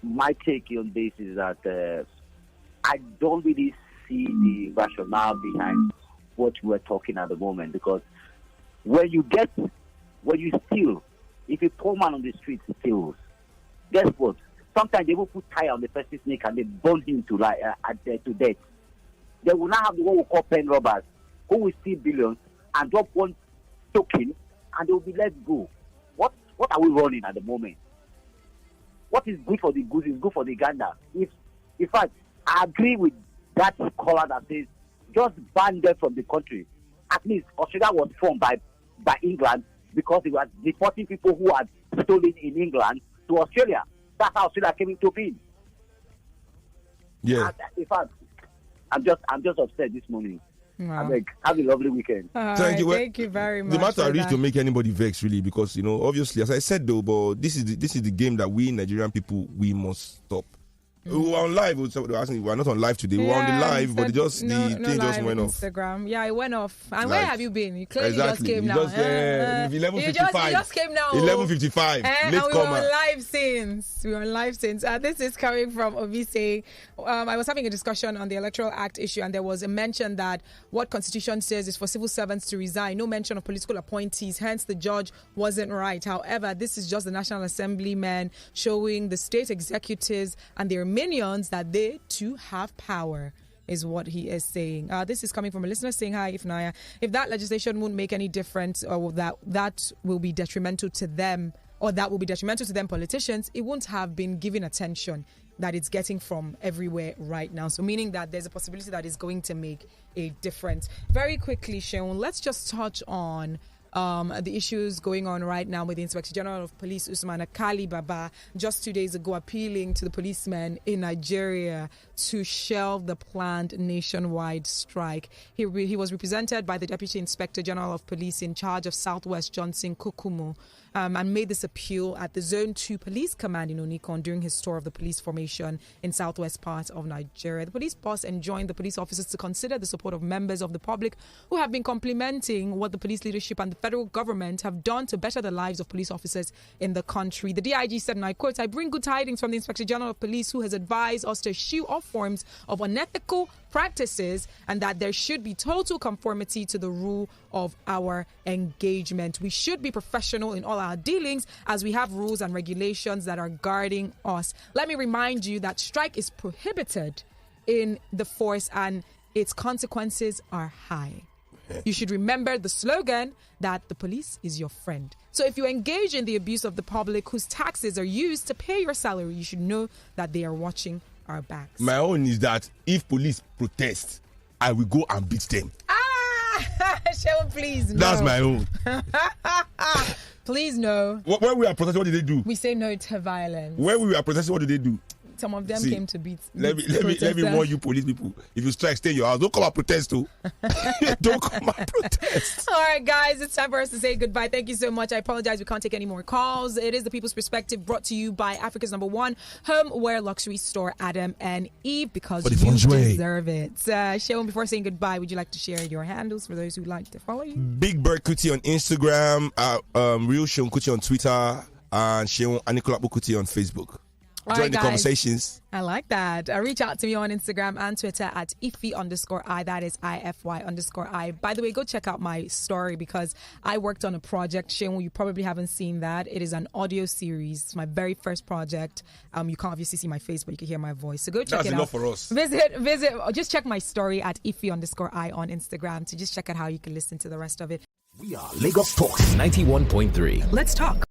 My take on this is that I don't really see the rationale behind what we're talking at the moment, because when you steal, if a poor man on the street steals, guess what? Sometimes they will put tire on the person's neck and they burn him to death. They will now have the one we call pen robbers, who will steal billions and drop one token, and they will be let go. What are we running at the moment? What is good for the goose is good for the gander. In fact, I agree with that caller that says just ban them from the country. At least Australia was formed by England because it was deporting people who had stolen in England to Australia. That's how Australia came into being. Yeah. In fact, I'm just upset this morning. Wow. Have a lovely weekend. Thank you. Thank you very much. The matter is to make anybody vex, really, because obviously, as I said though, but this is the game that we Nigerian people we must stop. We were on live. We're not on live today. We were on the live, but the thing just went off. Instagram. Yeah, it went off. And where have you been? You clearly just came now. 11:55. You just came now. 11:55. And we were on live since. This is coming from Obi saying, I was having a discussion on the Electoral Act issue, and there was a mention that what Constitution says is for civil servants to resign. No mention of political appointees. Hence, the judge wasn't right. However, this is just the National Assembly men showing the state executives and their minions that they too have power, is what he is saying. This is coming from a listener saying, hi, Ifnaya. If that legislation won't make any difference, or that will be detrimental to them, or that will be detrimental to them politicians, it won't have been given attention that it's getting from everywhere right now. So meaning that there's a possibility that it's going to make a difference. Very quickly, Seun, let's just touch on the issues going on right now with the Inspector General of Police, Usman Akali Baba, just 2 days ago appealing to the policemen in Nigeria to shelve the planned nationwide strike. He was represented by the Deputy Inspector General of Police in charge of Southwest, Johnson Kukumu, and made this appeal at the Zone 2 Police Command in Onikon during his tour of the police formation in southwest part of Nigeria. The police boss enjoined the police officers to consider the support of members of the public who have been complimenting what the police leadership and the federal government have done to better the lives of police officers in the country. The DIG said, and I quote, "I bring good tidings from the Inspector General of Police, who has advised us to eschew all forms of unethical practices and that there should be total conformity to the rule of our engagement. We should be professional in all our dealings as we have rules and regulations that are guarding us." Let me remind you that strike is prohibited in the force and its consequences are high. You should remember the slogan that the police is your friend. So if you engage in the abuse of the public whose taxes are used to pay your salary, you should know that they are watching our backs. My own is that if police protest, I will go and beat them. Seun, please, no. That's my own. Please, no. When we are protesting, what did they do? We say no to violence. When we are protesting, what did they do? Some of them came to beat. Let me warn you, police people. If you strike, stay in your house. Don't come and protest, too. Don't come and protest. All right, guys, it's time for us to say goodbye. Thank you so much. I apologize. We can't take any more calls. It is The People's Perspective, brought to you by Africa's #1 homeware luxury store, Adam and Eve, because you deserve it. Seun, before saying goodbye, would you like to share your handles for those who like to follow you? Big Bird Kuti on Instagram, Real Seun Kuti on Twitter. and Sheon Anikola Kuti on Facebook. Join the conversations. I like that. Reach out to me on Instagram and Twitter at Ify_I. That is IFY_I. By the way, go check out my story because I worked on a project. Sheon, you probably haven't seen that. It is an audio series. It's my very first project. You can't obviously see my face, but you can hear my voice. So go check it out. That's enough for us. Visit. Just check my story at Ify_I on Instagram to just check out how you can listen to the rest of it. We are Lagos Talks 91.3. Let's talk.